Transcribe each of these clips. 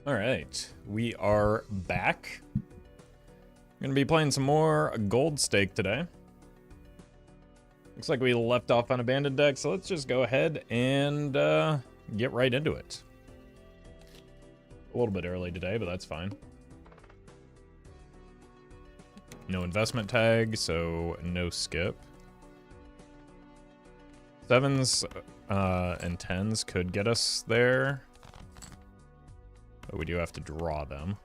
All right, we are back. Gonna be playing some more Gold Stake today. Looks like we left off on Abandoned Deck, so let's just go ahead and get right into it. A little bit early today, but that's fine. No investment tag, so no skip. 7s and 10s could get us there, but we do have to draw them.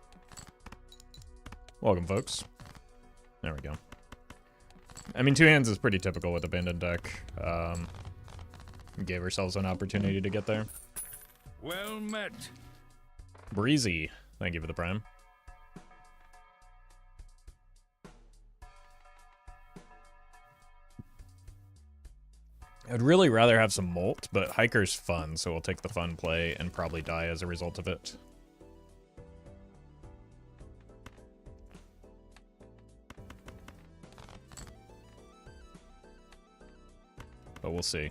Welcome, folks. There we go. I mean, 2 hands is pretty typical with Abandoned Deck. Gave ourselves an opportunity to get there. Well met. Breezy, thank you for the prime. I'd really rather have some Molt, but Hiker's fun, so we'll take the fun play and probably die as a result of it. But we'll see.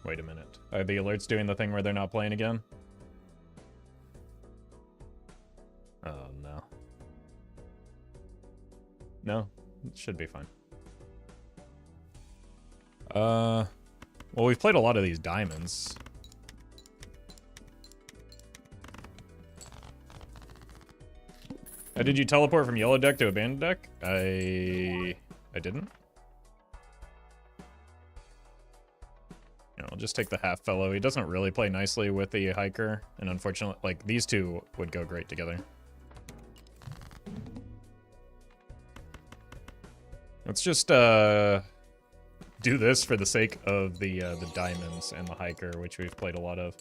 Wait a minute. Are the alerts doing the thing where they're not playing again? Oh, no. No, it should be fine. Well, we've played a lot of these diamonds. Did you teleport from yellow deck to abandoned deck? I didn't. I'll just take the half fellow. He doesn't really play nicely with the hiker, and unfortunately, like, these two would go great together. Let's just do this for the sake of the diamonds and the hiker, which we've played a lot of.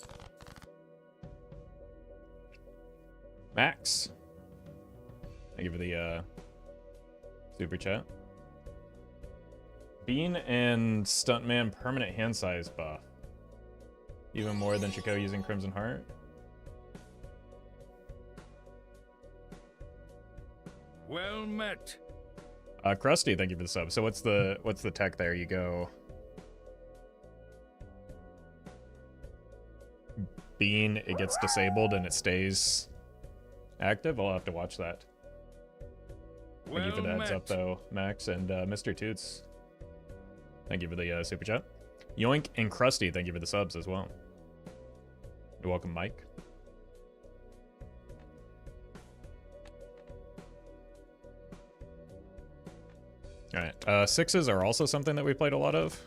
Max, thank you for the super chat. Bean and Stuntman permanent hand size buff. Even more than Chico using Crimson Heart. Well met. Krusty, thank you for the sub. So what's the tech there? You go Bean, it gets disabled and it stays active. I'll have to watch that. Thank you for the heads up though, Max, and Mr. Toots. Thank you for the super chat. Yoink and Krusty, thank you for the subs as well. You're welcome, Mike. Alright, 6s are also something that we played a lot of.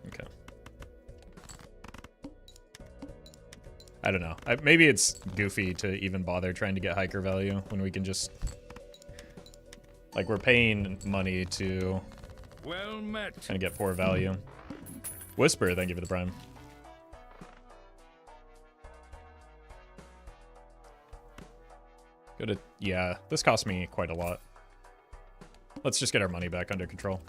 Okay. I don't know. Maybe it's goofy to even bother trying to get hiker value when we can just... Like, we're paying money to well met. Kind of get poor value. Whisper, thank you for the prime. Go to... Yeah, this cost me quite a lot. Let's just get our money back under control.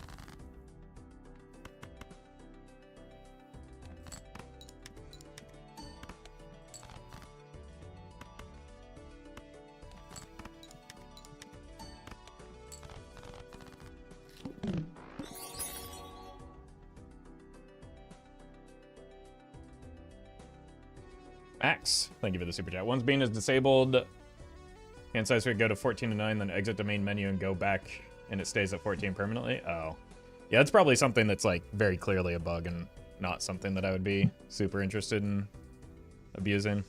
Max, thank you for the super chat. Once Bean is disabled, hand size would go to 14 to 9, then exit the main menu and go back, and it stays at 14 permanently. Oh. Yeah, it's probably something that's, like, very clearly a bug and not something that I would be super interested in abusing.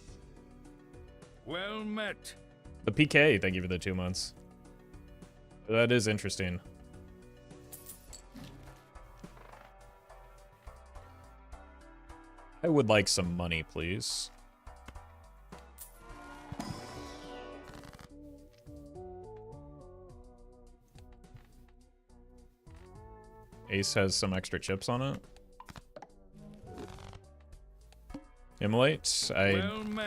Well met. The PK, thank you for the 2 months. That is interesting. I would like some money, please. Ace has some extra chips on it. Immolate. I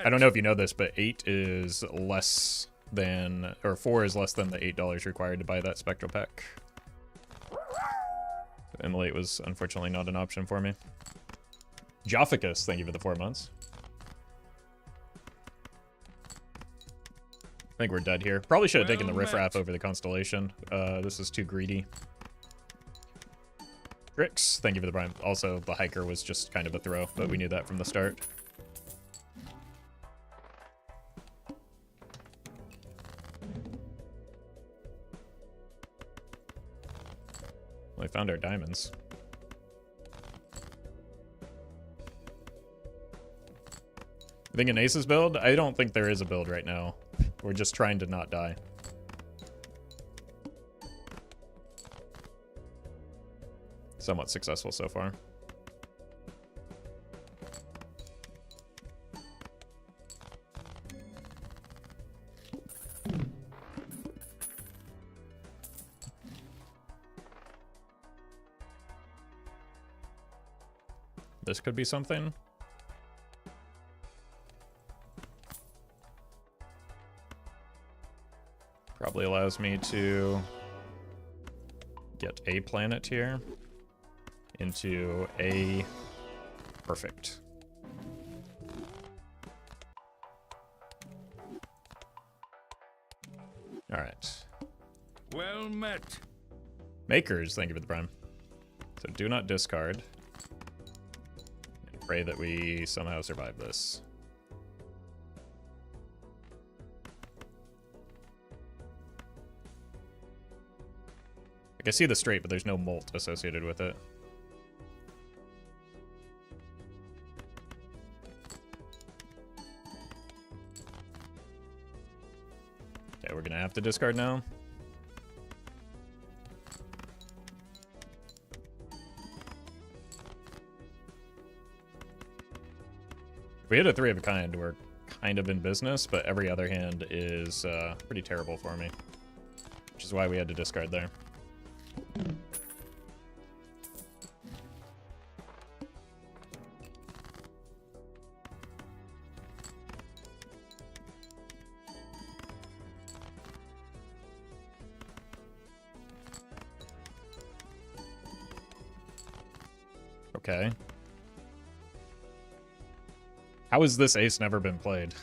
don't know if you know this, but 8 is less than, or 4 is less than the $8 required to buy that Spectral Pack. Immolate was unfortunately not an option for me. Jopficus, thank you for the 4 months. think we're dead here. Probably should have taken the Well riffraff met. over the constellation. This is too greedy. Tricks, thank you for the prime. Also, the hiker was just kind of a throw, but we knew that from the start. Well, we found our diamonds. I think an aces build? I don't think there is a build right now. We're just trying to not die. Somewhat successful so far. This could be something. Probably allows me to get a planet here into a perfect. All right. Well met. Makers, thank you for the prime. So do not discard. And pray that we somehow survive this. Like, I see the straight, but there's no molt associated with it. Okay, we're gonna have to discard now. If we hit a 3 of a kind, we're kind of in business, but every other hand is pretty terrible for me. Which is why we had to discard there. Okay. How has this ace never been played?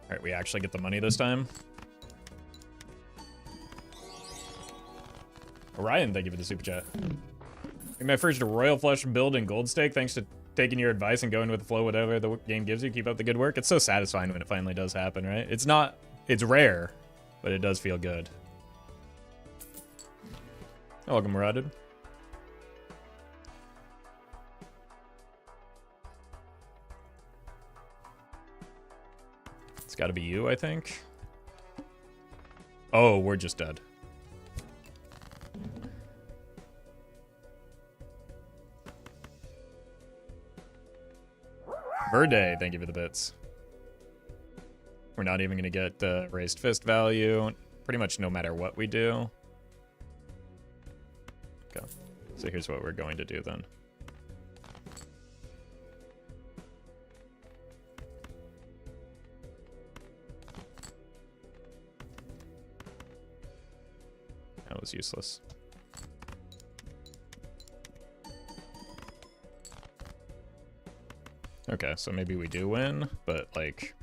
Alright, we actually get the money this time. Orion, thank you for the super chat. Make my first Royal Flush build in Gold Stake. Thanks to taking your advice and going with the flow, whatever the game gives you. Keep up the good work. It's so satisfying when it finally does happen, right? It's rare, but it does feel good. Oh, welcome, Muradid. It's got to be you, I think. Oh, we're just dead. Verde, thank you for the bits. We're not even going to get raised fist value, pretty much no matter what we do. Okay, so here's what we're going to do then. That was useless. Okay, so maybe we do win, but like...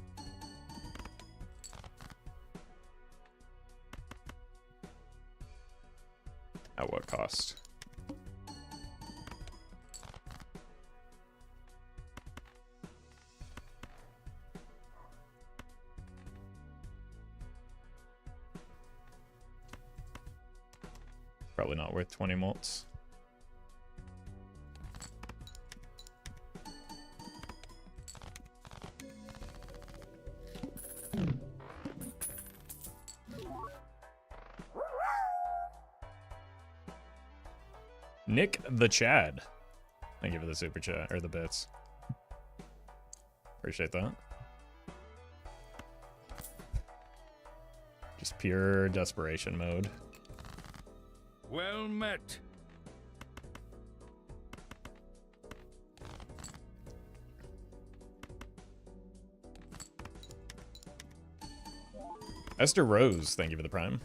at what cost? Probably not worth 20 mults. Nick the Chad. Thank you for the super chat, or the bits. Appreciate that. Just pure desperation mode. Well met. Esther Rose, thank you for the prime.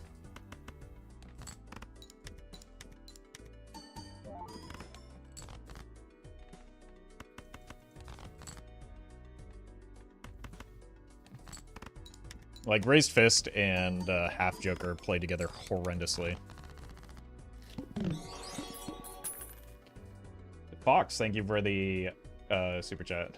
Like, Raised Fist and Half Joker play together horrendously. Fox, thank you for the super chat.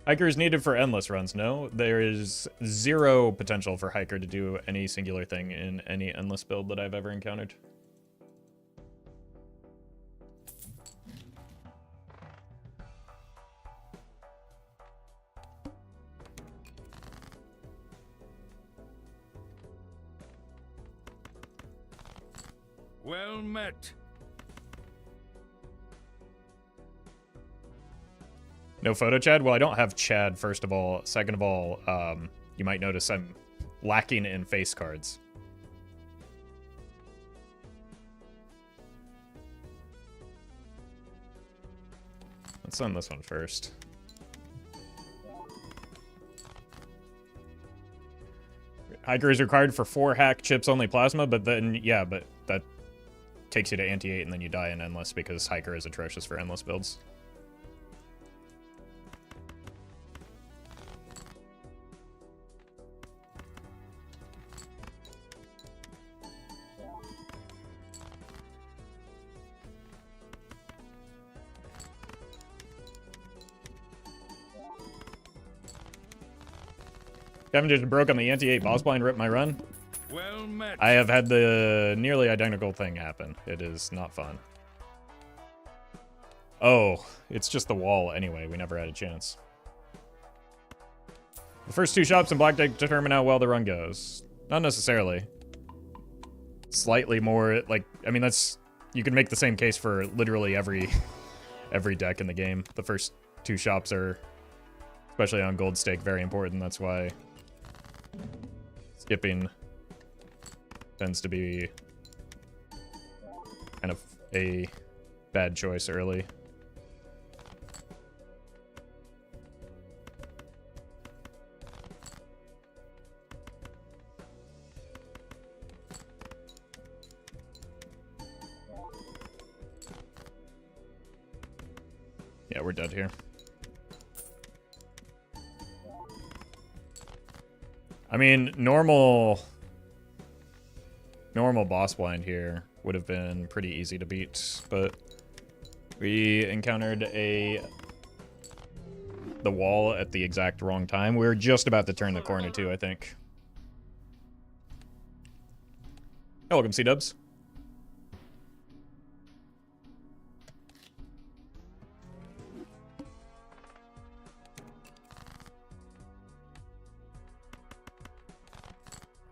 Hiker is needed for endless runs. No, there is zero potential for Hiker to do any singular thing in any endless build that I've ever encountered. Well met. No photo Chad? Well, I don't have Chad, first of all. Second of all, you might notice I'm lacking in face cards. Let's send this one first. Hiker is required for 4 hack chips only plasma, but then, yeah, but that takes you to anti-8 and then you die in endless because Hiker is atrocious for endless builds. Kevin just broke on the anti-8 boss blind, ripped my run. Well met. I have had the nearly identical thing happen. It is not fun. Oh, it's just the wall anyway. We never had a chance. The first 2 shops in Black Deck determine how well the run goes. Not necessarily. Slightly more, like, I mean, that's... You can make the same case for literally every deck in the game. The first 2 shops are, especially on Gold Stake, very important. That's why skipping tends to be kind of a bad choice early. Yeah, we're dead here. I mean, normal boss blind here would have been pretty easy to beat, but we encountered the wall at the exact wrong time. We were just about to turn the corner too, I think. Oh, welcome, C-Dubs.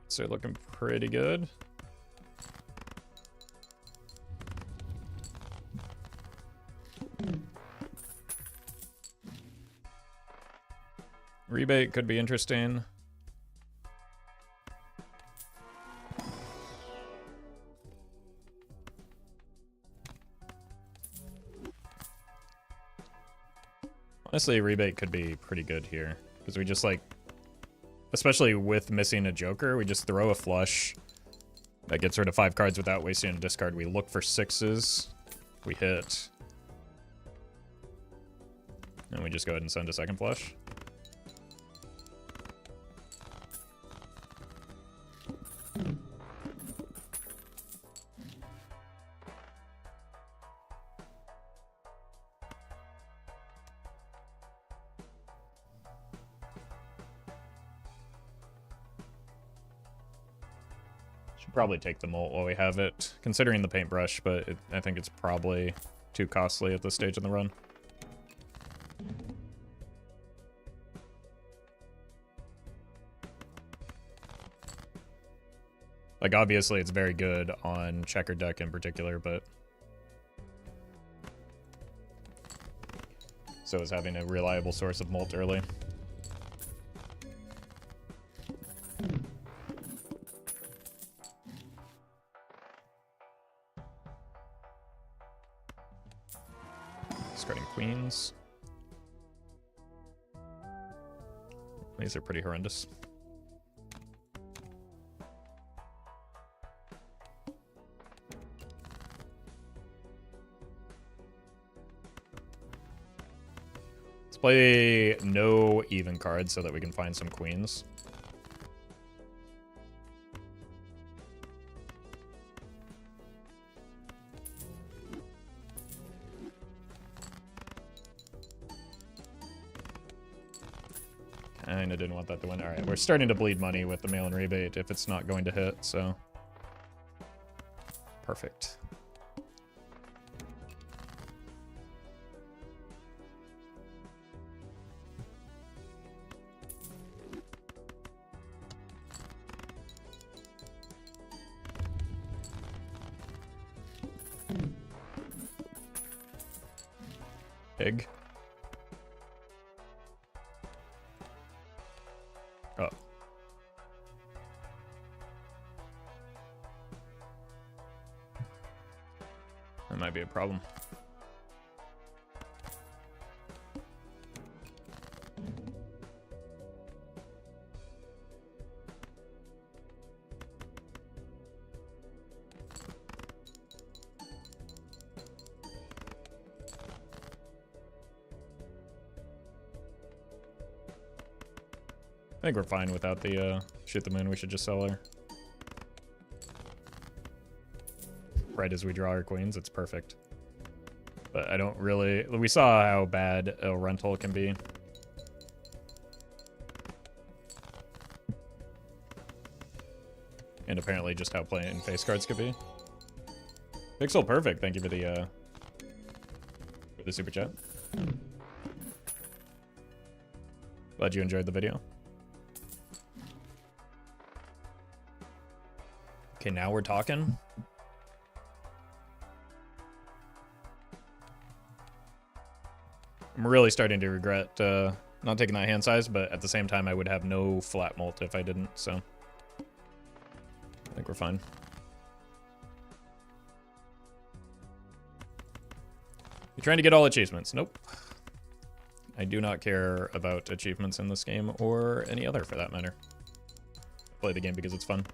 So looking pretty good. Rebate could be interesting. Honestly, rebate could be pretty good here because we just like, especially with missing a Joker, we just throw a flush that gets rid of 5 cards without wasting a discard. We look for 6s, we hit, and we just go ahead and send a second flush. Probably take the molt while we have it, considering the paintbrush, but I think it's probably too costly at this stage in the run. Like, obviously it's very good on checker deck in particular, but so is having a reliable source of molt early. Queens. These are pretty horrendous. Let's play no even cards so that we can find some queens. I kinda didn't want that to win. Alright, we're starting to bleed money with the mail-in rebate if it's not going to hit, so... Perfect. Pig. Oh. That might be a problem. I think we're fine without the shoot the moon. We should just sell her. Right as we draw our queens, it's perfect. But I don't really... We saw how bad a rental can be. And apparently just how playing face cards could be. Pixel perfect, thank you for the super chat. Glad you enjoyed the video. Okay, now we're talking. I'm really starting to regret not taking that hand size, but at the same time I would have no flat mult if I didn't, so I think we're fine. You're trying to get all achievements. Nope. I do not care about achievements in this game, or any other for that matter. I play the game because it's fun.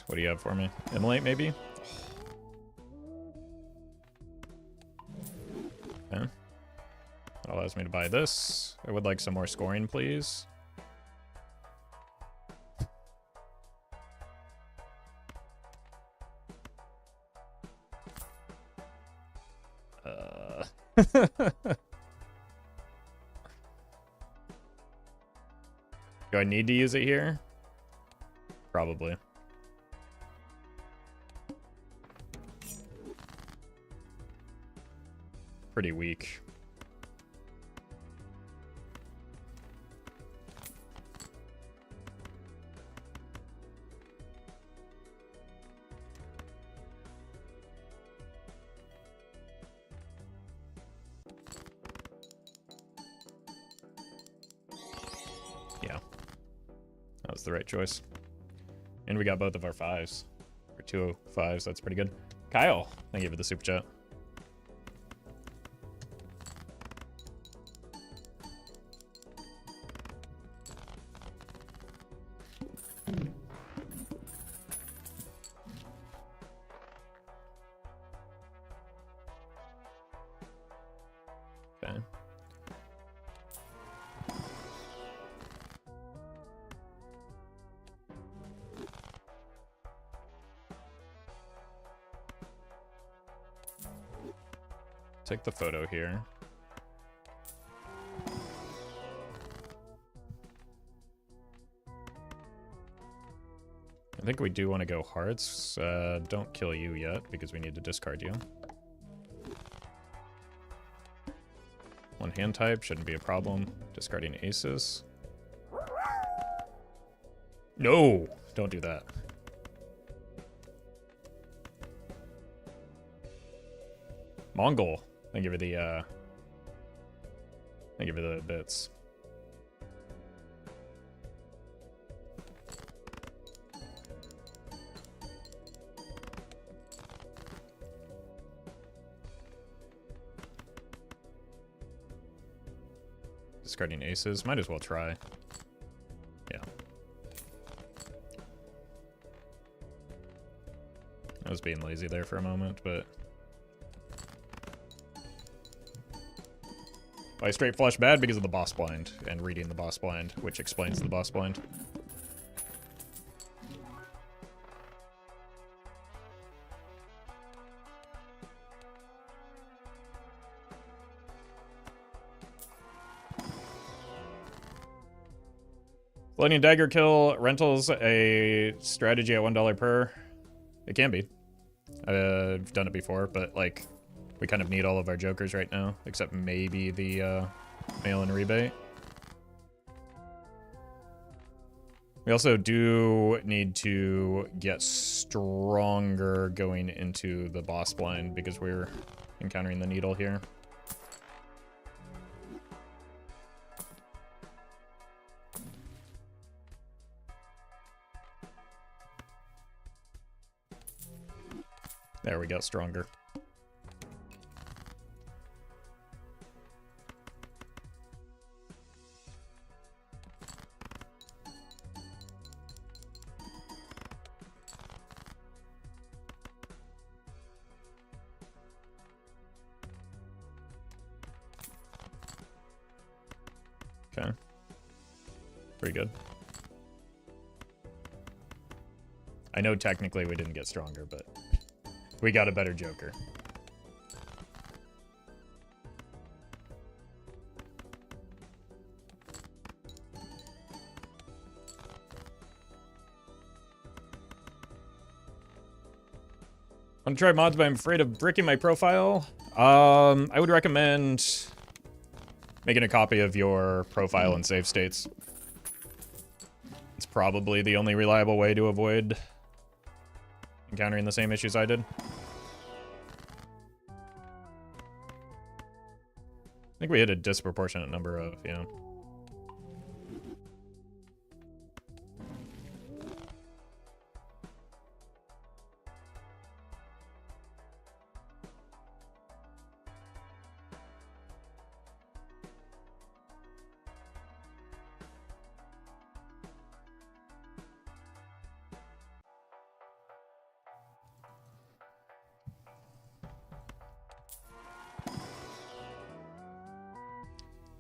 What do you have for me? Immolate, maybe? Okay. That allows me to buy this. I would like some more scoring, please. Do I need to use it here? Probably. Pretty weak. Yeah. That was the right choice. And we got both of our fives. Or 2 5s, that's pretty good. Kyle, thank you for the super chat. Okay. Take the photo here. I think we do want to go hearts. Don't kill you yet because we need to discard you. One hand type shouldn't be a problem. Discarding aces. No! Don't do that. Mongol. Thank you for the bits. Discarding aces. Might as well try. Yeah. I was being lazy there for a moment, but... Why straight flush bad? Because of the boss blind and reading the boss blind, which explains the boss blind. Lightning Dagger kill rentals a strategy at $1 per. It can be. I've done it before, but like we kind of need all of our jokers right now, except maybe the mail-in rebate. We also do need to get stronger going into the boss blind because we're encountering the needle here. There we go, stronger. Okay. Pretty good. I know technically we didn't get stronger, but we got a better Joker. Want to try mods, but I'm afraid of bricking my profile. I would recommend making a copy of your profile and save states. It's probably the only reliable way to avoid encountering the same issues I did. I think we hit a disproportionate number of, you know.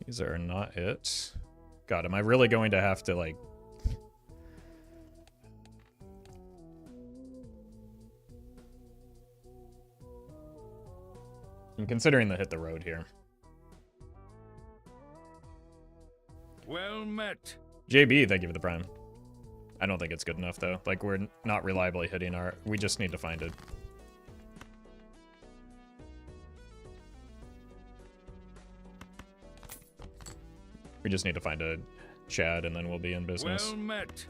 These are not it. God, am I really going to have to, like... I'm considering the hit the road here. Well met. JB, thank you for the prime. I don't think it's good enough, though. Like, we're not reliably hitting our... We just need to find it. We just need to find a Chad, and then we'll be in business. Well met.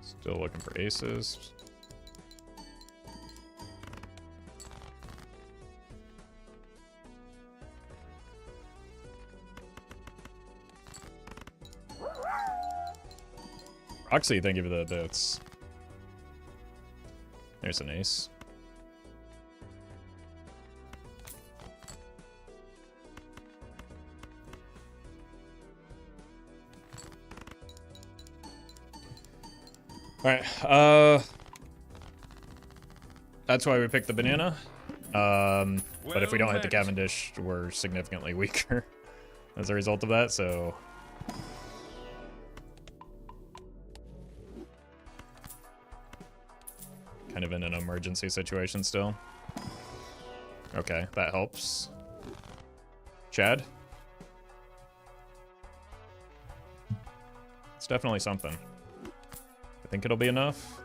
Still looking for aces. Roxy, thank you for the bits. There's an ace. Alright, that's why we picked the banana. But if we don't hit the Cavendish, we're significantly weaker as a result of that, so... Kind of in an emergency situation still. Okay, that helps. Chad? It's definitely something. I think it'll be enough.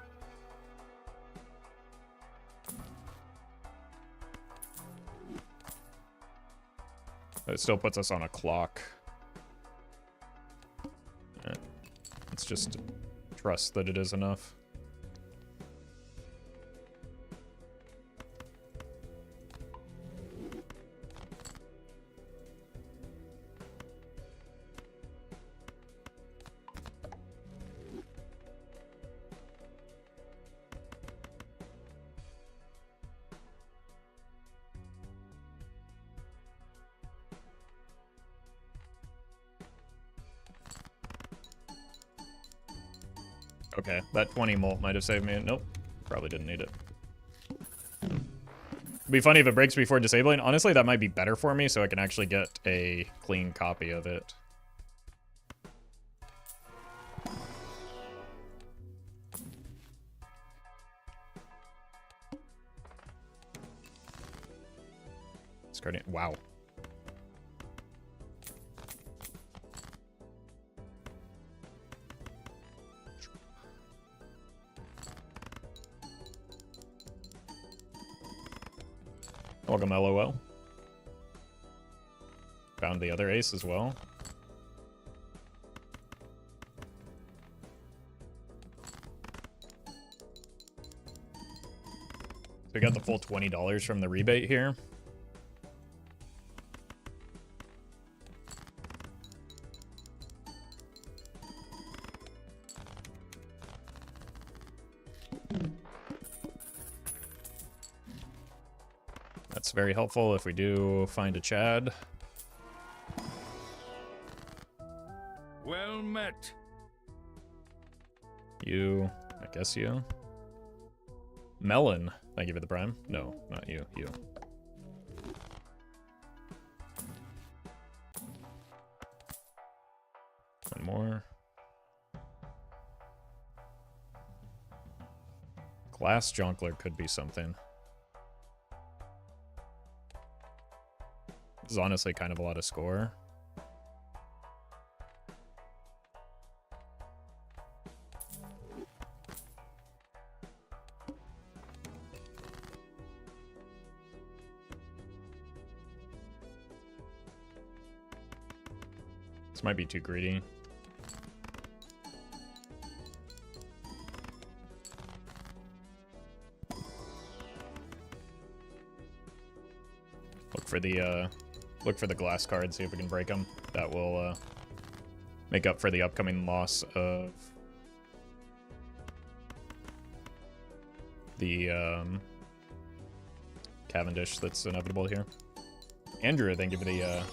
But it still puts us on a clock. Let's just trust that it is enough. Okay, that 20 molt might have saved me. Nope, probably didn't need it. It'd be funny if it breaks before disabling. Honestly, that might be better for me, so I can actually get a clean copy of it. Discarding. Wow. Welcome, LOL. Found the other ace as well. So we got the full $20 from the rebate here. That's very helpful if we do find a Chad. Well met. You, I guess you. Melon, thank you for the prime. No, not you, you. One more. Glass Jonkler could be something. This is honestly kind of a lot of score. This might be too greedy. Look for the glass card, see if we can break them. That will make up for the upcoming loss of the Cavendish that's inevitable here. Andrew, thank you for the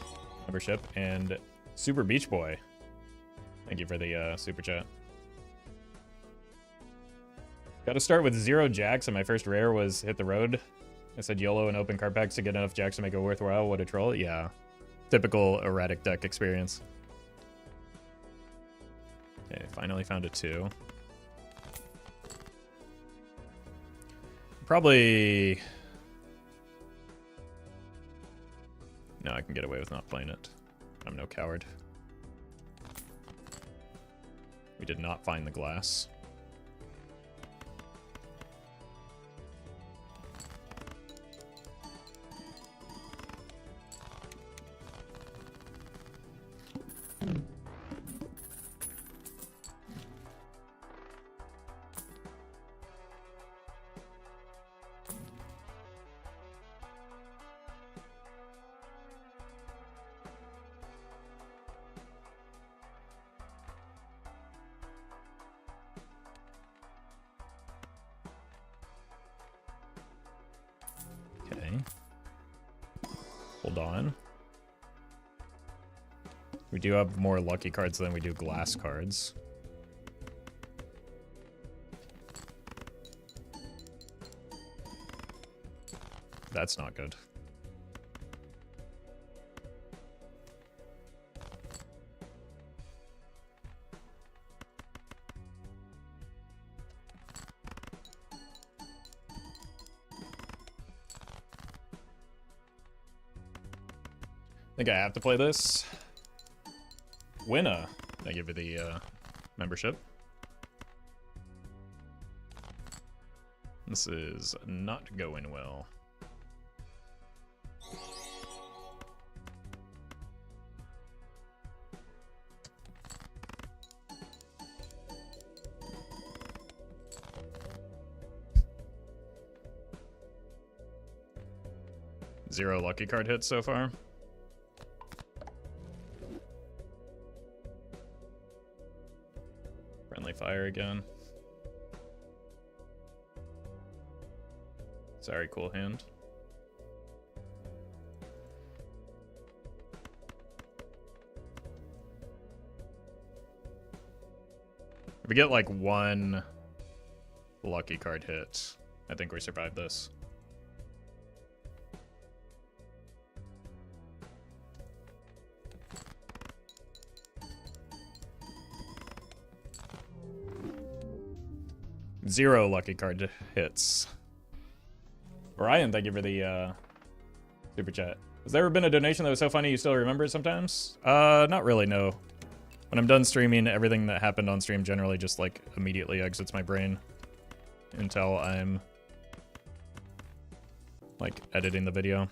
membership, and Super Beach Boy, thank you for the super chat. Got to start with 0 jacks, and my first rare was Hit the Road. I said YOLO and open card packs to get enough jacks to make it worthwhile. What a troll. Yeah. Typical erratic deck experience. Okay, finally found a 2. Probably... No, I can get away with not playing it. I'm no coward. We did not find the glass. Hold on. We do have more lucky cards than we do glass cards. That's not good. I think I have to play this. Winna, thank you for the membership. This is not going well. Zero lucky card hits so far. Friendly fire again. Sorry, cool hand. If we get like one lucky card hit, I think we survive this. Zero lucky card hits. Ryan, thank you for the super chat. Has there ever been a donation that was so funny you still remember it sometimes? Not really, no. When I'm done streaming, everything that happened on stream generally just like immediately exits my brain until I'm like editing the video.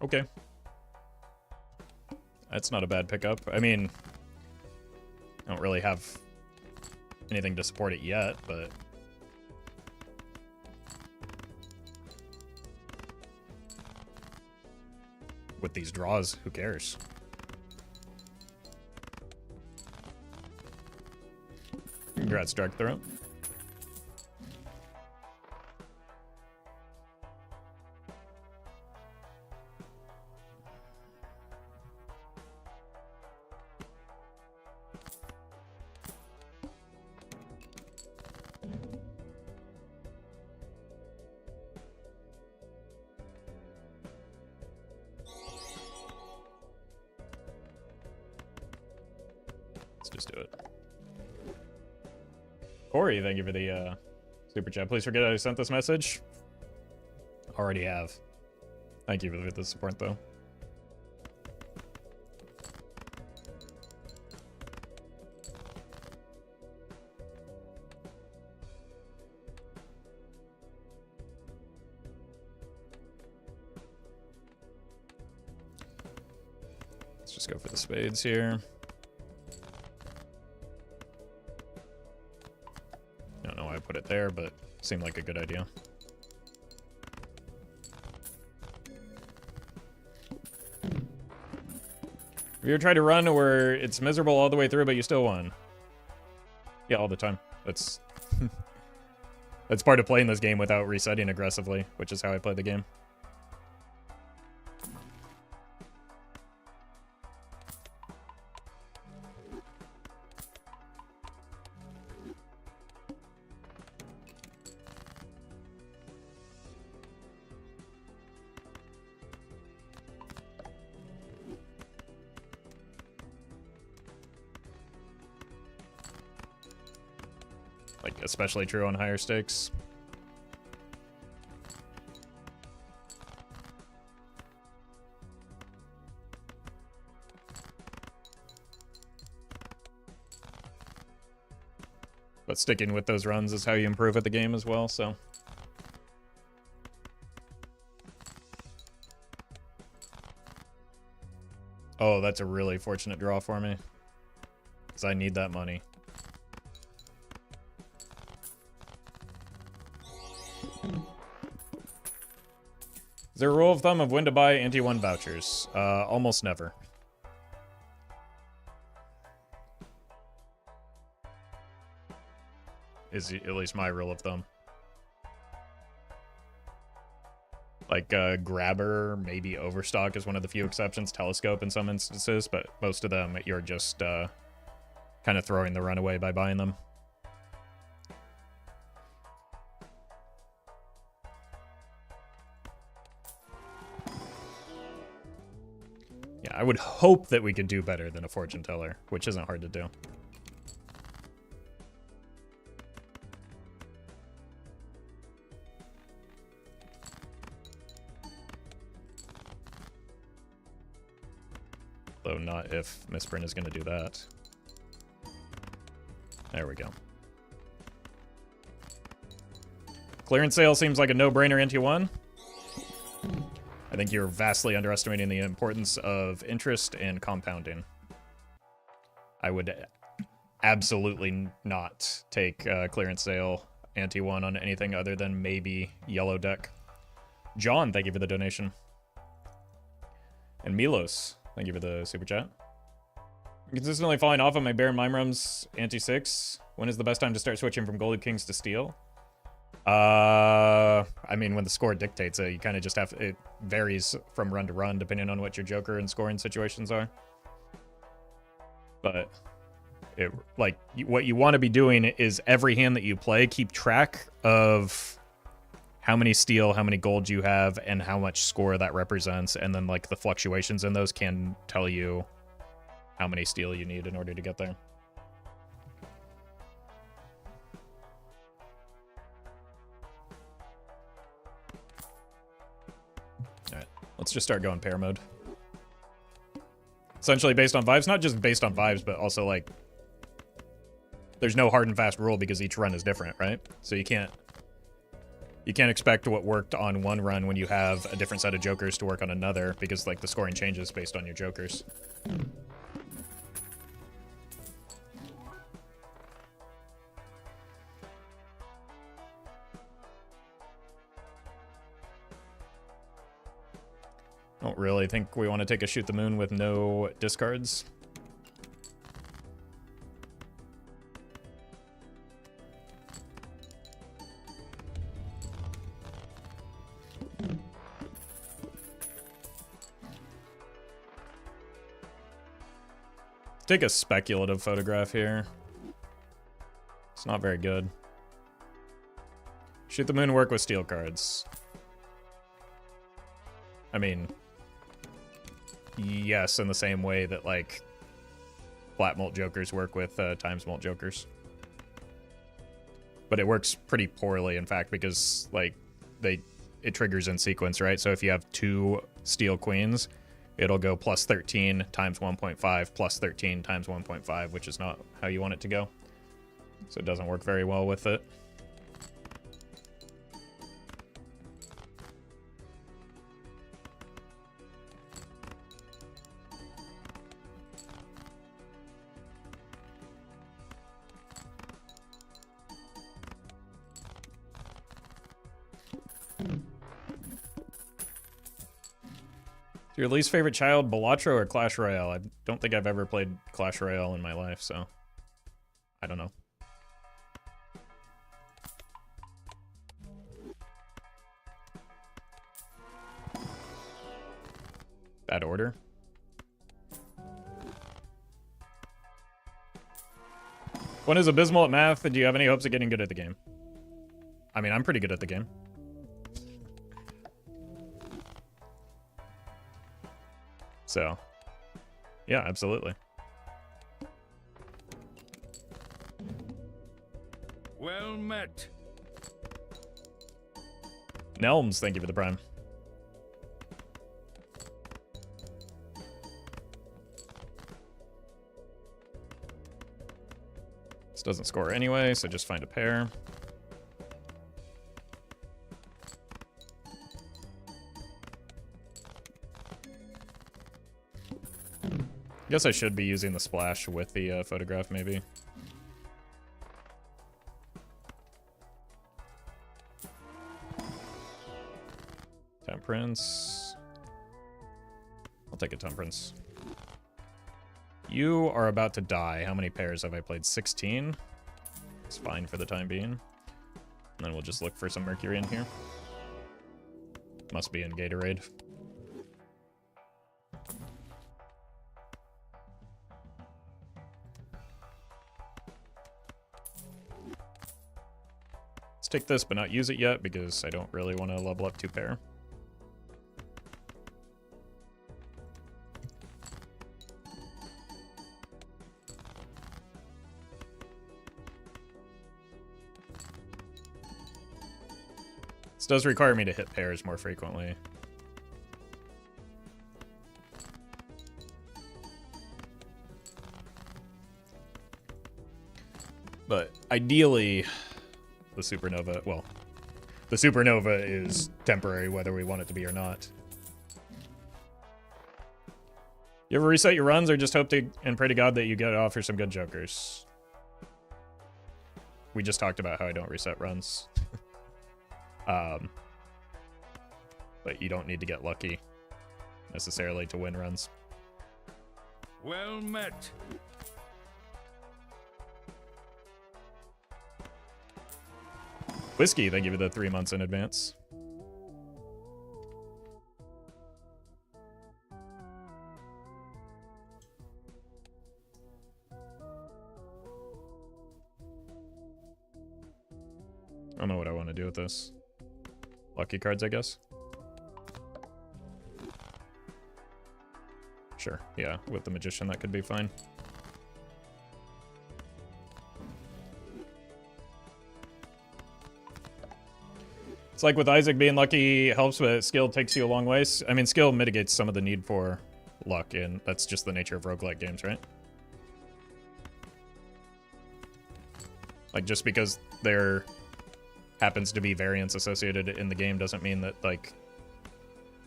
Okay. That's not a bad pickup. I mean, I don't really have anything to support it yet, but with these draws, who cares? Congrats, Dark Throat. Let's just do it. Corey, thank you for the super chat. Please forget I sent this message. Already have. Thank you for the support, though. Let's just go for the spades here. I don't know why I put it there, but it seemed like a good idea. Have you ever tried to run where it's miserable all the way through, but you still won? Yeah, all the time. That's that's part of playing this game without resetting aggressively, which is how I play the game. Like, especially true on higher stakes. But sticking with those runs is how you improve at the game as well, so. Oh, that's a really fortunate draw for me. Because I need that money. Is there a rule of thumb of when to buy anti-1 vouchers? Almost never. Is at least my rule of thumb. Like, Grabber, maybe Overstock is one of the few exceptions. Telescope in some instances, but most of them, you're just kind of throwing the run away by buying them. Yeah, I would hope that we could do better than a fortune teller, which isn't hard to do. Though not if Misprint is going to do that. There we go. Clearance sale seems like a no-brainer into one. I think you're vastly underestimating the importance of interest and compounding. I would absolutely not take clearance sale ante-1 on anything other than maybe yellow deck. John, thank you for the donation. And Milos, thank you for the super chat. I'm consistently falling off on my Baron Mimrum's anti-6. When is the best time to start switching from Gold Kings to Steel? I mean, when the score dictates it, you kind of just have... It varies from run to run, depending on what your Joker and scoring situations are. But... what you want to be doing is every hand that you play, keep track of how many steel, how many gold you have, and how much score that represents, and then like the fluctuations in those can tell you how many steel you need in order to get there. Alright, let's just start going pair mode. Essentially based on vibes, not just based on vibes, but also like there's no hard and fast rule because each run is different, right? So you can't expect what worked on one run when you have a different set of jokers to work on another, because like the scoring changes based on your jokers. Don't really think we want to take a shoot the moon with no discards. Take a speculative photograph here. It's not very good. Shoot the moon work with steel cards. I mean, yes, in the same way that like flat mult jokers work with times mult jokers. But it works pretty poorly, in fact, because like it triggers in sequence, right? So if you have 2 steel queens, it'll go plus 13 times 1.5 plus 13 times 1.5, which is not how you want it to go. So it doesn't work very well with it. Your least favorite child, Balatro or Clash Royale? I don't think I've ever played Clash Royale in my life, so I don't know. Bad order. One is abysmal at math. Do you have any hopes of getting good at the game? I mean, I'm pretty good at the game. So, yeah, absolutely. Well met. Nelms, thank you for the prime. This doesn't score anyway, so just find a pair. Guess I should be using the splash with the photograph, maybe. Temperance. I'll take a Temperance. You are about to die. How many pairs have I played? 16? It's fine for the time being. And then we'll just look for some Mercury in here. Must be in Gatorade. Let's take this, but not use it yet, because I don't really want to level up 2 pair. This does require me to hit pairs more frequently. But ideally, the supernova, well, the supernova is temporary whether we want it to be or not. You ever reset your runs or just hope to and pray to God that you get off for some good jokers? We just talked about how I don't reset runs. But you don't need to get lucky necessarily to win runs. Well met. Whiskey, they give you the 3 months in advance. I don't know what I want to do with this. Lucky cards, I guess. Sure, yeah, with the Magician that could be fine. It's like with Isaac, being lucky helps, but skill takes you a long ways. I mean, skill mitigates some of the need for luck, and that's just the nature of roguelike games, right? Like, just because there happens to be variance associated in the game doesn't mean that, like,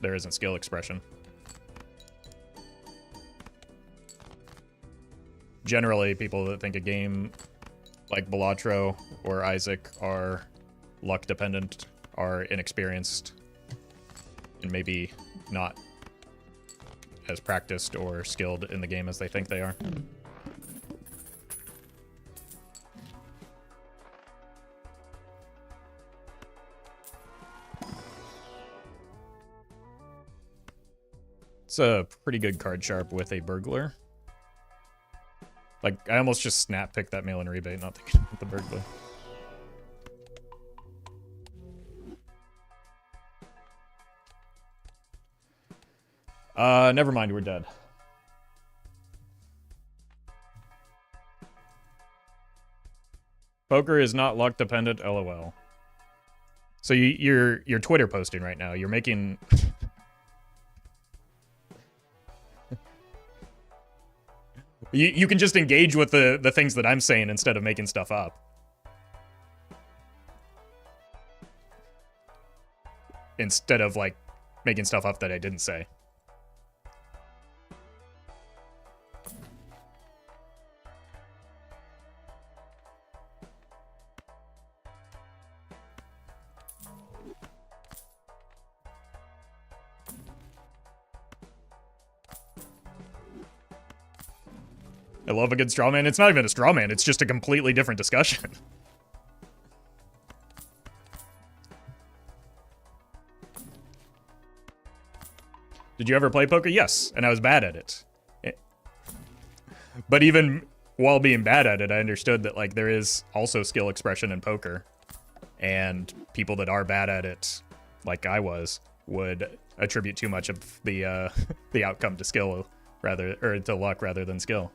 there isn't skill expression. Generally, people that think a game like Balatro or Isaac are luck dependent are inexperienced and maybe not as practiced or skilled in the game as they think they are. It's a pretty good card sharp with a burglar. Like, I almost just snap picked that mail-in rebate, not thinking about the burglar. Never mind, we're dead. Poker is not luck dependent, LOL. So you're Twitter posting right now. You're making you can just engage with the things that I'm saying instead of making stuff up. Instead of, like, making stuff up that I didn't say. I love a good straw man. It's not even a straw man. It's just a completely different discussion. Did you ever play poker? Yes, and I was bad at it. But even while being bad at it, I understood that, like, there is also skill expression in poker. And people that are bad at it, like I was, would attribute too much of the the outcome to skill to luck rather than skill.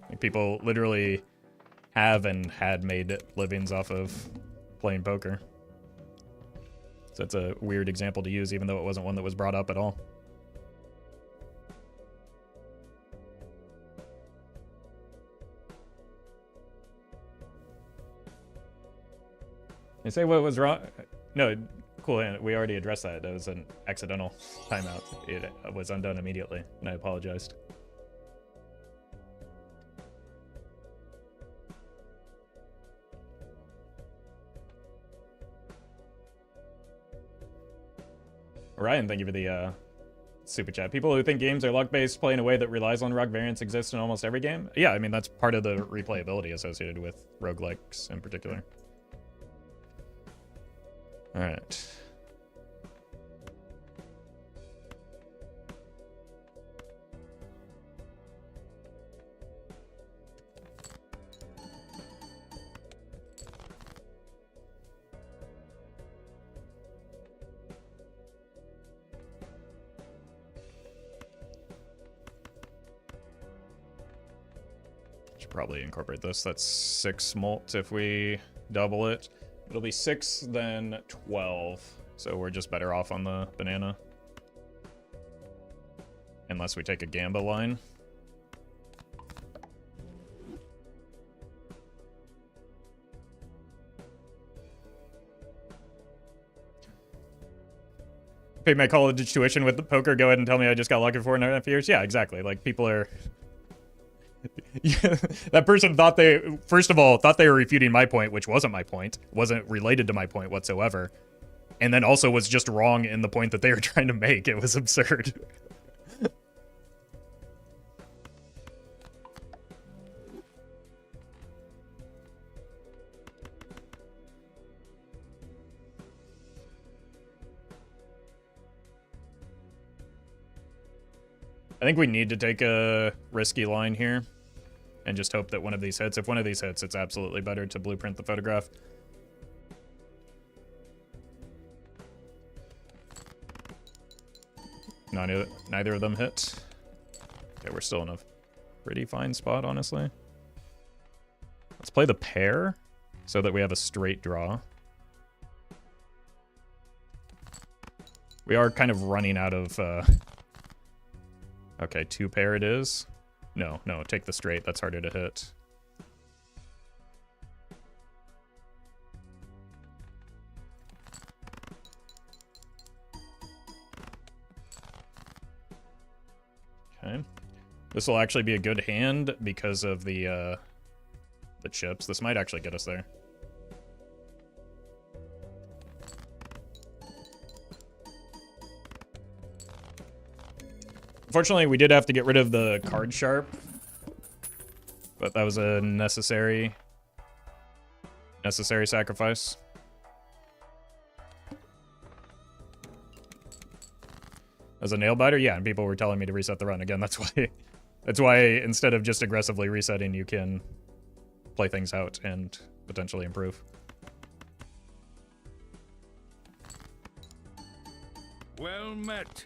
Like, people literally have and had made livings off of playing poker. So that's a weird example to use, even though it wasn't one that was brought up at all. You say what was wrong? No, cool. We already addressed that. That was an accidental timeout. It was undone immediately, and I apologized. Ryan, thank you for the super chat. People who think games are luck-based play in a way that relies on luck variance exists in almost every game. Yeah, I mean, that's part of the replayability associated with roguelikes in particular. All right. Probably incorporate this. That's 6 mult if we double it. It'll be 6, then 12. So we're just better off on the banana. Unless we take a gamba line. Paid my college tuition with the poker. Go ahead and tell me I just got lucky for 4.5 years. Yeah, exactly. Like, people are... Yeah, that person thought first of all, thought they were refuting my point, which wasn't my point, wasn't related to my point whatsoever, and then also was just wrong in the point that they were trying to make. It was absurd. I think we need to take a risky line here and just hope that one of these hits. If one of these hits, it's absolutely better to blueprint the photograph. Neither of them hit. Okay, we're still in a pretty fine spot, honestly. Let's play the pair so that we have a straight draw. We are kind of running out of... Okay, 2 pair it is. No, take the straight. That's harder to hit. Okay. This will actually be a good hand because of the chips. This might actually get us there. Unfortunately, we did have to get rid of the card sharp, but that was a necessary sacrifice. As a nail biter, yeah, and people were telling me to reset the run again. That's why instead of just aggressively resetting, you can play things out and potentially improve. Well met.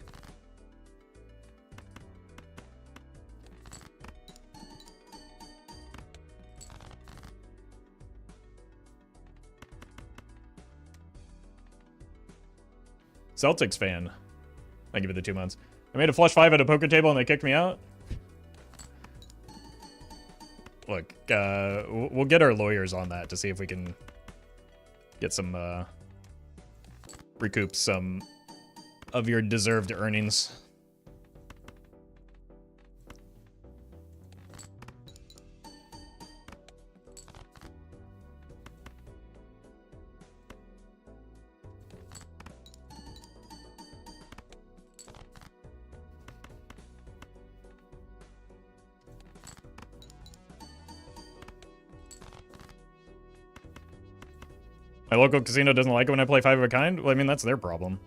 Celtics fan. Thank you for the 2 months. I made a flush 5 at a poker table and they kicked me out. Look, we'll get our lawyers on that to see if we can get some, recoup some of your deserved earnings. My local casino doesn't like it when I play 5 of a kind? Well, I mean, that's their problem.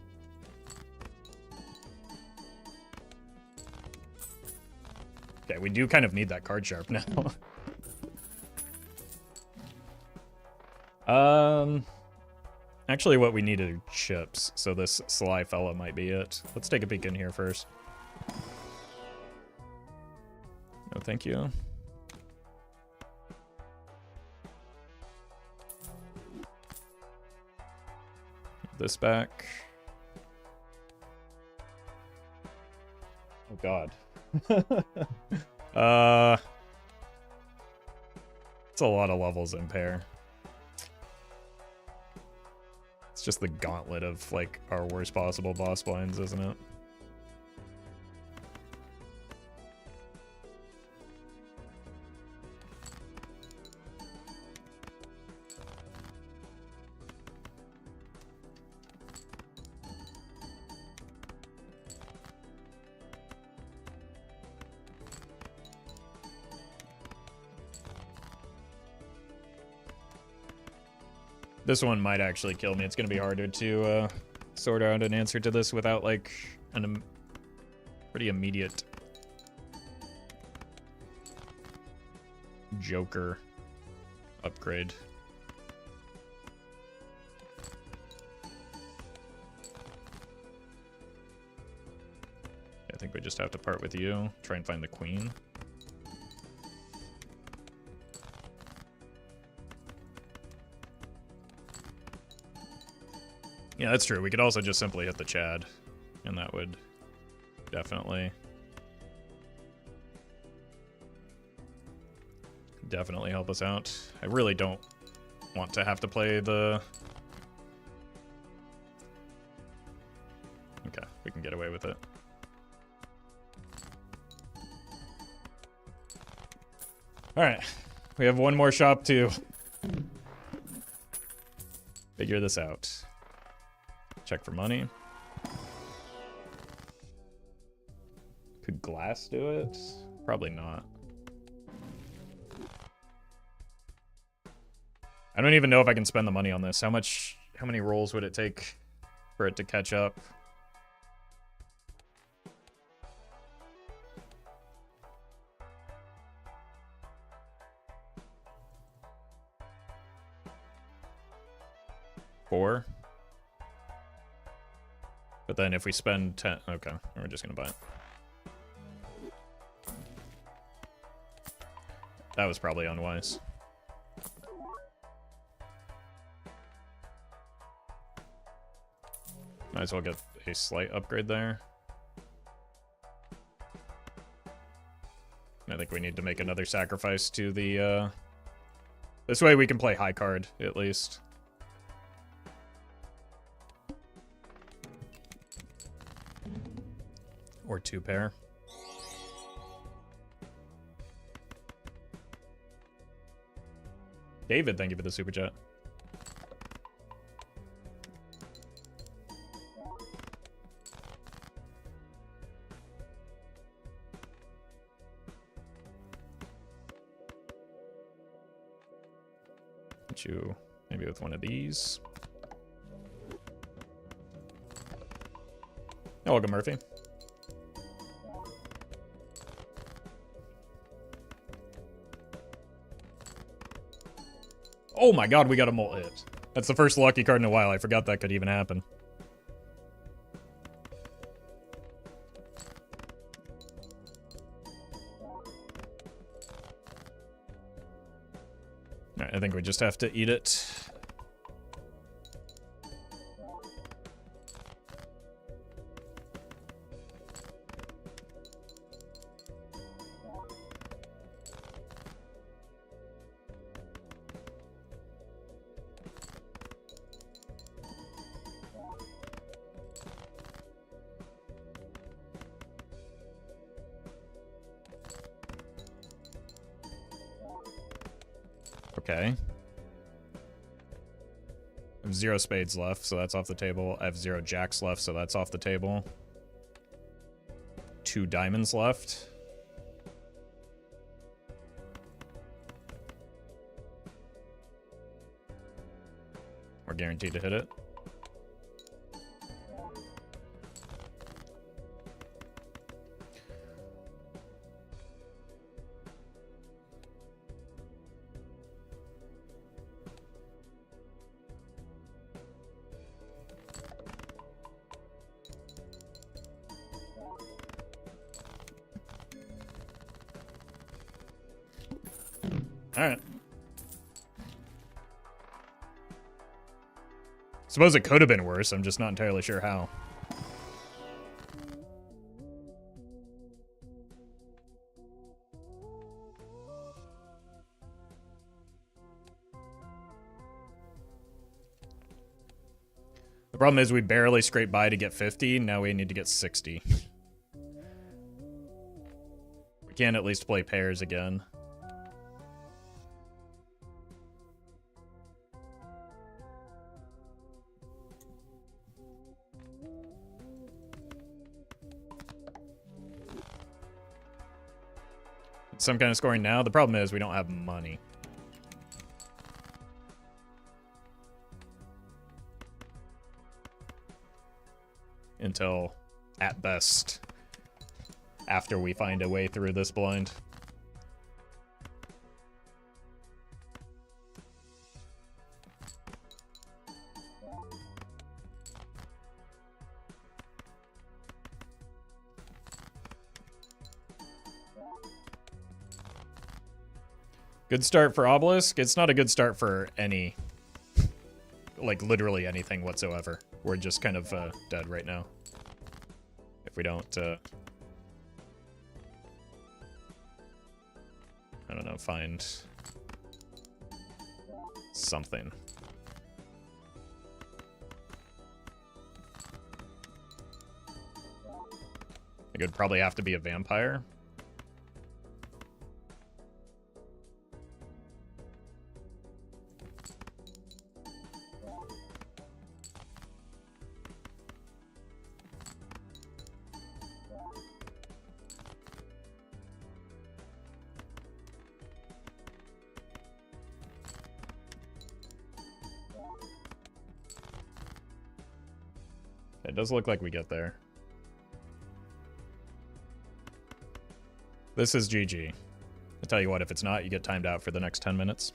Okay, we do kind of need that card sharp now. Actually, what we need are chips, so this sly fella might be it. Let's take a peek in here first. No, thank you. This back. Oh god. It's a lot of levels in pair. It's just the gauntlet of like our worst possible boss blinds, isn't it? This one might actually kill me. It's going to be harder to sort out an answer to this without, like, a pretty immediate Joker upgrade. I think we just have to part with you. Try and find the queen. Yeah, that's true. We could also just simply hit the Chad, and that would definitely help us out. I really don't want to have to play the... Okay, we can get away with it. Alright, we have one more shop to figure this out. Check for money. Could glass do it? Probably not. I don't even know if I can spend the money on this. How many rolls would it take for it to catch up? 4. But then if we spend 10... Okay, we're just going to buy it. That was probably unwise. Might as well get a slight upgrade there. I think we need to make another sacrifice to the... This way we can play high card, at least. Or 2 pair. David, thank you for the super chat. Hit you maybe with one of these. Oh, welcome, Murphy. Oh my god, we got a multi-hit. That's the first lucky card in a while. I forgot that could even happen. Alright, I think we just have to eat it. Okay. I have 0 spades left, so that's off the table. I have 0 jacks left, so that's off the table. 2 diamonds left. We're guaranteed to hit it. Alright. Suppose it could have been worse, I'm just not entirely sure how. The problem is we barely scrape by to get 50, now we need to get 60. We can at least play pairs again. Some kind of scoring now. The problem is we don't have money. Until, at best, after we find a way through this blind. Good start for Obelisk. It's not a good start for any, like, literally anything whatsoever. We're just kind of dead right now. If we don't, I don't know, find something. It would probably have to be a vampire. It does look like we get there. This is GG. I'll tell you what, if it's not, you get timed out for the next 10 minutes.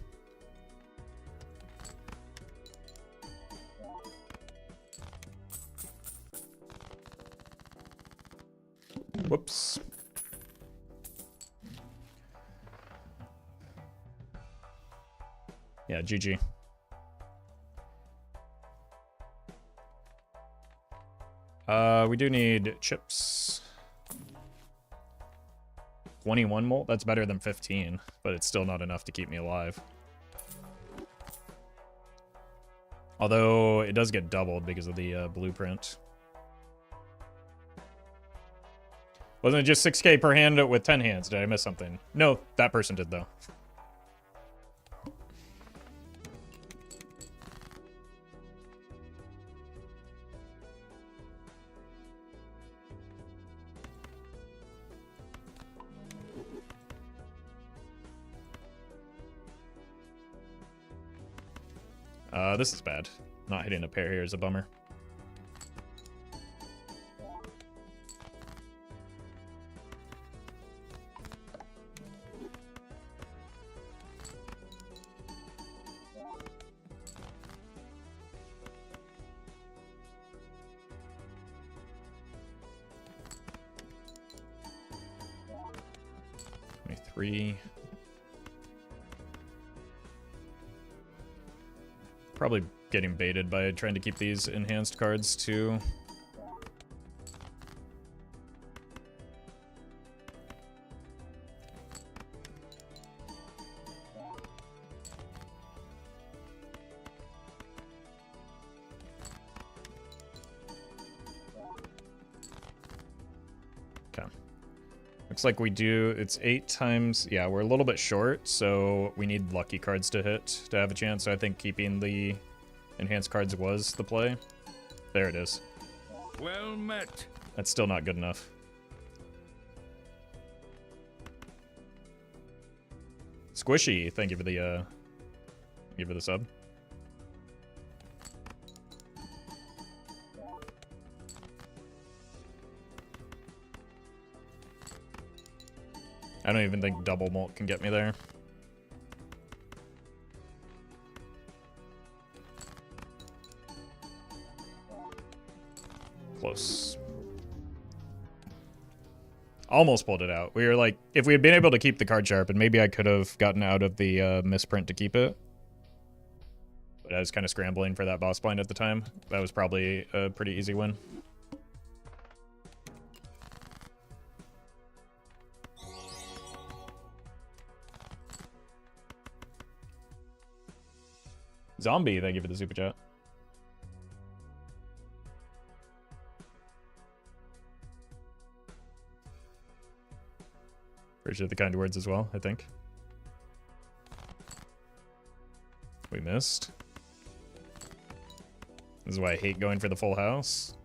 Yeah, GG. We do need chips. 21 molt? That's better than 15, but it's still not enough to keep me alive. Although it does get doubled because of the blueprint. Wasn't it just 6k per hand with 10 hands? Did I miss something? No, that person did though. This is bad. Not hitting a pair here is a bummer. Three. Probably getting baited by trying to keep these enhanced cards too. Okay. Looks like we do, it's 8 times, yeah, we're a little bit short, so we need lucky cards to hit to have a chance. So I think keeping the enhanced cards was the play. There it is. Well met. That's still not good enough. Squishy, thank you for the sub. I don't even think double molt can get me there. Close. Almost pulled it out. We were like, if we had been able to keep the card sharp, and maybe I could have gotten out of the misprint to keep it. But I was kind of scrambling for that boss blind at the time. That was probably a pretty easy win. Zombie, thank you for the super chat. Appreciate the kind words as well, I think. We missed. This is why I hate going for the full house.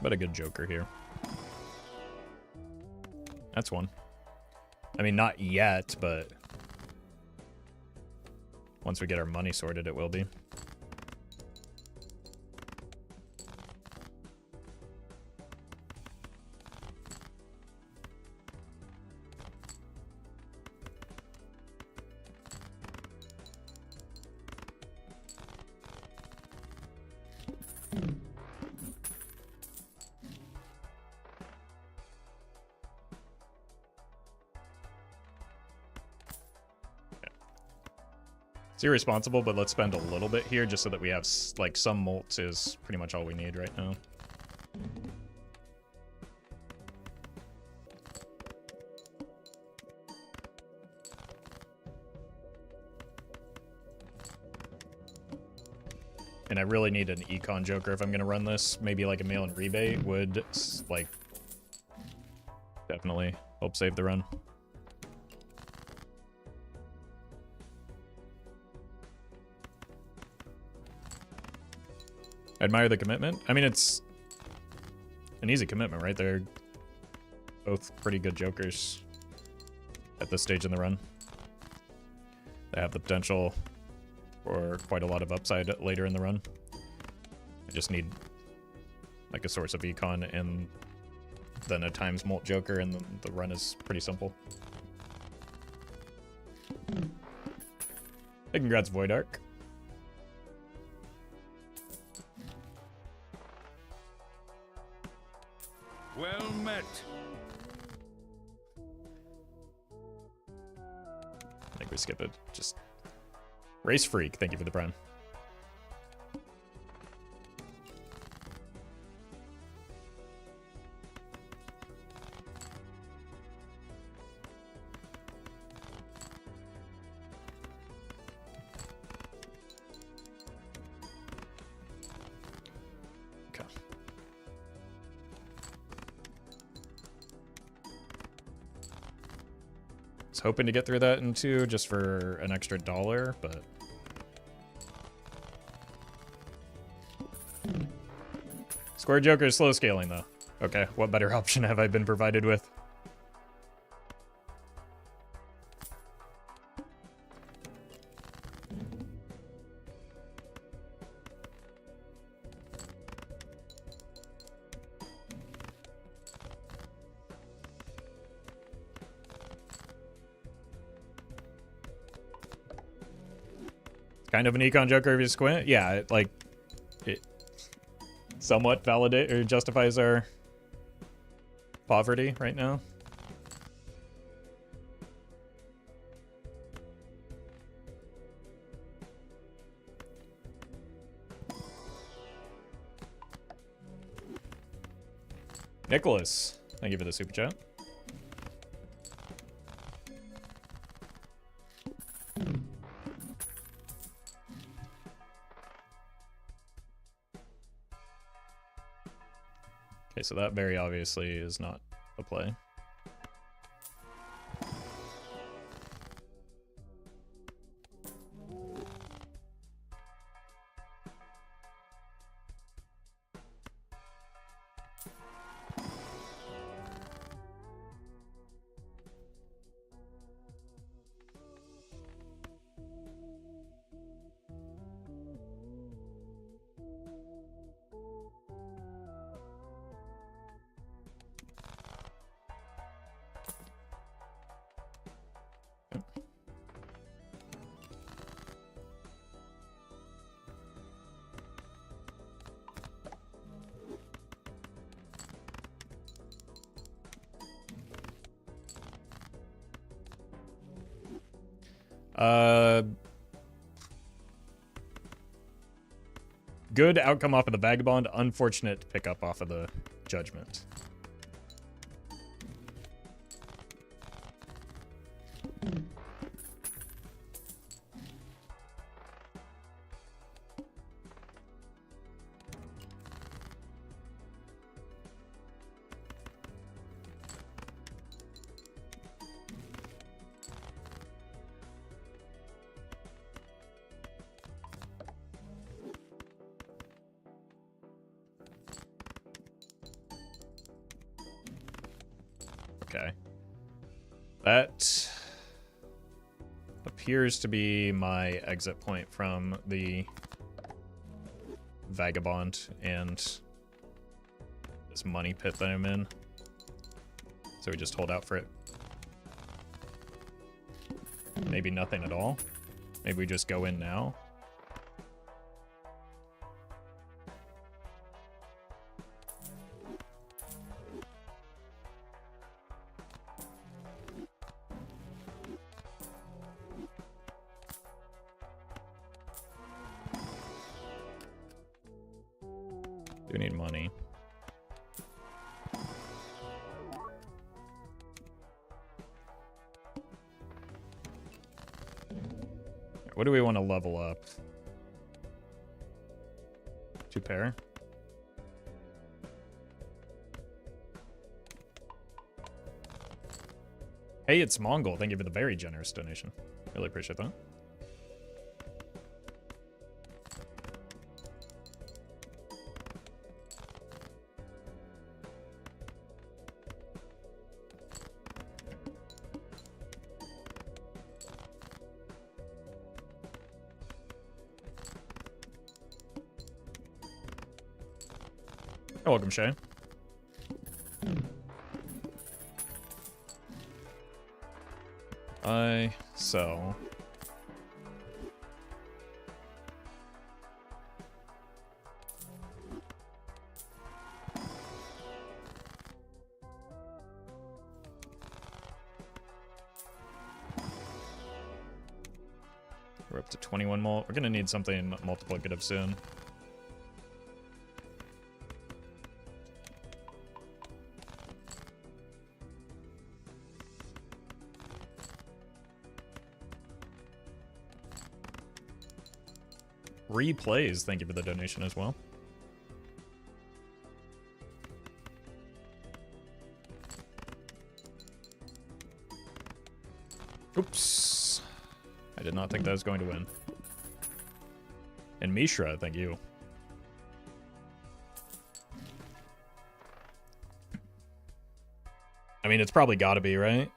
But a good joker here. That's one. I mean, not yet, but once we get our money sorted, it will be. It's irresponsible, but let's spend a little bit here just so that we have, like, some molt is pretty much all we need right now. And I really need an econ joker if I'm going to run this. Maybe like a mail and rebate would, like, definitely help save the run. I admire the commitment. I mean, it's an easy commitment, right? They're both pretty good jokers at this stage in the run. They have the potential for quite a lot of upside later in the run. I just need like a source of econ and then a times molt joker, and the run is pretty simple. Hey, congrats, Void Arc. I think we skip it. Just Race Freak, thank you for the prime. Okay. I was hoping to get through that in 2 just for an extra $1, but Square Joker is slow scaling, though. Okay, what better option have I been provided with? Kind of an econ Joker if you squint. Yeah, it somewhat validate or justifies our poverty right now. Nicholas, thank you for the super chat. Okay, so that very obviously is not a play. Good outcome off of the Vagabond, unfortunate pickup off of the Judgment. Okay. That appears to be my exit point from the Vagabond and this money pit that I'm in. So we just hold out for it. Maybe nothing at all. Maybe we just go in now. Do need money. What do we want to level up? 2 pair? Hey, it's Mongol. Thank you for the very generous donation. Really appreciate that. You're welcome, Shay. I sell. We're up to 21 mult. We're gonna need something multiplicative soon. Replays, thank you for the donation as well. Oops. I did not think that was going to win. And Mishra, thank you. I mean, it's probably gotta be, right?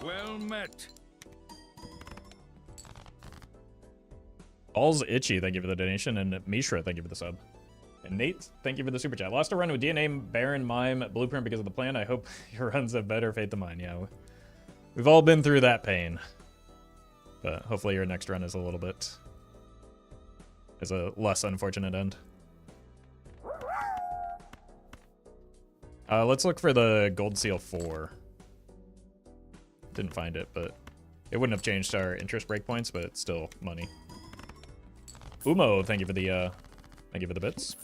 Well met. All's itchy, thank you for the donation, and Mishra, thank you for the sub. And Nate, thank you for the super chat. Lost a run with DNA, Baron, Mime, Blueprint because of the plan. I hope your runs have better fate than mine. Yeah, we've all been through that pain. But hopefully your next run is a little bit... is a less unfortunate end. Let's look for the Gold Seal 4. Didn't find it, but it wouldn't have changed our interest breakpoints, but it's still money. Umo, thank you for the bits.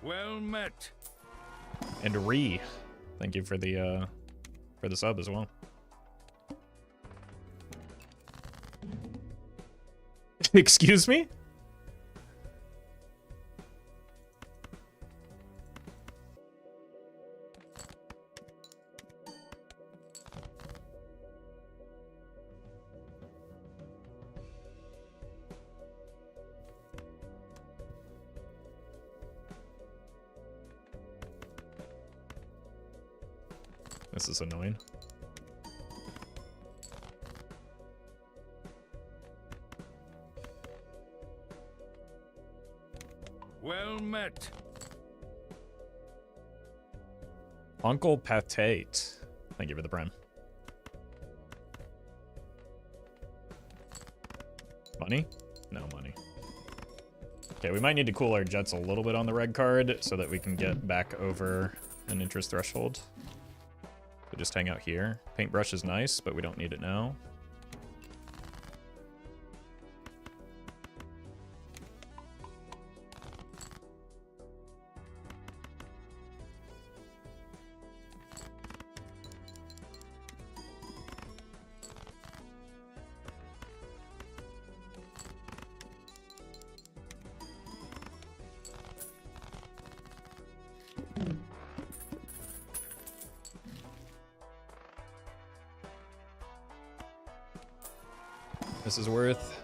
Well met. And Ree, thank you for the sub as well. Excuse me? This is annoying. Well met. Uncle Patate, thank you for the prime. Money? No money. Okay, we might need to cool our jets a little bit on the red card so that we can get back over an interest threshold. So just hang out here. Paintbrush is nice, but we don't need it now. This is worth.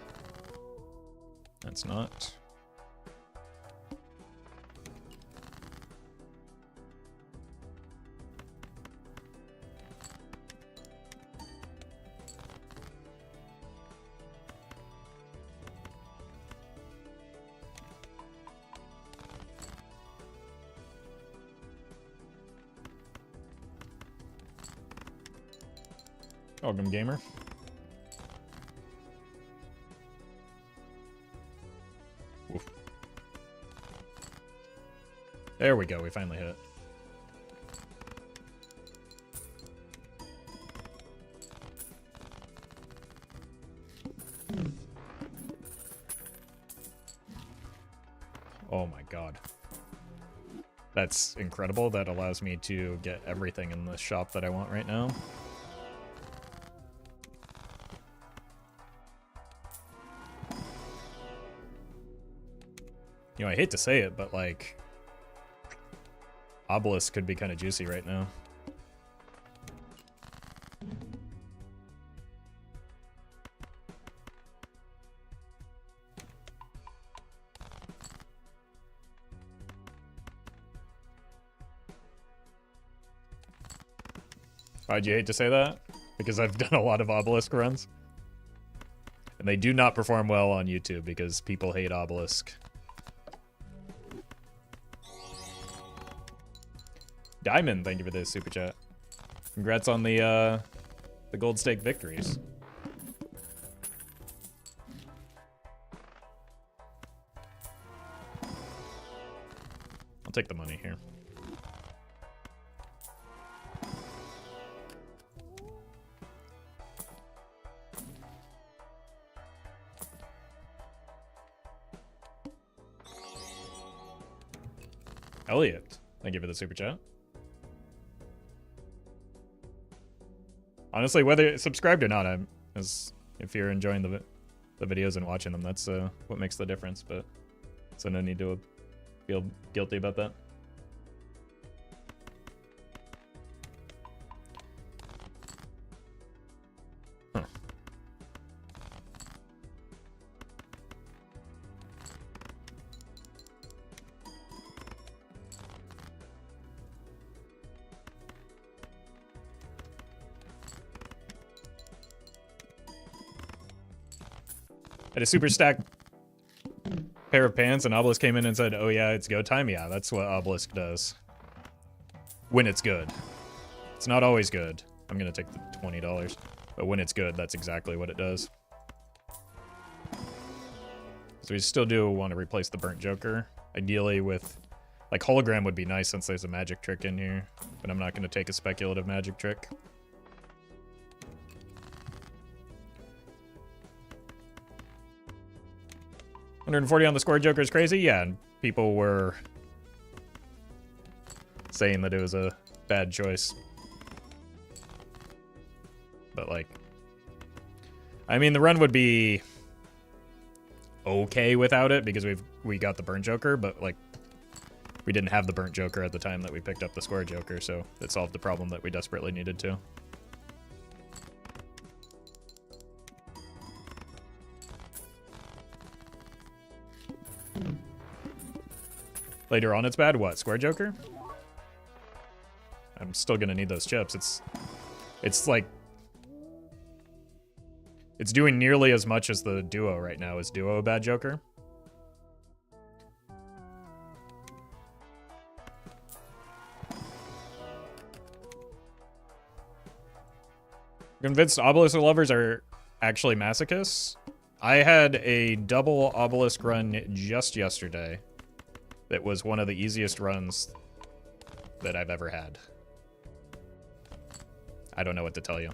That's not. Welcome, gamer. Oof. There we go, we finally hit. Oh my god. That's incredible. That allows me to get everything in the shop that I want right now. You know, I hate to say it, but like, Obelisk could be kind of juicy right now. Why'd you hate to say that? because I've done a lot of obelisk runs. And they do not perform well on YouTube because people hate obelisk. Diamond, thank you for this super chat. Congrats on the gold stake victories. I'll take the money here. Elliot, thank you for the super chat. Honestly, whether subscribed or not, if you're enjoying the videos and watching them, that's what makes the difference. But so no need to feel guilty about that. Huh. Had a super stack pair of pants, and Obelisk came in and said, "Oh yeah, it's go time." Yeah, that's what Obelisk does. When it's good. It's not always good. I'm gonna take the $20. But when it's good, that's exactly what it does. So we still do want to replace the Burnt Joker. Ideally with... Like, hologram would be nice since there's a magic trick in here. But I'm not gonna take a speculative magic trick. $140 on the score Joker is crazy? Yeah, and people were saying that it was a bad choice. But, like... I mean, the run would be okay without it, because we got the Burnt Joker, but, like, we didn't have the Burnt Joker at the time that we picked up the score Joker, so it solved the problem that we desperately needed to. Later on it's bad? What, Square Joker? I'm still gonna need those chips. It's like... It's doing nearly as much as the Duo right now. Is Duo a bad Joker? Convinced Obelisk lovers are actually masochists? I had a double Obelisk run just yesterday. That was one of the easiest runs that I've ever had. I don't know what to tell you.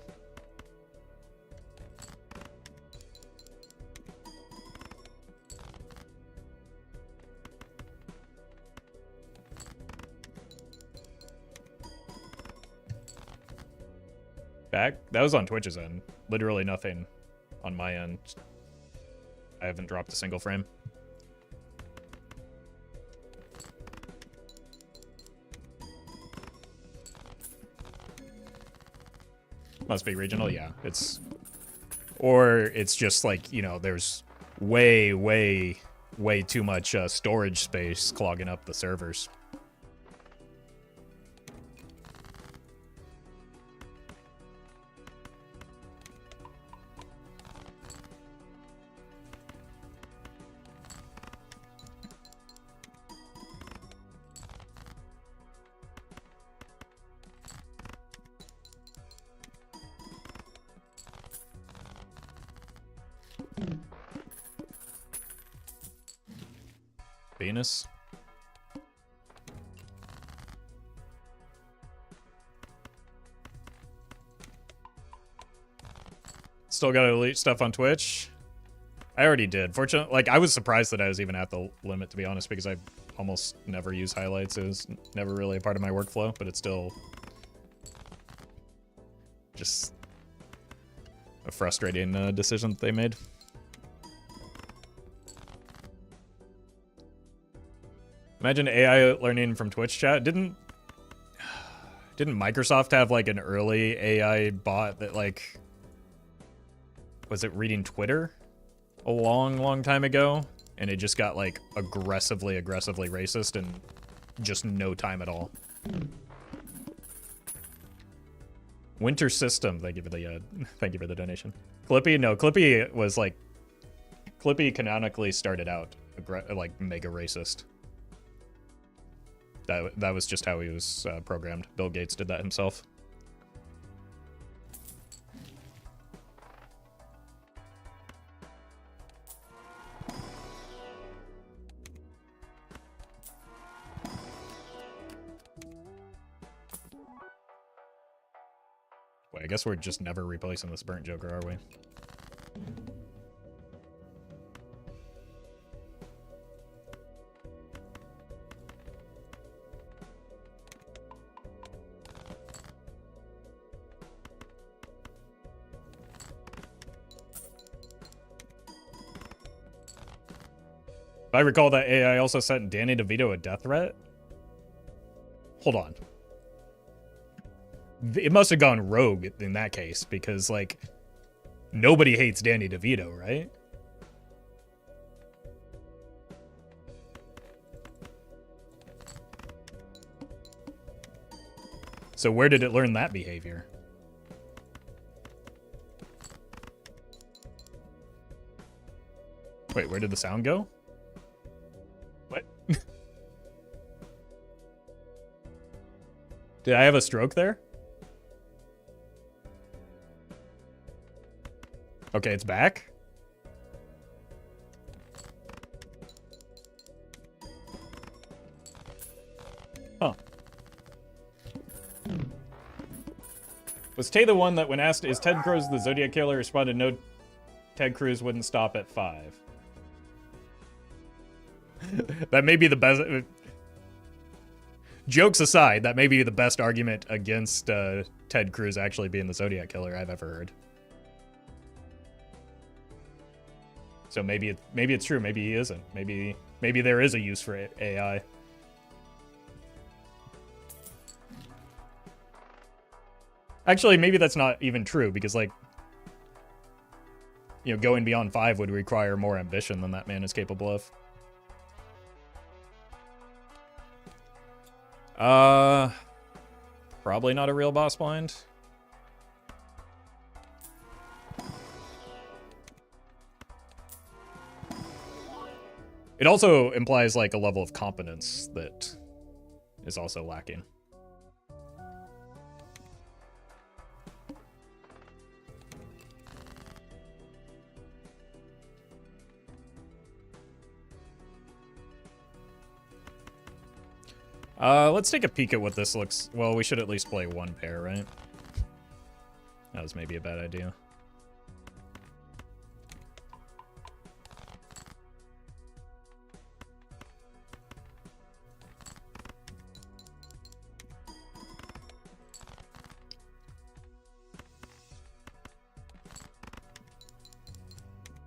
Back? That was on Twitch's end. Literally nothing on my end. I haven't dropped a single frame. Must be regional, yeah. Or it's just like, you know, there's way too much storage space clogging up the servers. Venus. Still got to elite stuff on Twitch. I already did. Fortunately, like, I was surprised that I was even at the limit, to be honest, because I almost never use highlights. It was never really a part of my workflow, but it's still just a frustrating decision that they made. Imagine AI learning from Twitch chat. Didn't Microsoft have like an early AI bot that, like, was it reading Twitter a long time ago, and it just got like aggressively racist in just no time at all. Winter System, thank you for the donation. Clippy, no, Clippy was like, Clippy canonically started out like mega racist. That was just how he was programmed. Bill Gates did that himself. Wait, I guess we're just never replacing this burnt Joker, are we? If I recall, that AI also sent Danny DeVito a death threat. Hold on. It must have gone rogue in that case, because, like, nobody hates Danny DeVito, right? So where did it learn that behavior? Wait, where did the sound go? What? Did I have a stroke there? Okay, it's back. Huh. Was Tay the one that when asked, is Ted Cruz the Zodiac Killer, responded, no, Ted Cruz wouldn't stop at 5. That may be the best... Jokes aside, that may be the best argument against Ted Cruz actually being the Zodiac Killer I've ever heard. So maybe it's true, maybe he isn't. Maybe there is a use for AI. Actually, maybe that's not even true, because, like, you know, going beyond 5 would require more ambition than that man is capable of. Probably not a real boss blind. It also implies, like, a level of competence that is also lacking. Let's take a peek at what this looks... Well, we should at least play one pair, right? That was maybe a bad idea.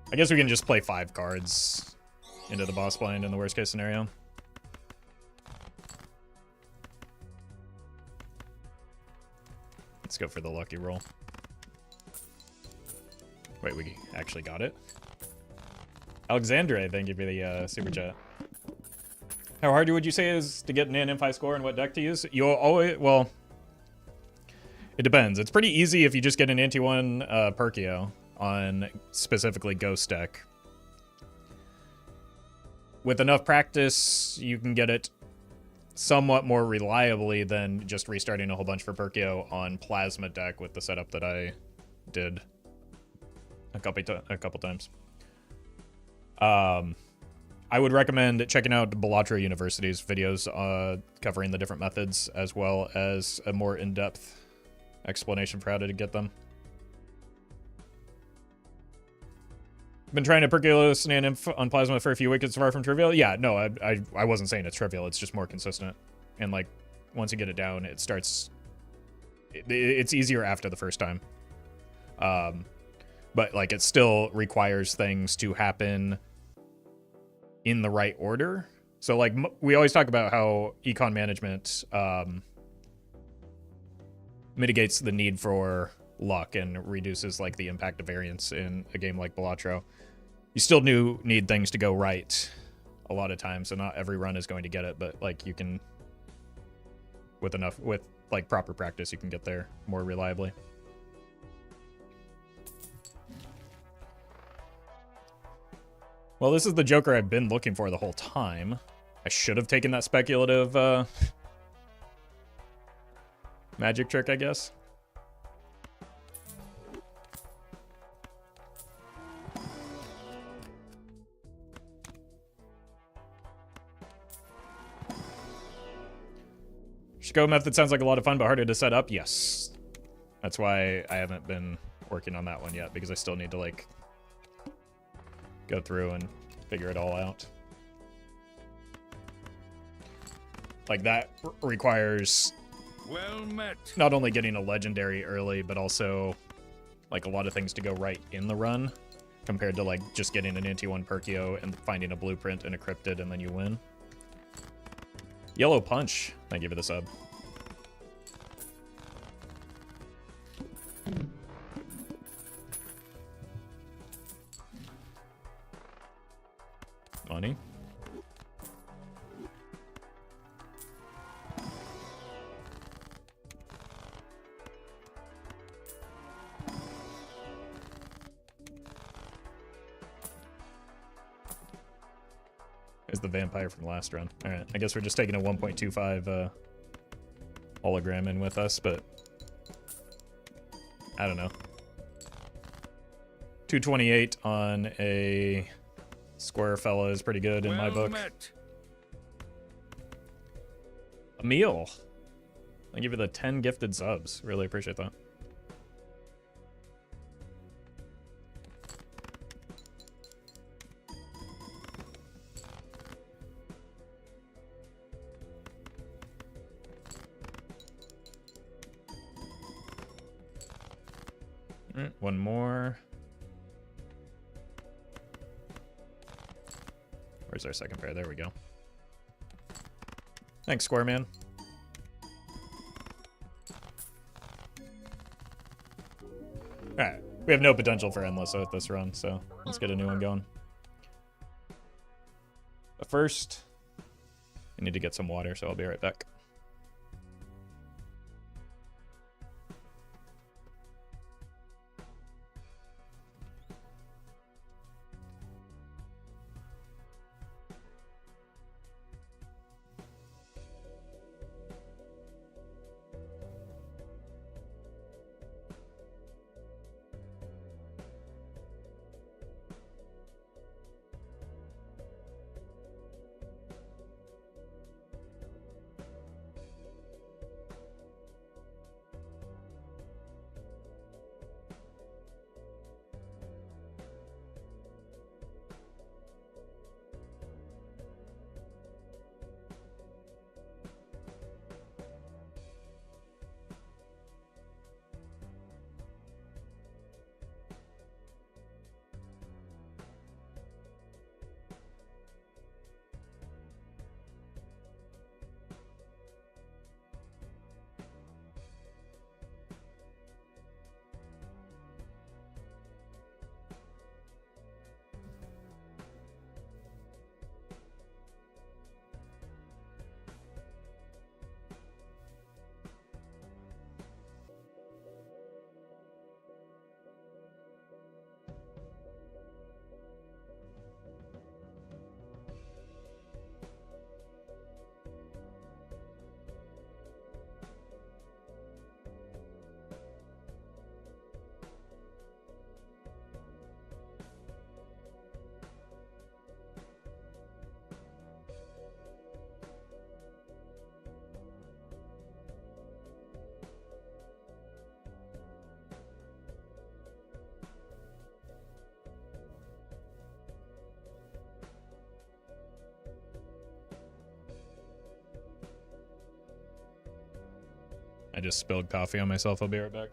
I guess we can just play 5 cards into the boss blind in the worst case scenario. Let's go for the lucky roll. Wait, we actually got it? Alexandre, thank you for the super chat. How hard would you say it is to get an NM5 score and what deck to use? You'll always... Well, it depends. It's pretty easy if you just get an anti-1 Perkio on specifically Ghost deck. With enough practice, you can get it somewhat more reliably than just restarting a whole bunch for Perkio on Plasma deck with the setup that I did a couple times. I would recommend checking out Balatro University's videos covering the different methods, as well as a more in-depth explanation for how to get them. Been trying to Perkulos and Inf on Plasma for a few weeks. It's far from trivial. Yeah, no, I wasn't saying it's trivial. It's just more consistent. And, like, once you get it down, it starts... It's easier after the first time. But, like, it still requires things to happen in the right order. So, like, we always talk about how econ management mitigates the need for luck and reduces, like, the impact of variance in a game like Balatro. You still need things to go right a lot of times, so not every run is going to get it, but, like, you can, with like proper practice, you can get there more reliably. Well, this is the Joker I've been looking for the whole time. I should have taken that speculative magic trick, I guess. Go method sounds like a lot of fun, but harder to set up. Yes. That's why I haven't been working on that one yet, because I still need to, like, go through and figure it all out. Like, that requires Well met. not only getting a legendary early, but also, like, a lot of things to go right in the run, compared to, like, just getting an anti-1 Perkio and finding a blueprint and a cryptid, and then you win. Yellow Punch. Thank you for the sub. Money. Is the vampire from last run. Alright, I guess we're just taking a 1.25 hologram in with us, but I don't know. 228 on a square fella is pretty good in my book. Met. Emil, thank you for the 10 gifted subs. Really appreciate that. One more. Where's our second pair? There we go. Thanks, Square Man. Alright, we have no potential for endless with this run, so let's get a new one going. But first, I need to get some water, so I'll be right back. I just spilled coffee on myself. I'll be right back.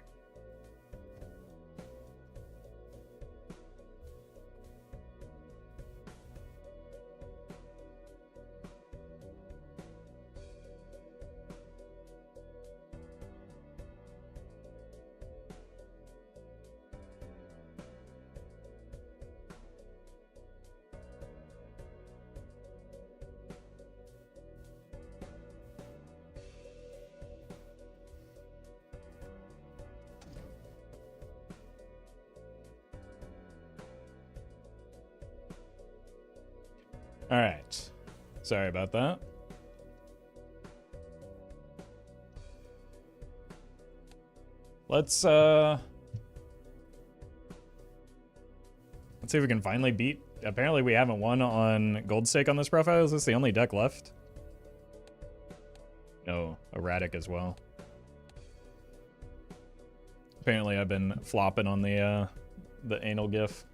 All right. Sorry about that. Let's see if we can finally beat. Apparently we haven't won on Gold Stake on this profile. Is this the only deck left? No, erratic as well. Apparently I've been flopping on the anal gif.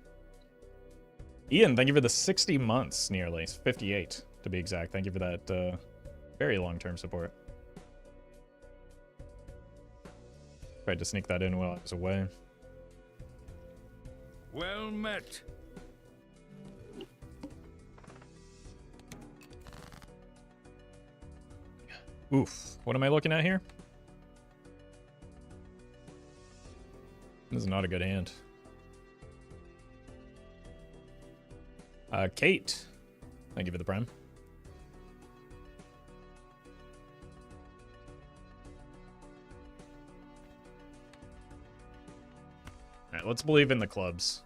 Ian, thank you for the 60 months nearly. 58 to be exact. Thank you for that very long-term support. Tried to sneak that in while I was away. Well met. Oof. What am I looking at here? This is not a good hand. Kate. Thank you for the prime. Alright, let's believe in the clubs.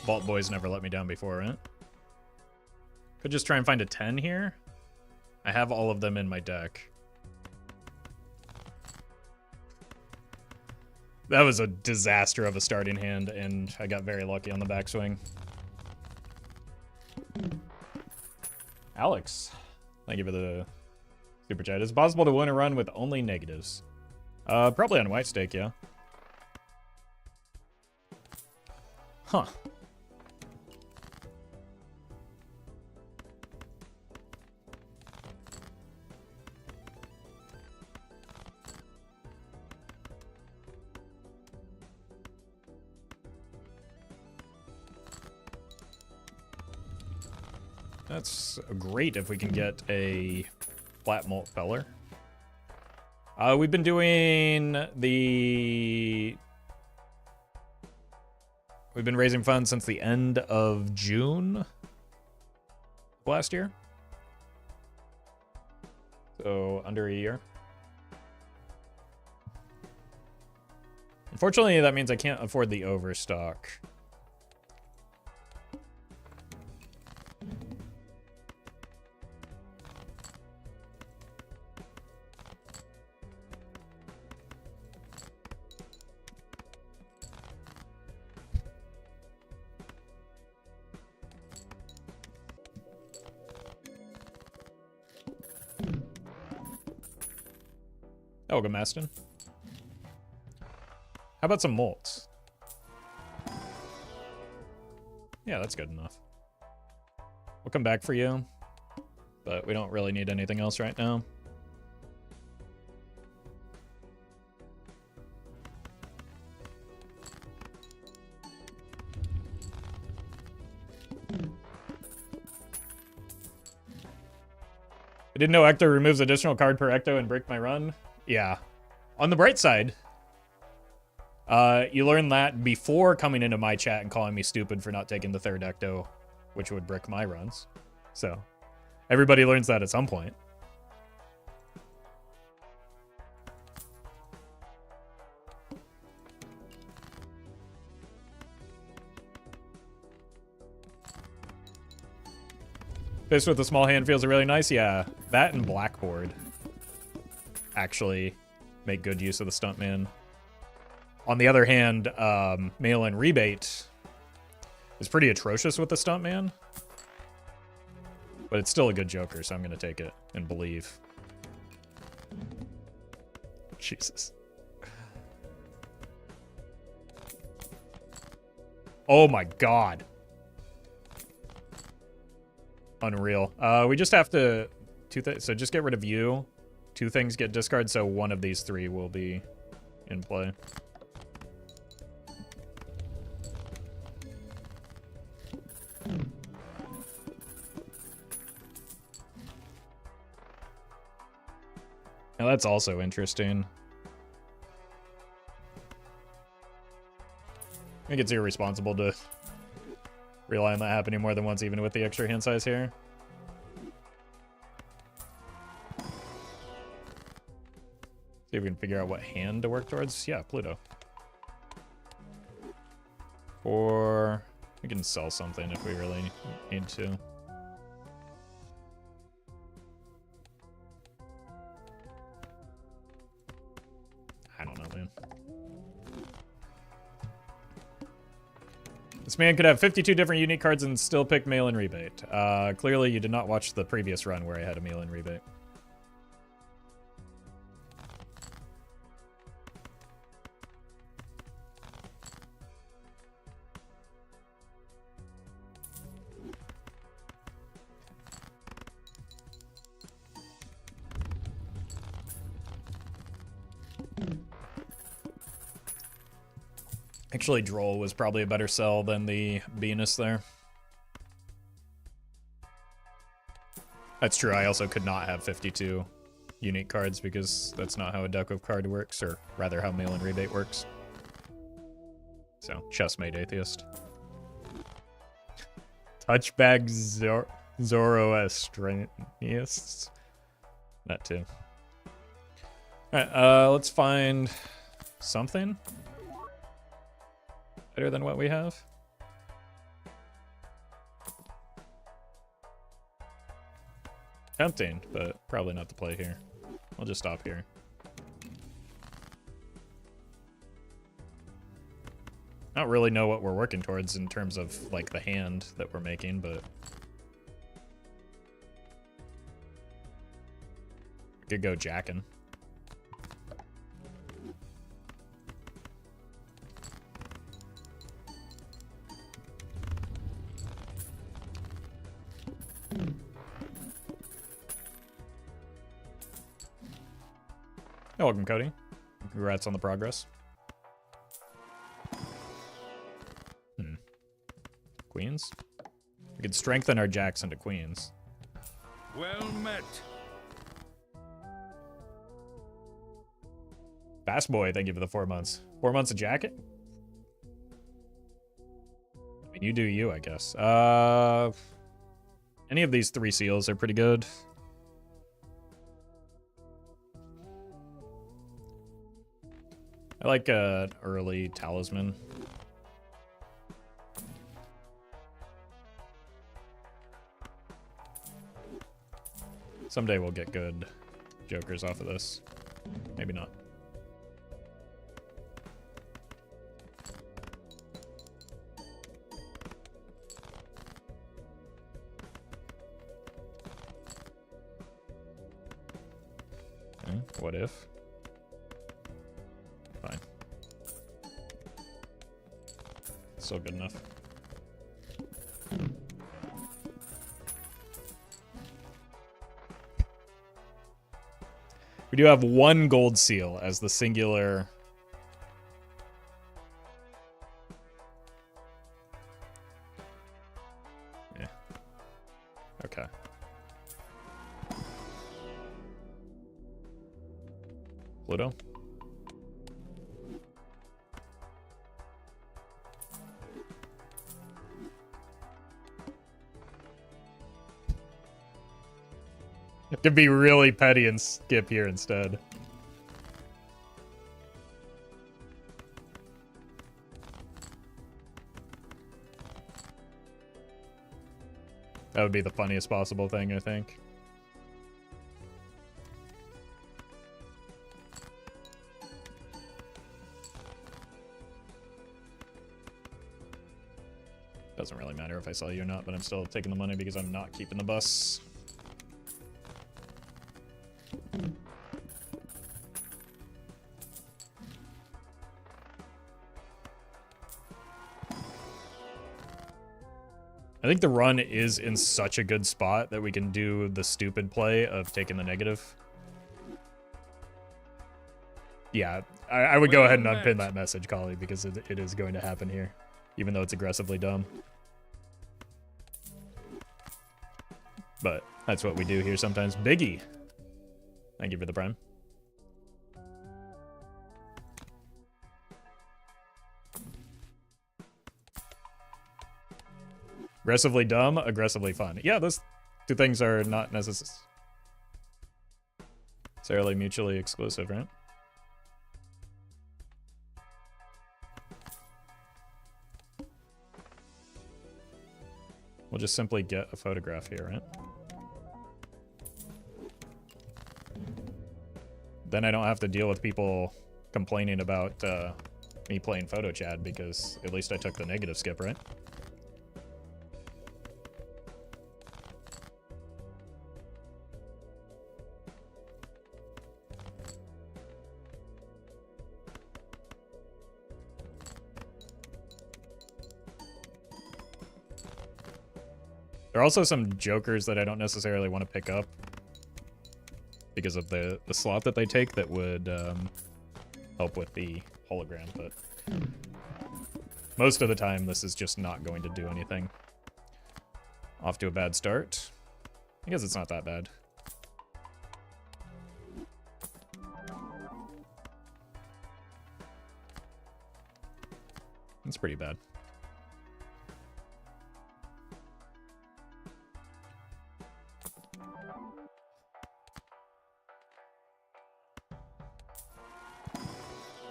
Vault Boys never let me down before, right? Could just try and find a 10 here. I have all of them in my deck. That was a disaster of a starting hand, and I got very lucky on the backswing. Alex, thank you for the super chat. Is it possible to win a run with only negatives? Probably on white stake, yeah. Huh. That's great if we can get a flat malt feller. We've been doing the... We've been raising funds since the end of June last year. So under a year. Unfortunately, that means I can't afford the overstock. Elga Maston. How about some molts? Yeah, that's good enough. We'll come back for you, but we don't really need anything else right now. I didn't know Ecto removes additional card per Ecto and break my run. Yeah. On the bright side, you learn that before coming into my chat and calling me stupid for not taking the third Ecto, which would brick my runs. So, everybody learns that at some point. Fist with a small hand feels really nice. Yeah, that and Blackboard actually make good use of the Stuntman. On the other hand, mail-in rebate is pretty atrocious with the Stuntman, but it's still a good Joker, so I'm going to take it and believe. Jesus. Oh my god. Unreal. We just have to... so just get rid of you. 2 things get discarded, so one of these 3 will be in play. Now that's also interesting. I think it's irresponsible to rely on that happening more than once, even with the extra hand size here. See if we can figure out what hand to work towards. Yeah, Pluto. Or we can sell something if we really need to. This man could have 52 different unique cards and still pick mail-in rebate. Clearly you did not watch the previous run where I had a mail-in rebate. Actually, Droll was probably a better sell than the Venus there. That's true, I also could not have 52 unique cards because that's not how a deck of card works, or rather how mail-in rebate works. So, chess-made atheist. Touchbag Zoroastrianists. That too. Alright, let's find something better than what we have. Tempting, but probably not the play here. I'll just stop here. I don't really know what we're working towards in terms of, like, the hand that we're making, but... we could go jacking. Welcome, Cody. Congrats on the progress. Queens? We could strengthen our jacks into queens. Well met. Bass Boy, thank you for the 4 months. 4 months of jacket? I mean, you do you, I guess. Any of these 3 seals are pretty good. I like an early talisman. Someday we'll get good jokers off of this. Maybe not. Okay, what if? Fine. Still good enough. We do have 1 gold seal as the singular. Yeah. Okay. Pluto. It could be really petty and skip here instead. That would be the funniest possible thing, I think. Doesn't really matter if I sell you or not, but I'm still taking the money because I'm not keeping the bus. I think the run is in such a good spot that we can do the stupid play of taking the negative. Yeah, I would go ahead and unpin that message, Collie, because it is going to happen here, even though it's aggressively dumb. But that's what we do here sometimes. Biggie, thank you for the prime. Aggressively dumb, aggressively fun. Yeah, those 2 things are not necessarily mutually exclusive, right? We'll just simply get a photograph here, right? Then I don't have to deal with people complaining about me playing Photo Chad because at least I took the negative skip, right? There are also some jokers that I don't necessarily want to pick up because of the slot that they take that would help with the hologram, but most of the time this is just not going to do anything. Off to a bad start. I guess it's not that bad. It's pretty bad.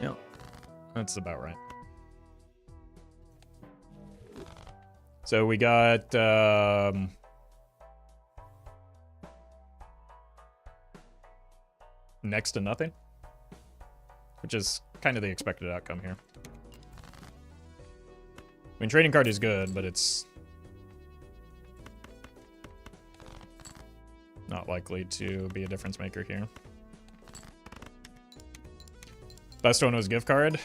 Yeah, that's about right. So we got next to nothing, which is kind of the expected outcome here. I mean, trading card is good, but it's not likely to be a difference maker here. Best one was gift card.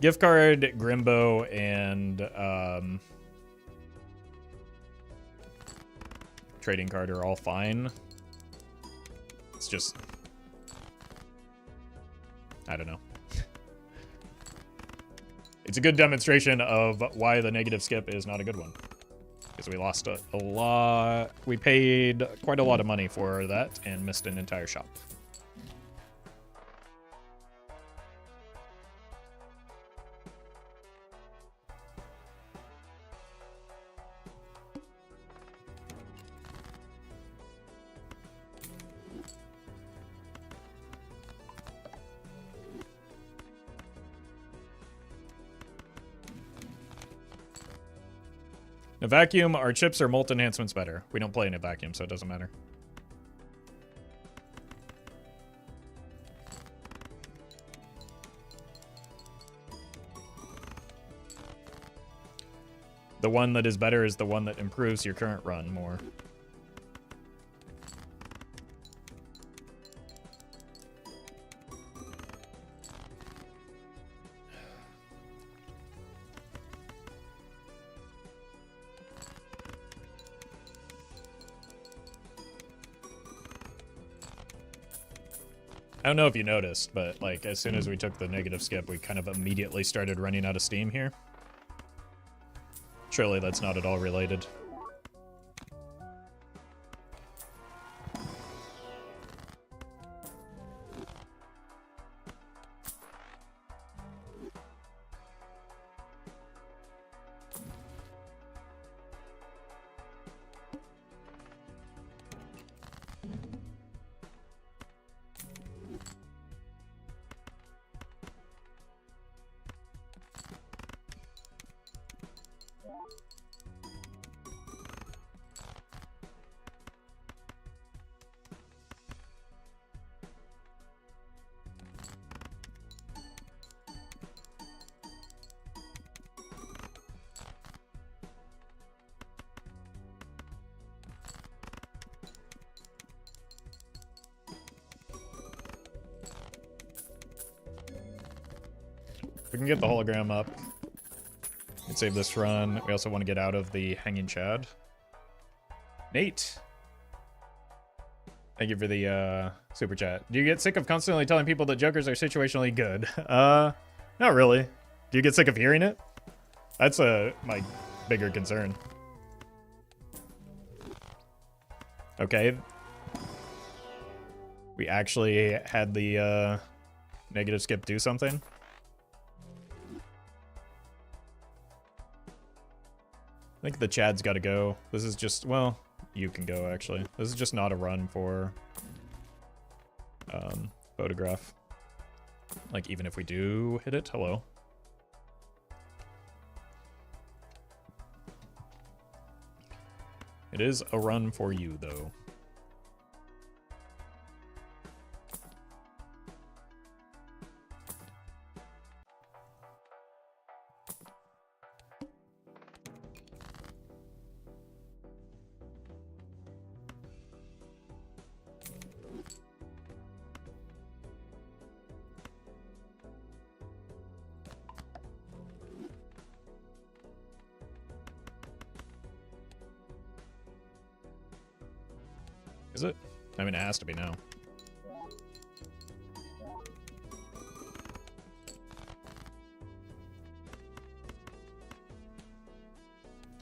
Gift card, Grimbo, and trading card are all fine. It's just, I don't know. It's a good demonstration of why the negative skip is not a good one. Because we lost a lot. We paid quite a lot of money for that and missed an entire shop. In a vacuum, our chips are molt enhancements better. We don't play in a vacuum, so it doesn't matter. The one that is better is the one that improves your current run more. I don't know if you noticed, but like as soon as we took the negative skip, we kind of immediately started running out of steam here. Surely that's not at all related. We can get the hologram up. We can save this run. We also want to get out of the hanging Chad. Nate! Thank you for the super chat. Do you get sick of constantly telling people that jokers are situationally good? Not really. Do you get sick of hearing it? That's my bigger concern. Okay. We actually had the negative skip do something. I think the Chad's got to go. This is just, well, you can go actually. This is just not a run for photograph. Like even if we do hit it, hello. It is a run for you though. Is it? I mean, it has to be now.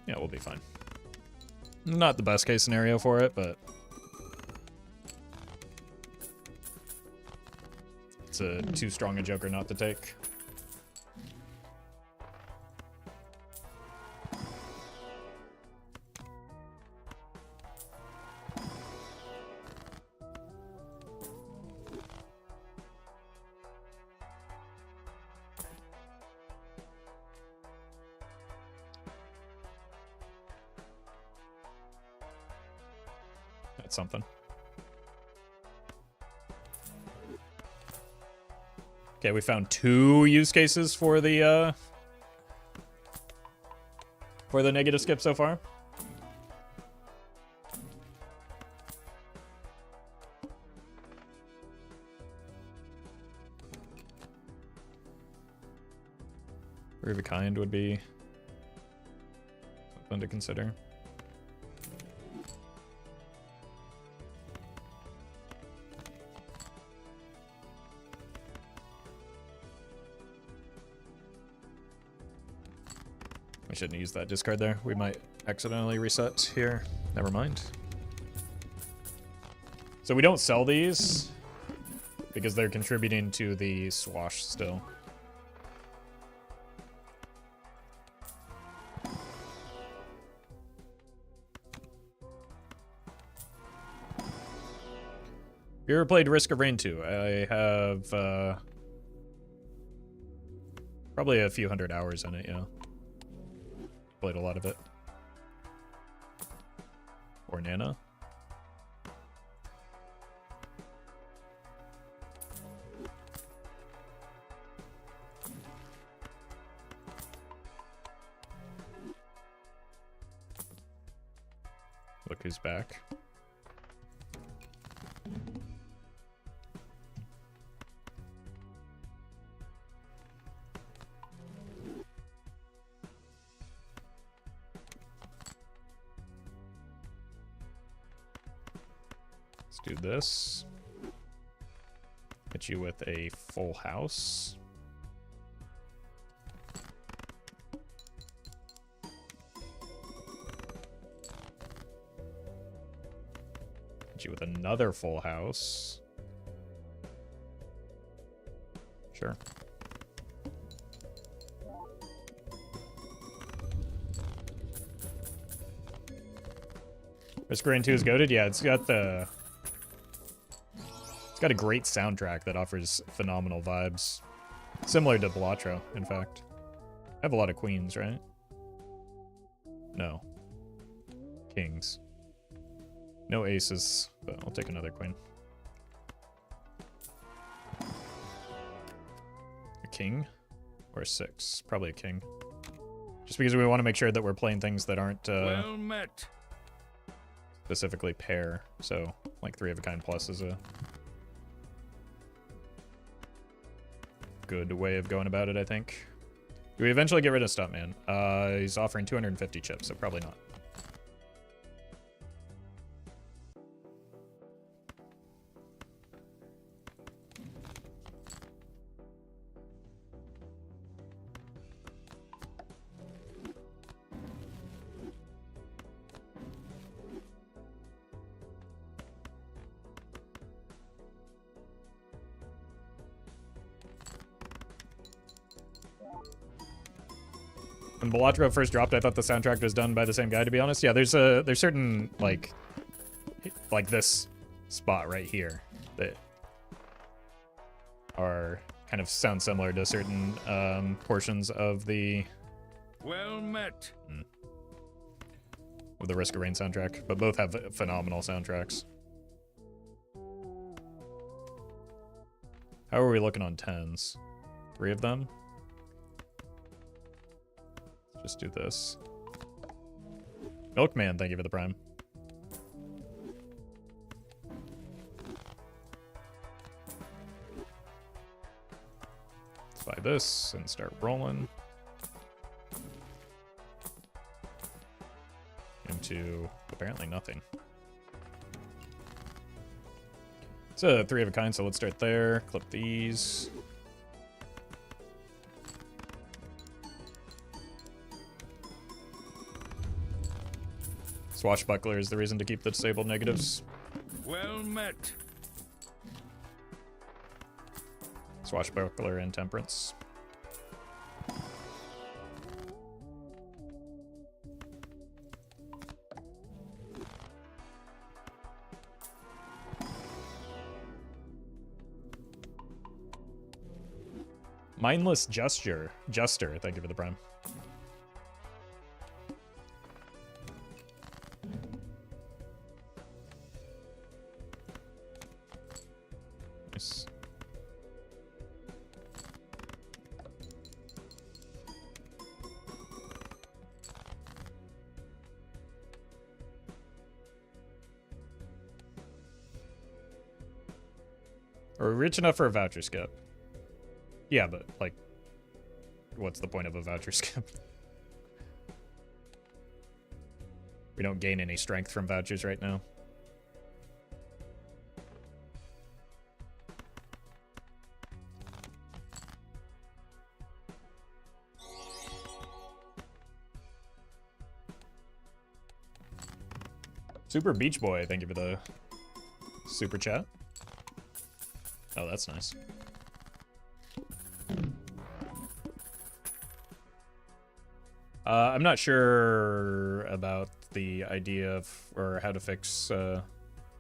Yeah, we'll be fine. Not the best case scenario for it, but it's too strong a joker not to take. That's something. Okay, we found 2 use cases for the negative skip so far. Three of a kind would be something to consider. We shouldn't use that discard there. We might accidentally reset here. Never mind. So we don't sell these because they're contributing to the swash still. Have you ever played Risk of Rain 2? I have probably a few hundred hours in it, yeah. Played a lot of it. Or Nana. Look who's back. Do this. Hit you with a full house. Hit you with another full house. Sure. Risk of Rain 2 is goated? Yeah, it's got the... It's got a great soundtrack that offers phenomenal vibes. Similar to Balatro, in fact. I have a lot of queens, right? No. Kings. No aces, but I'll take another queen. A king? Or a 6? Probably a king. Just because we want to make sure that we're playing things that aren't well met. Specifically pair. So, like 3 of a kind plus is a good way of going about it, I think. Do we eventually get rid of Stuntman? He's offering 250 chips, so probably not. When Balatro first dropped, I thought the soundtrack was done by the same guy, to be honest. Yeah, there's certain, like this spot right here that are kind of sound similar to certain portions of the well met. Of the Risk of Rain soundtrack, but both have phenomenal soundtracks. How are we looking on 10s? 3 of them? Just do this. Milkman, thank you for the prime. Let's buy this and start rolling. Into apparently nothing. It's a 3 of a kind, so let's start there. Clip these. Swashbuckler is the reason to keep the disabled negatives. Well met. Swashbuckler and Temperance. Mindless Jester, thank you for the prime. Nice. Are we rich enough for a voucher skip? Yeah, but, like, what's the point of a voucher skip? We don't gain any strength from vouchers right now. Super Beach Boy, thank you for the super chat. Oh, that's nice. I'm not sure about the idea of, or how to fix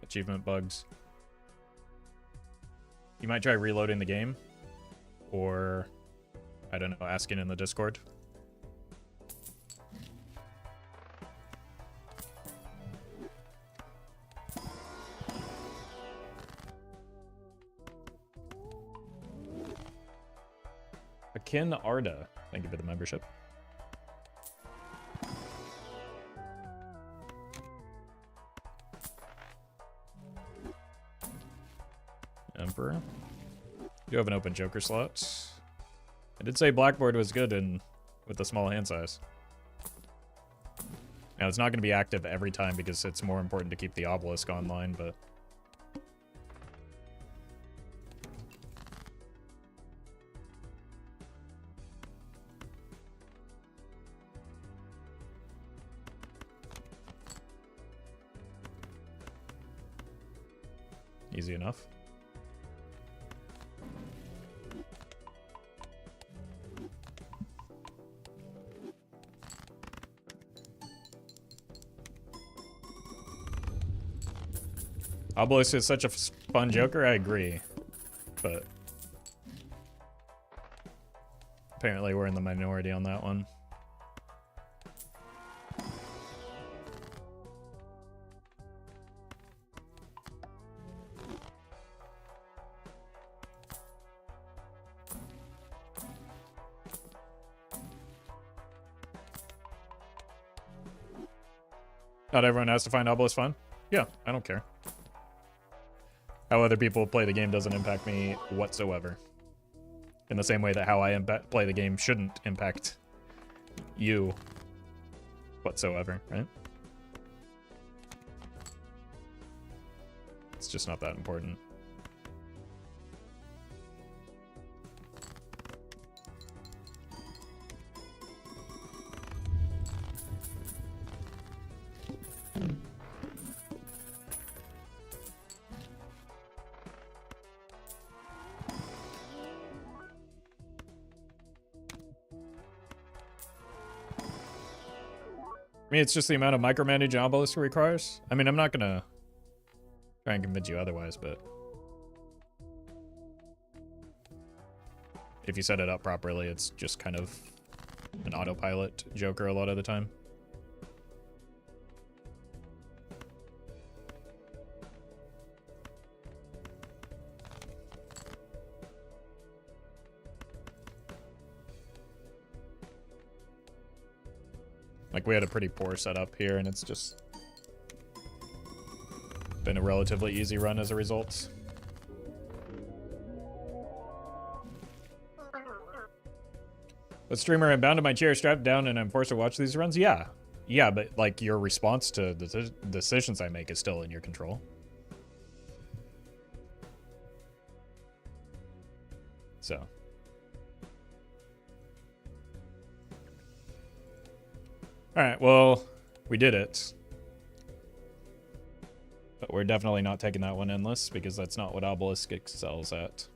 achievement bugs. You might try reloading the game, or, I don't know, asking in the Discord. Akin Arda, thank you for the membership. Emperor. You have an open Joker slot. I did say Blackboard was good and with the small hand size. Now it's not going to be active every time because it's more important to keep the obelisk online, but easy enough. Obelisk is such a fun Joker, I agree. But apparently we're in the minority on that one. Not everyone has to find Obelisk fun. Yeah, I don't care. How other people play the game doesn't impact me whatsoever. In the same way that how I play the game shouldn't impact you whatsoever, right? It's just not that important. I mean, it's just the amount of micromanaging Obelisk requires. I mean, I'm not gonna try and convince you otherwise, but if you set it up properly, it's just kind of an autopilot Joker a lot of the time. Like, we had a pretty poor setup here, and it's just been a relatively easy run as a result. But streamer, I'm bound to my chair, strapped down, and I'm forced to watch these runs? Yeah. Yeah, but, like, your response to the decisions I make is still in your control. So. Alright, well, we did it. But we're definitely not taking that one endless, because that's not what Obelisk excels at.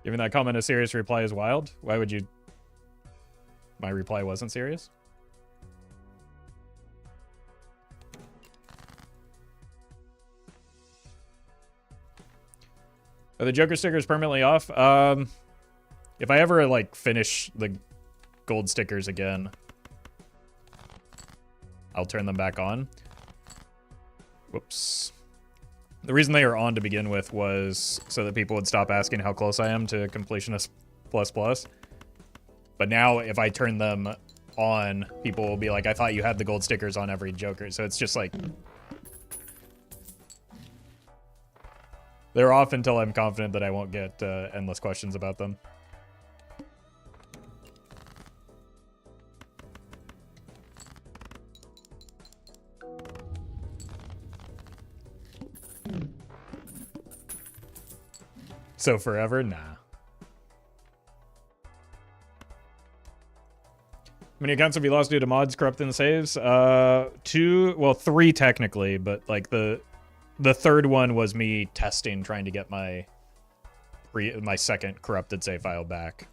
Giving that comment a serious reply is wild. Why would you... My reply wasn't serious? Are the Joker stickers permanently off? If I ever, like, finish the gold stickers again, I'll turn them back on. Whoops. The reason they were on to begin with was so that people would stop asking how close I am to completionist plus plus. But now, if I turn them on, people will be like, I thought you had the gold stickers on every Joker. So it's just like... They're off until I'm confident that I won't get endless questions about them. So forever? Nah. How many accounts have you lost due to mods corrupting the saves? 2, well, 3 technically, but like the third one was me testing, trying to get my second corrupted save file back.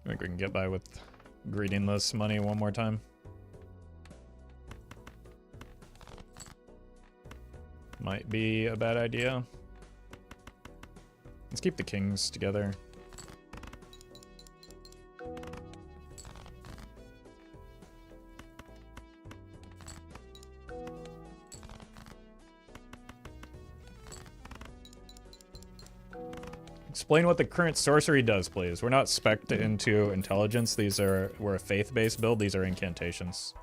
I think we can get by with greetingless money one more time. Might be a bad idea. Let's keep the kings together. Explain what the current sorcery does, please. We're not spec'd into intelligence. We're a faith-based build. These are incantations.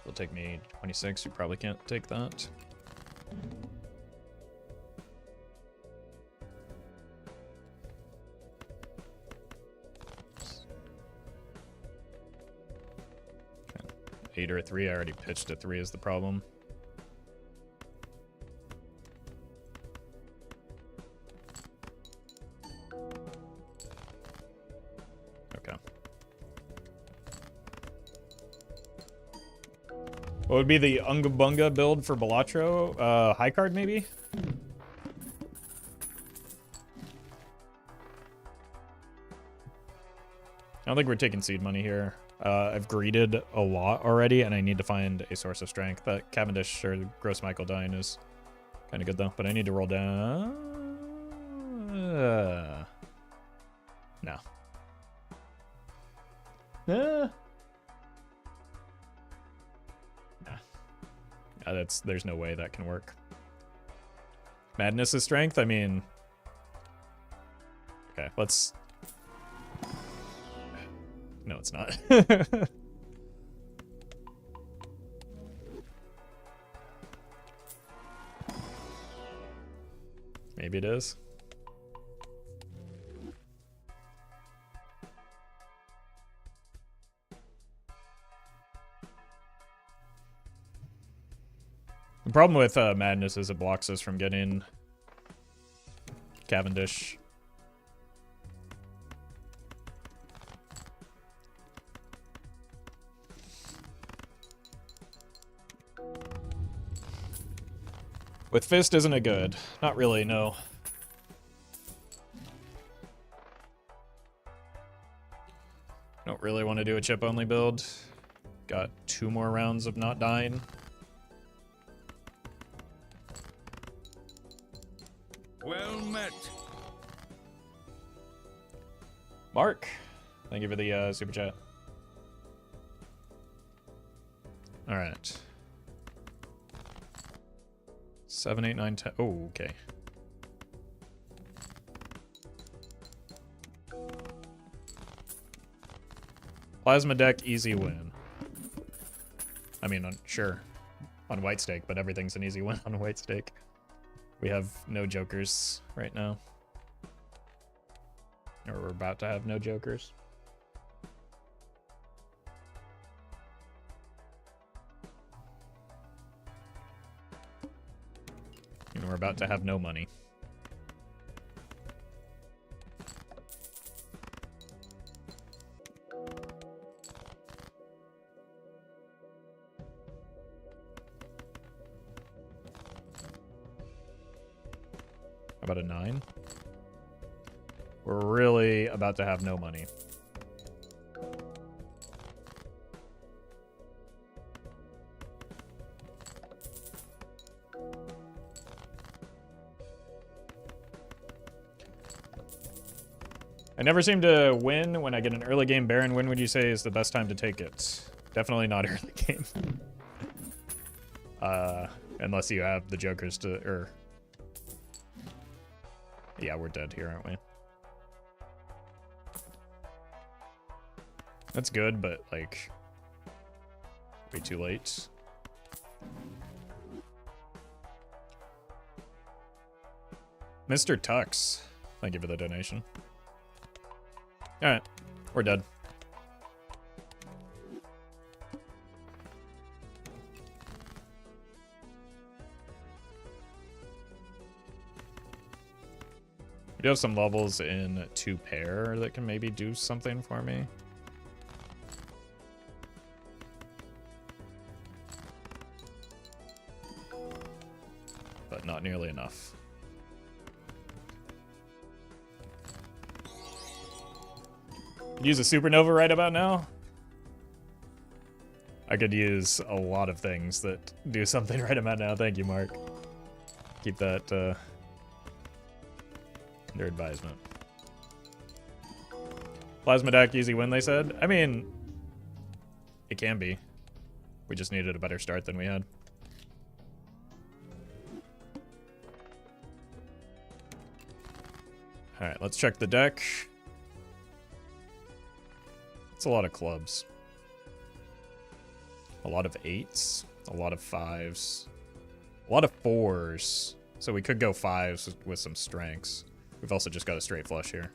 It'll take me 26. You probably can't take that. Okay. 8 or a 3. I already pitched a 3 is the problem. What would be the Unga Bunga build for Balatro? High card, maybe? I don't think we're taking seed money here. I've greeted a lot already, and I need to find a source of strength. That Cavendish or Gross Michael Dine is kind of good, though. But I need to roll down... no. There's no way that can work. Madness is strength? I mean... Okay, let's... No, it's not. Maybe it is. The problem with Madness is it blocks us from getting Cavendish. With Fist, isn't it good? Not really, no. Don't really want to do a chip-only build. Got 2 more rounds of not dying. Well met. Mark, thank you for the super chat. All right. 7, 8, 9, 10. Oh, okay. Plasma deck, easy win. I mean, sure, on white stake, but everything's an easy win on white stake. We have no jokers right now. Or we're about to have no jokers. And we're about to have no money. How about a 9? We're really about to have no money. I never seem to win when I get an early game Baron. When would you say is the best time to take it? Definitely not early game. Unless you have the jokers to, or... Yeah, we're dead here, aren't we? That's good, but, like, way too late. Mr. Tux, thank you for the donation. Alright, we're dead. We do have some levels in 2 pair that can maybe do something for me. But not nearly enough. Use a supernova right about now? I could use a lot of things that do something right about now. Thank you, Mark. Keep that under advisement. Plasma deck, easy win, they said. I mean, it can be. We just needed a better start than we had. Alright, let's check the deck. It's a lot of clubs. A lot of 8s. A lot of 5s. A lot of 4s. So we could go 5s with some strengths. We've also just got a straight flush here.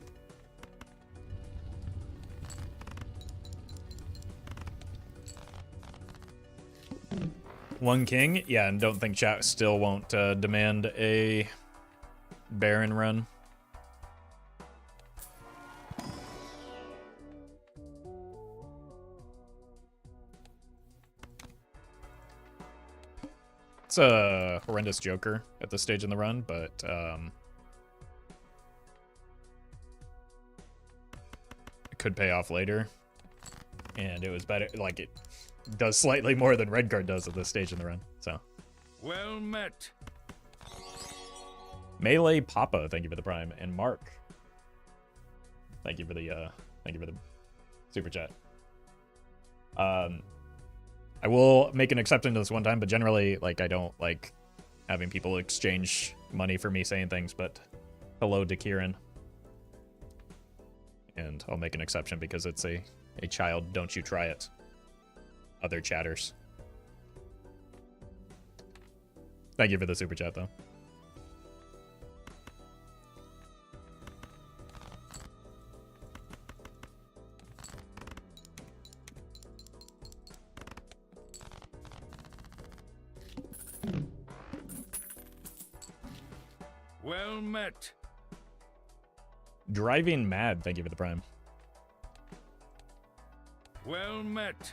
One king? Yeah, and don't think chat still won't demand a Baron run. It's a horrendous joker at this stage in the run, but it could pay off later. And it was better, like, it does slightly more than red card does at this stage in the run, so. Well met. Melee Papa, thank you for the prime, and Mark, thank you for the super chat. I will make an exception to this one time, but generally, like, I don't like having people exchange money for me saying things, but hello to Kieran. And I'll make an exception because it's a child, don't you try it. Other chatters. Thank you for the super chat, though. Well met. Driving Mad, thank you for the prime. Well met.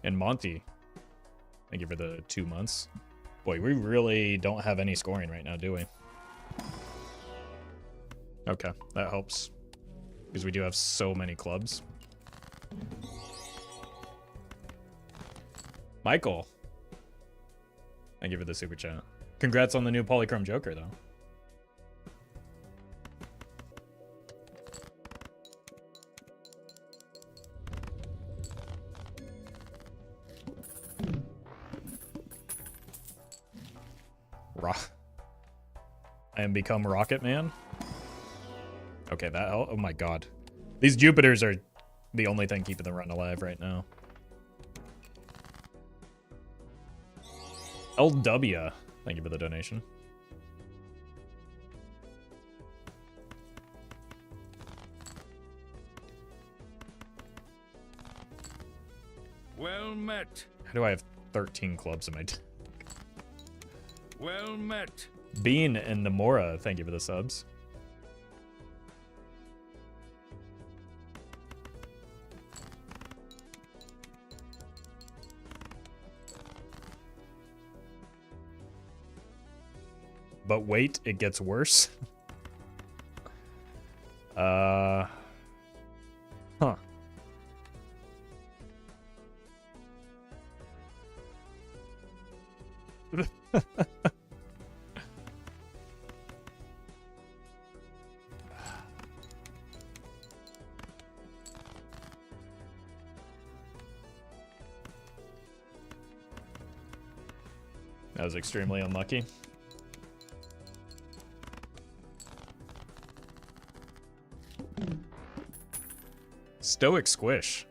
And Monty, thank you for the 2 months. Boy, we really don't have any scoring right now, do we? Okay, that helps. Because we do have so many clubs. Michael. Thank you for the super chat. Congrats on the new Polychrome Joker, though. I am become Rocket Man. Okay, that. Oh my god. These Jupiters are the only thing keeping the run alive right now. LW. Thank you for the donation. Well met. How do I have 13 clubs in my deck? Well met. Bean and Namora, thank you for the subs. But wait, it gets worse. Huh. That was extremely unlucky. Stoic Squish.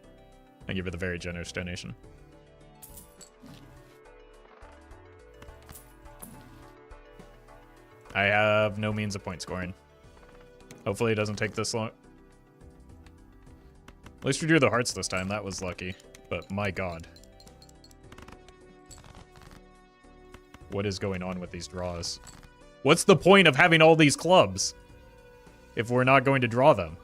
Thank you for the very generous donation. I have no means of point scoring. Hopefully it doesn't take this long. At least we drew the hearts this time. That was lucky. But my god. What is going on with these draws? What's the point of having all these clubs if we're not going to draw them?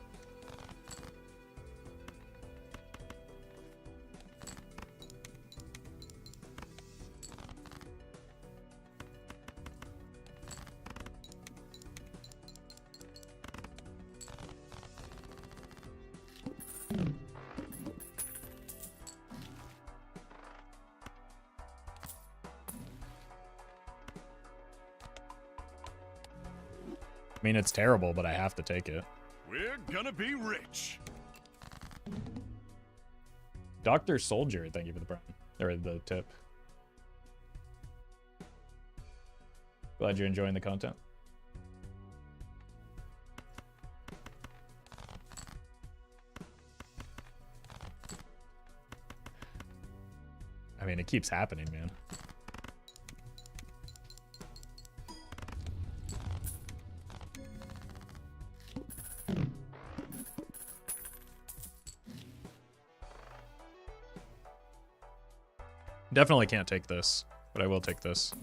I mean, it's terrible, but I have to take it. We're gonna be rich. Dr. Soldier, thank you for the prime. Or the tip. Glad you're enjoying the content. I mean, it keeps happening, man. Definitely can't take this, but I will take this.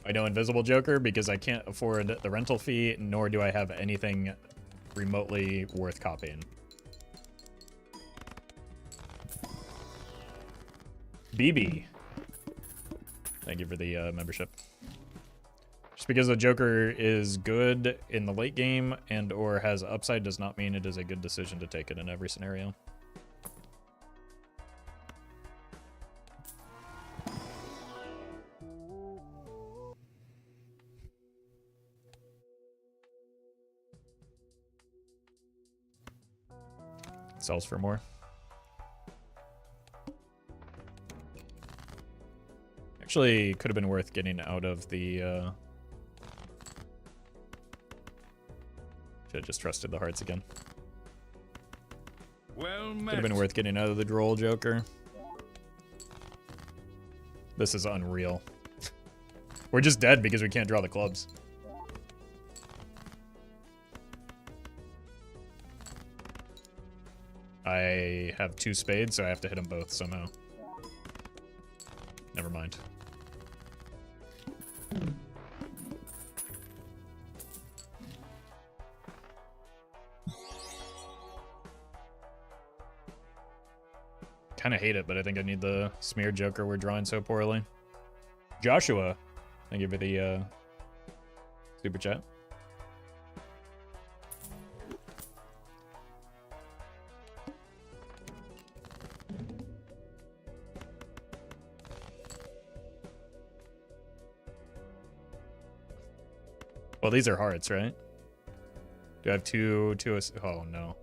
I know Invisible Joker because I can't afford the rental fee, nor do I have anything remotely worth copying. BB. Thank you for the membership. Just because the Joker is good in the late game and or has upside does not mean it is a good decision to take it in every scenario. Sells for more. Actually, could have been worth getting out of the... Should have just trusted the hearts again. Well Could have been worth getting out of the Droll Joker. This is unreal. We're just dead because we can't draw the clubs. I have 2 spades, so I have to hit them both somehow. Never mind. kind of hate it, but I think I need the smear joker we're drawing so poorly. Joshua, thank you for the super chat. Well, these are hearts, right? Do I have two? Oh, no.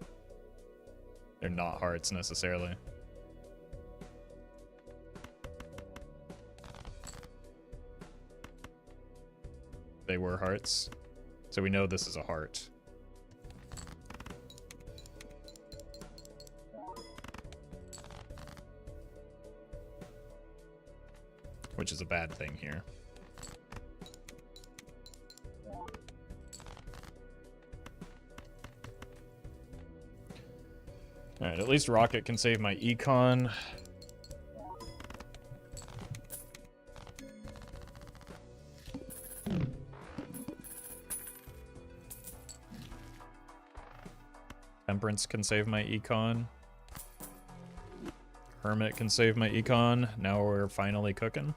They're not hearts, necessarily. They were hearts. So we know this is a heart. Which is a bad thing here. Alright, at least Rocket can save my econ. Temperance can save my econ. Hermit can save my econ. Now we're finally cooking.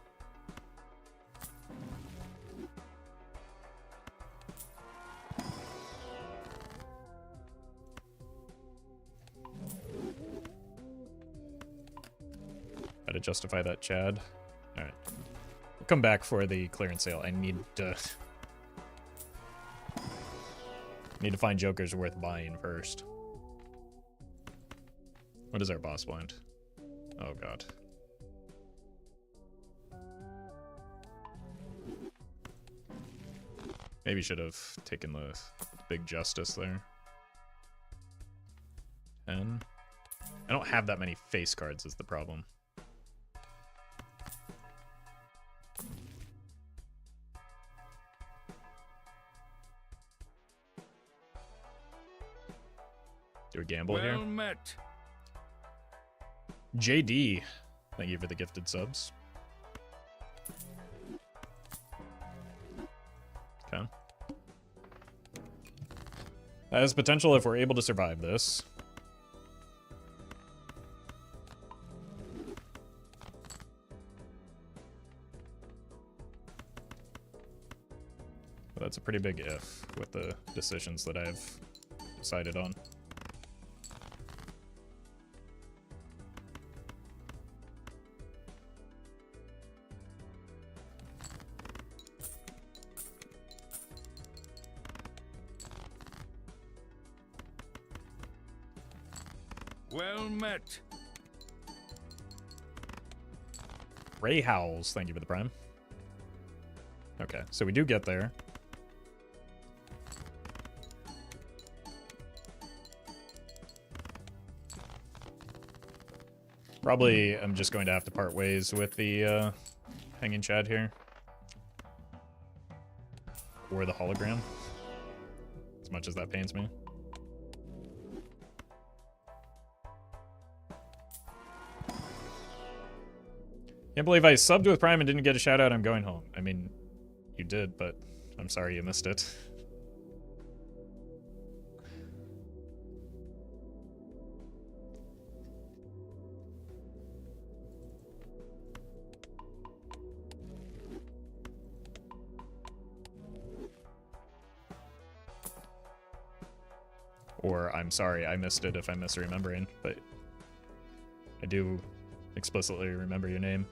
Gotta justify that, Chad. Alright. We'll come back for the clearance sale. I need to... need to find jokers worth buying first. What is our boss blind? Oh god. Maybe should have taken the big justice there. 10. I don't have that many face cards is the problem. Do a gamble here? Well met. JD, thank you for the gifted subs. Okay. That has potential if we're able to survive this. But that's a pretty big if with the decisions that I've decided on. Well met. Ray Howells, thank you for the prime. Okay, so we do get there. Probably I'm just going to have to part ways with the hanging Chad here. Or the hologram. As much as that pains me. Can't believe I subbed with Prime and didn't get a shout out. I'm going home. I mean, you did, but I'm sorry you missed it. Or I'm sorry I missed it if I'm misremembering, but I do explicitly remember your name.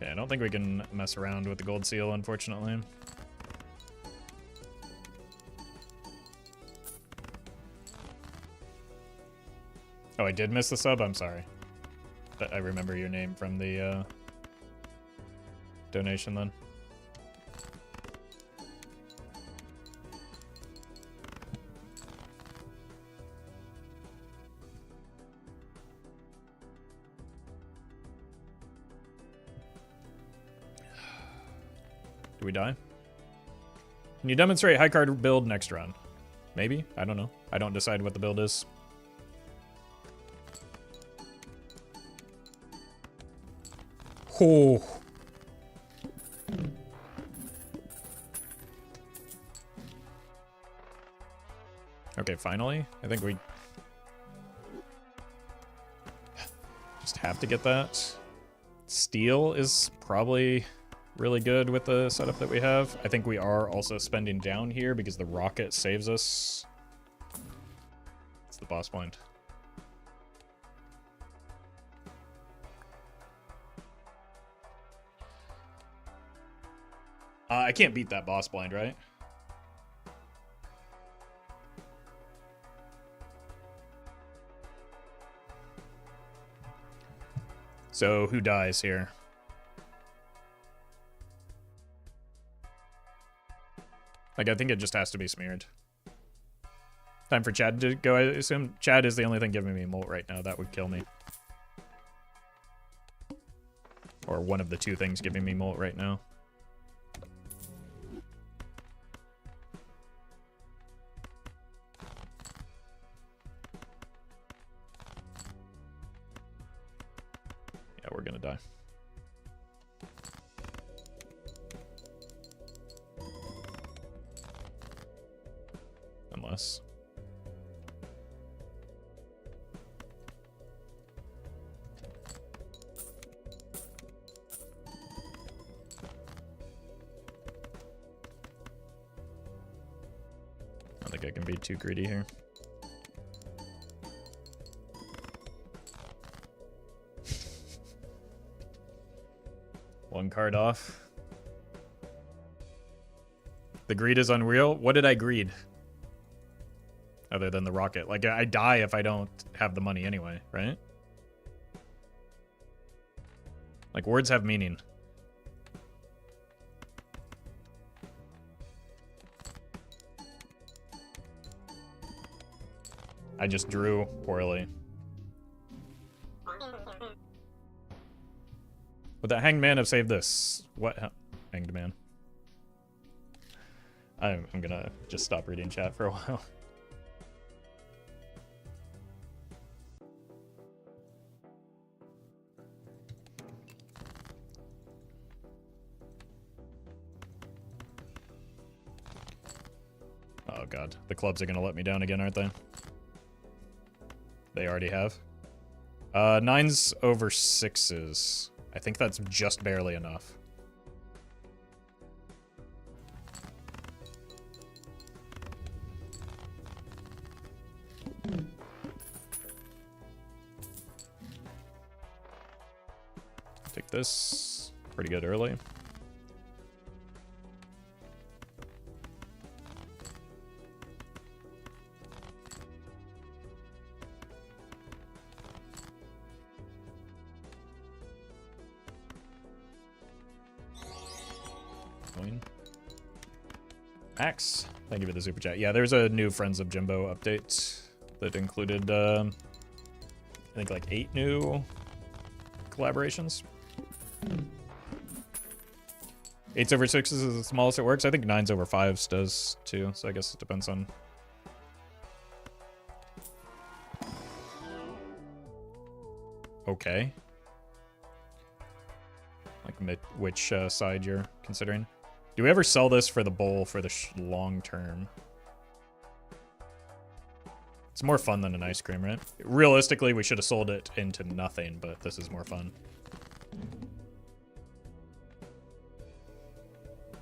Okay, I don't think we can mess around with the gold seal, unfortunately. Oh, I did miss the sub? I'm sorry. But I remember your name from the donation then. Do we die? Can you demonstrate high card build next round? Maybe? I don't know. I don't decide what the build is. Oh. Okay, finally. I think we just have to get that. Steel is probably really good with the setup that we have. I think we are also spending down here because the rocket saves us. It's the boss blind. I can't beat that boss blind, right? So who dies here? Like, I think it just has to be smeared. Time for Chad to go, I assume. Chad is the only thing giving me molt right now. That would kill me. Or one of the two things giving me molt right now. Yeah, we're gonna die. Unless. I don't think I can be too greedy here. One card off. The greed is unreal. What did I greed? Other than the rocket. Like, I die if I don't have the money anyway, right? Like, words have meaning. I just drew poorly. Would that hanged man have saved this? What hanged man? I'm gonna just stop reading chat for a while. Oh god, the clubs are gonna let me down again, aren't they? They already have. 9s over 6s. I think that's just barely enough. Take this. Pretty good early. Max, thank you for the super chat. Yeah, there's a new Friends of Jimbo update that included, I think, like 8 new collaborations. 8s over 6s is the smallest it works. I think 9s over 5s does too, so I guess it depends on. Okay. Like which side you're considering. Do we ever sell this for the bowl for the long term? It's more fun than an ice cream, right? Realistically, we should have sold it into nothing, but this is more fun.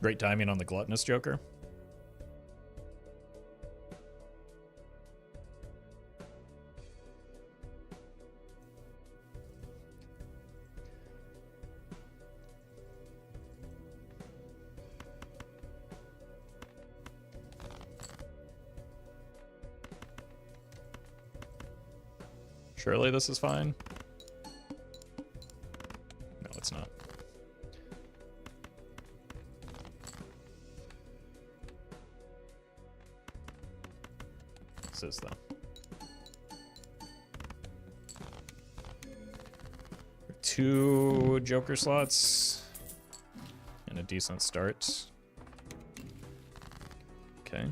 Great timing on the gluttonous Joker. Surely this is fine. No, it's not. This is though. 2 Joker slots and a decent start. Okay.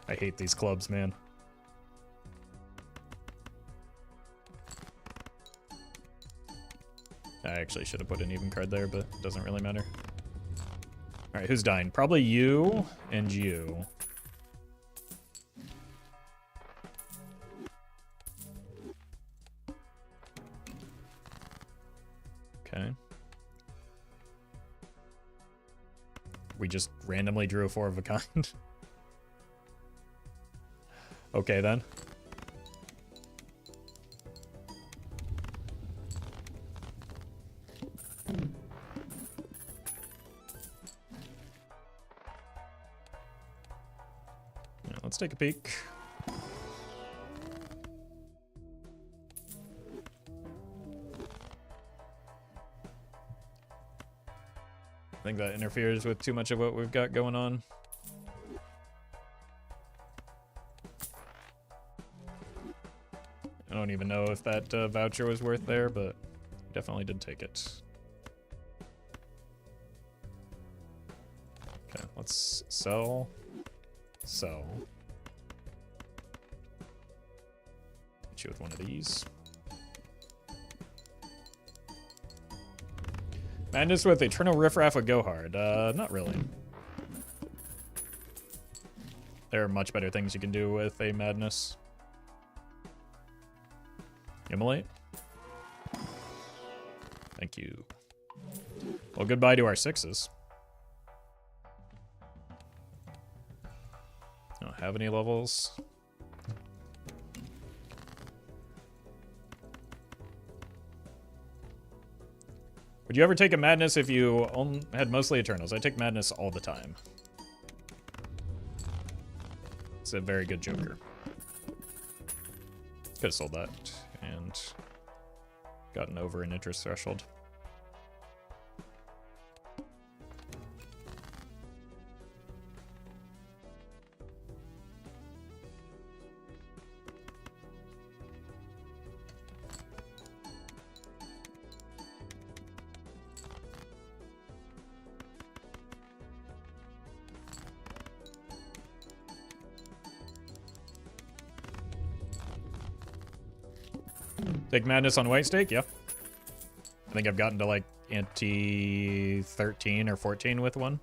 I hate these clubs, man. I actually should have put an even card there, but it doesn't really matter. Alright, who's dying? Probably you and you. Okay. We just randomly drew a 4 of a kind. Okay, then. Yeah, let's take a peek. I think that interferes with too much of what we've got going on. I don't even know if that voucher was worth there, but definitely did take it. Okay, let's sell. Sell. Hit you with one of these. Madness with Eternal Riffraff would go hard. Not really. There are much better things you can do with a Madness. Immolate. Thank you. Well, goodbye to our 6s. Don't have any levels. Would you ever take a Madness if you had mostly Eternals? I take Madness all the time. It's a very good Joker. Could have sold that and gotten over an interest threshold. Take Madness on White Stake, yeah. I think I've gotten to like ante 13 or 14 with one.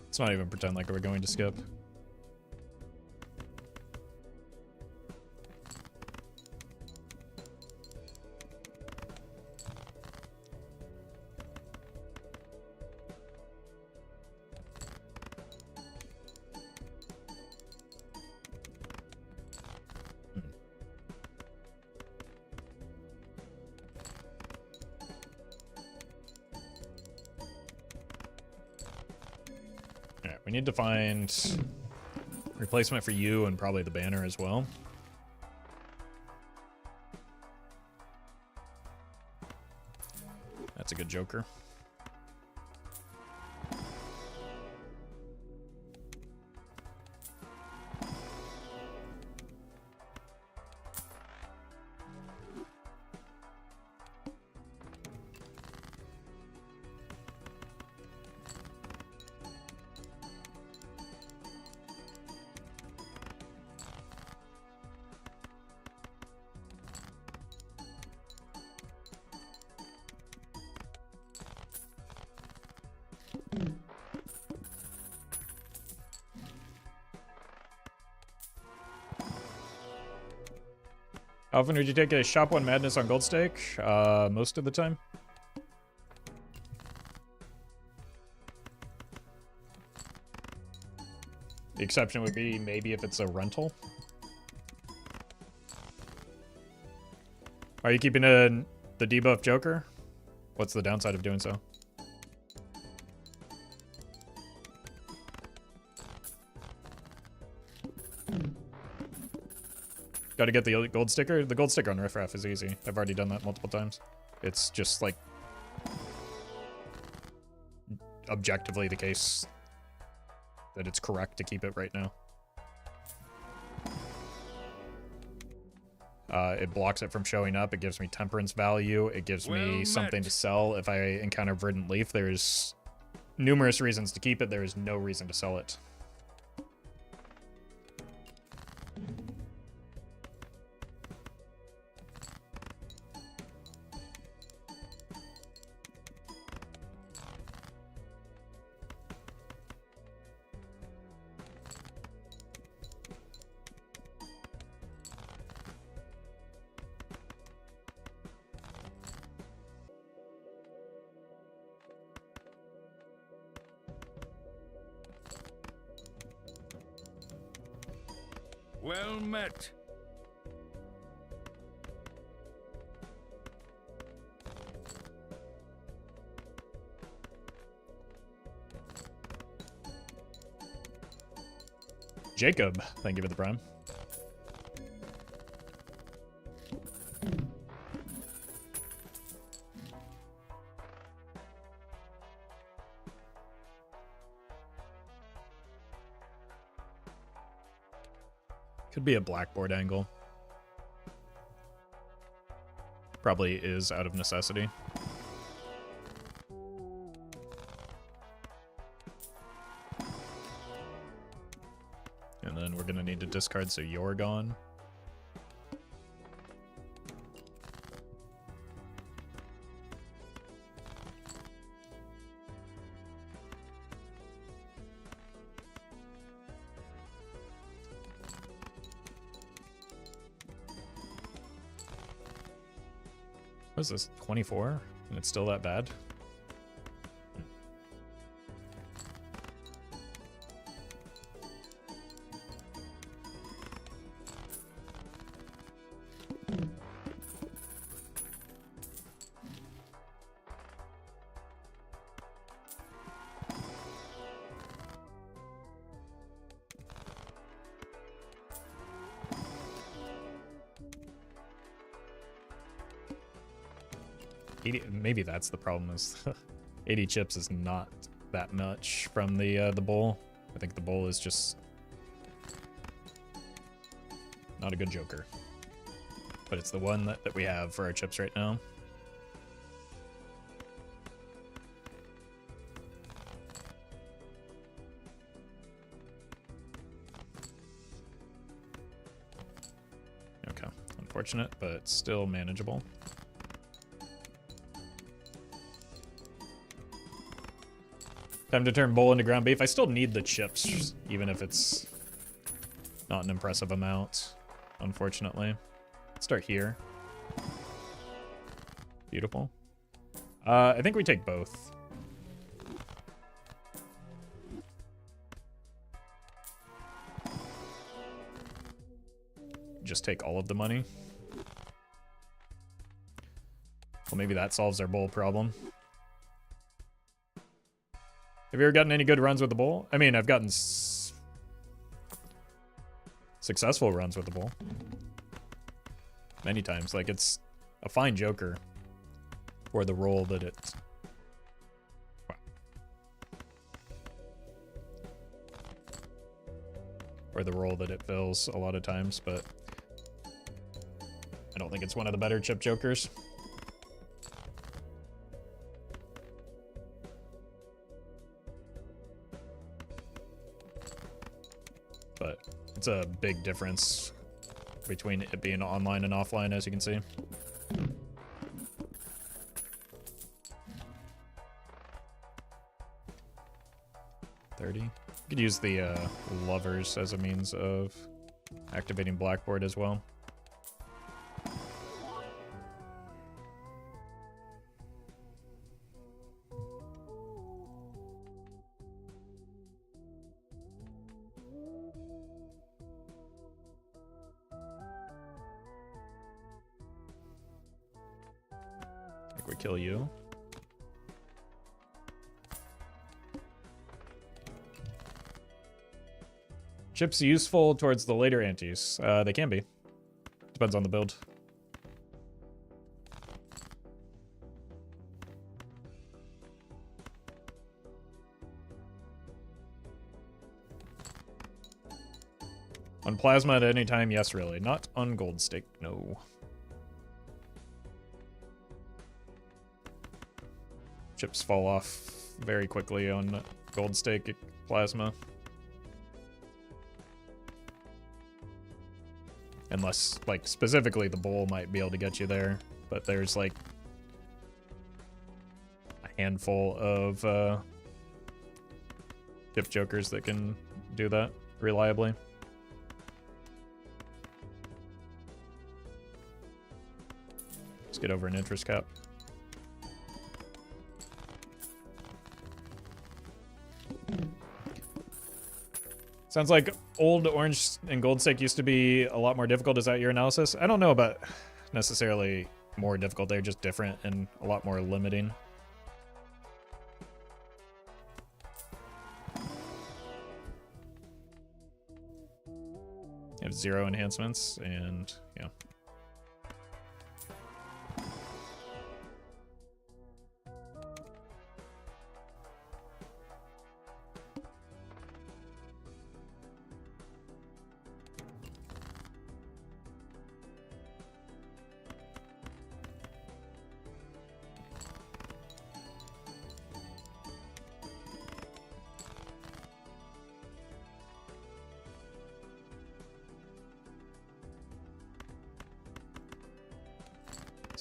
Let's not even pretend like we're going to skip. We need to find replacement for you and probably the banner as well. That's a good Joker. How often would you take a Shop 1 Madness on Gold Stake? Most of the time. The exception would be maybe if it's a rental. Are you keeping the debuff Joker? What's the downside of doing so? Got to get the gold sticker. The gold sticker on Riffraff is easy. I've already done that multiple times. It's just like objectively the case that it's correct to keep it right now. It blocks it from showing up. It gives me temperance value. It gives me something to sell if I encounter Verdant Leaf. There's numerous reasons to keep it. There is no reason to sell it. Well met. Jacob, thank you for the prime. Could be a blackboard angle. Probably is out of necessity. And then we're gonna need to discard, so you're gone. What is this, 24? And it's still that bad? Maybe that's the problem, is 80 chips is not that much from the bowl. I think the bowl is just not a good joker. But it's the one that we have for our chips right now. Okay, unfortunate, but still manageable. Time to turn bowl into ground beef. I still need the chips, even if it's not an impressive amount, unfortunately. Let's start here. Beautiful. I think we take both. Just take all of the money. Well, maybe that solves our bowl problem. Have you ever gotten any good runs with the bowl? I mean, I've gotten successful runs with the bowl. Many times. Like, it's a fine joker for the role that it's... Wow. For the role that it fills a lot of times, but I don't think it's one of the better chip jokers. But it's a big difference between it being online and offline, as you can see. You could use the lovers as a means of activating blackboard as well. We kill you. Chips useful towards the later antes. They can be. Depends on the build. On plasma at any time, yes, really. Not on gold stake, no. Chips fall off very quickly on gold stake plasma. Unless, like, specifically the bowl might be able to get you there. But there's, like, a handful of chip jokers that can do that reliably. Let's get over an interest cap. Sounds like old orange and gold stake used to be a lot more difficult. Is that your analysis? I don't know about necessarily more difficult. They're just different and a lot more limiting. You have 0 enhancements and yeah.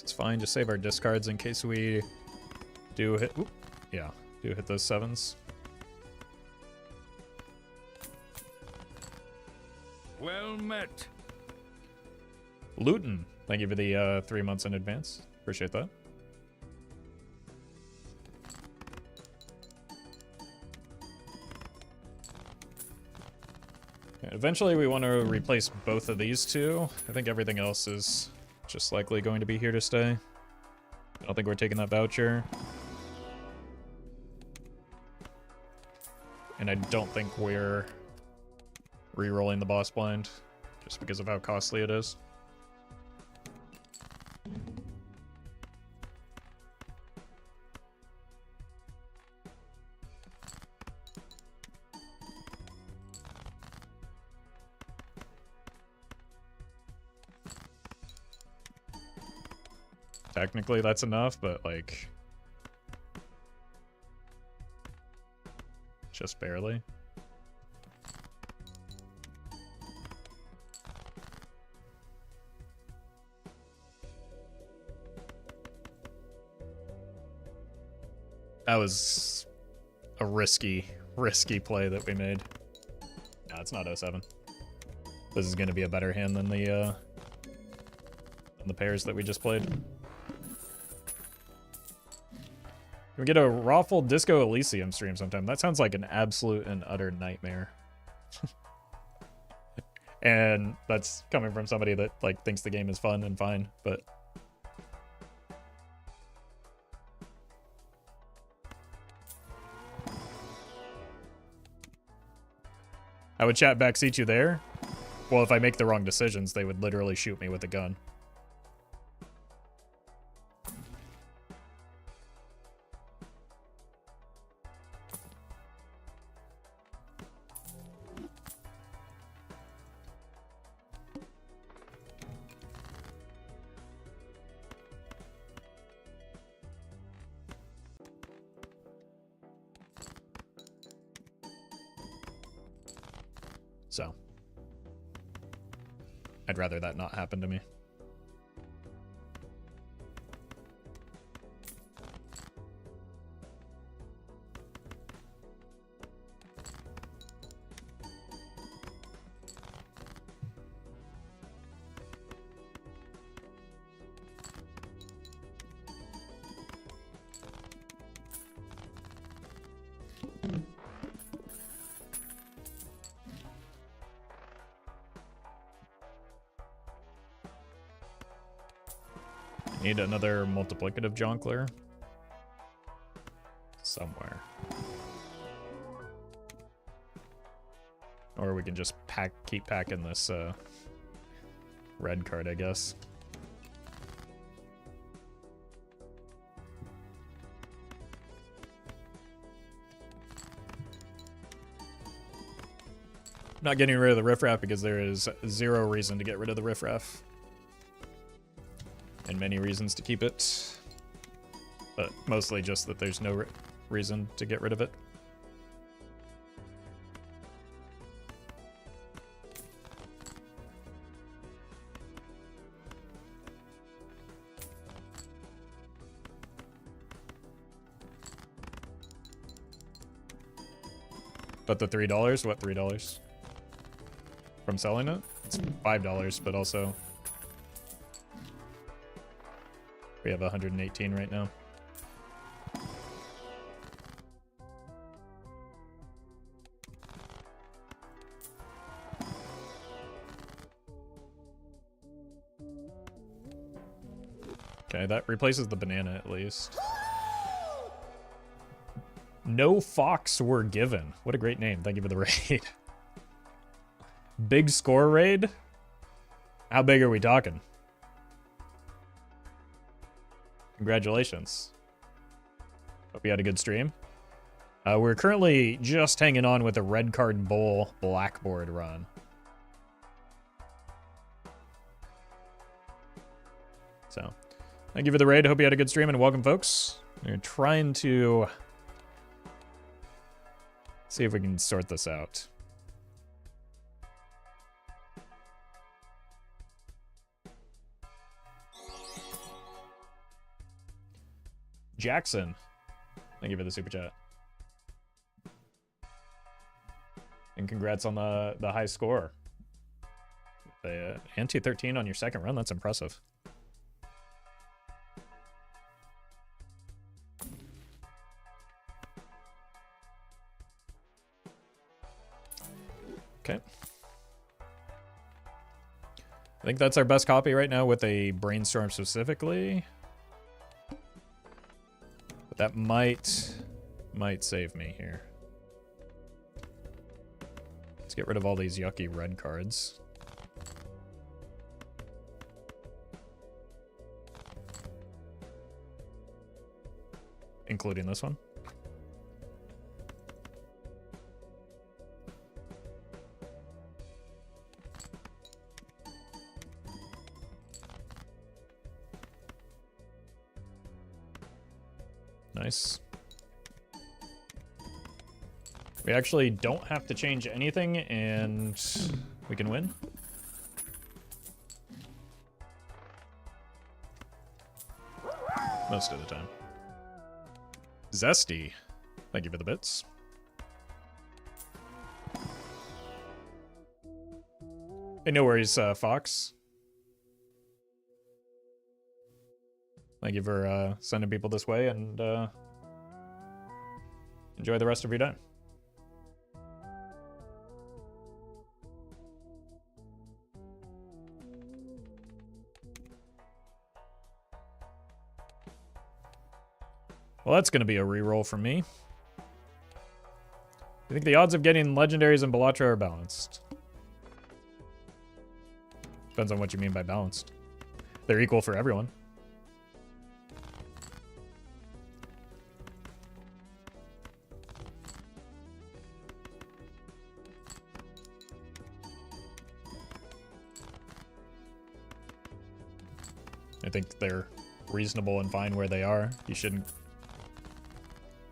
It's fine, just save our discards in case we do hit, oop, yeah, do hit those 7s. Well met. Luton, thank you for the 3 months in advance. Appreciate that. Eventually we want to replace both of these two. I think everything else is just likely going to be here to stay. I don't think we're taking that voucher. And I don't think we're re-rolling the boss blind, just because of how costly it is. Technically that's enough, but like just barely. That was a risky play that we made. No, it's not 07. This is going to be a better hand than the pairs that we just played. Can we get a Roffle Disco Elysium stream sometime? That sounds like an absolute and utter nightmare. And that's coming from somebody that like thinks the game is fun and fine, but I would chat backseat you there. Well, if I make the wrong decisions, they would literally shoot me with a gun. So, I'd rather that not happen to me. Need another multiplicative jongleur somewhere. Or we can just keep packing this red card, I guess. not getting rid of the riffraff because there is zero reason to get rid of the riffraff. And many reasons to keep it. But mostly just that there's no reason to get rid of it. But the $3, what $3? From selling it? It's $5, but also we have 118 right now. Okay, that replaces the banana at least. No fox were given. What a great name. Thank you for the raid. Big score raid? How big are we talking? Congratulations. Hope you had a good stream. We're currently just hanging on with a red card bowl blackboard run. So, thank you for the raid. Hope you had a good stream and welcome, folks. We're trying to see if we can sort this out. Jackson, thank you for the super chat. And congrats on the high score. The anti-13 on your second run, that's impressive. Okay. I think that's our best copy right now with a brainstorm specifically. But that might save me here. Let's get rid of all these yucky red cards. Including this one. Nice. We actually don't have to change anything and we can win. Most of the time. Zesty, thank you for the bits. Hey, no worries, Fox. Thank you for sending people this way, and enjoy the rest of your day. Well, that's going to be a reroll from me. I think the odds of getting legendaries and Bellatra are balanced. Depends on what you mean by balanced. They're equal for everyone. I think they're reasonable and fine where they are. You shouldn't...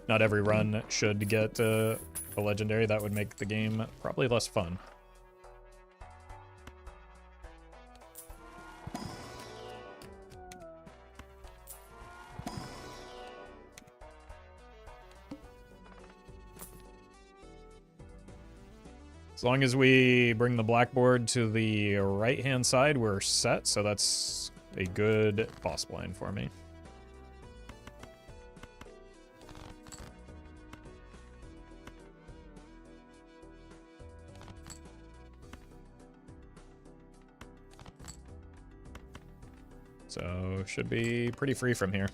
Not every run should get a legendary. That would make the game probably less fun. As long as we bring the blackboard to the right-hand side, we're set, so that's a good boss line for me. So, should be pretty free from here.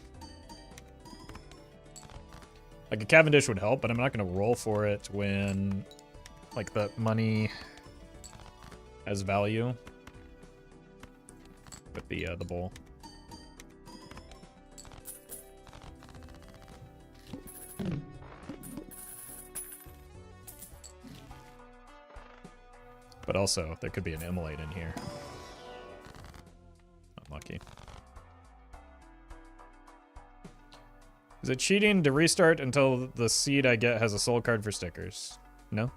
Like, a Cavendish would help, but I'm not going to roll for it when, like, the money has value with the bowl. But also, there could be an immolate in here. Unlucky. Is it cheating to restart until the seed I get has a soul card for stickers? No?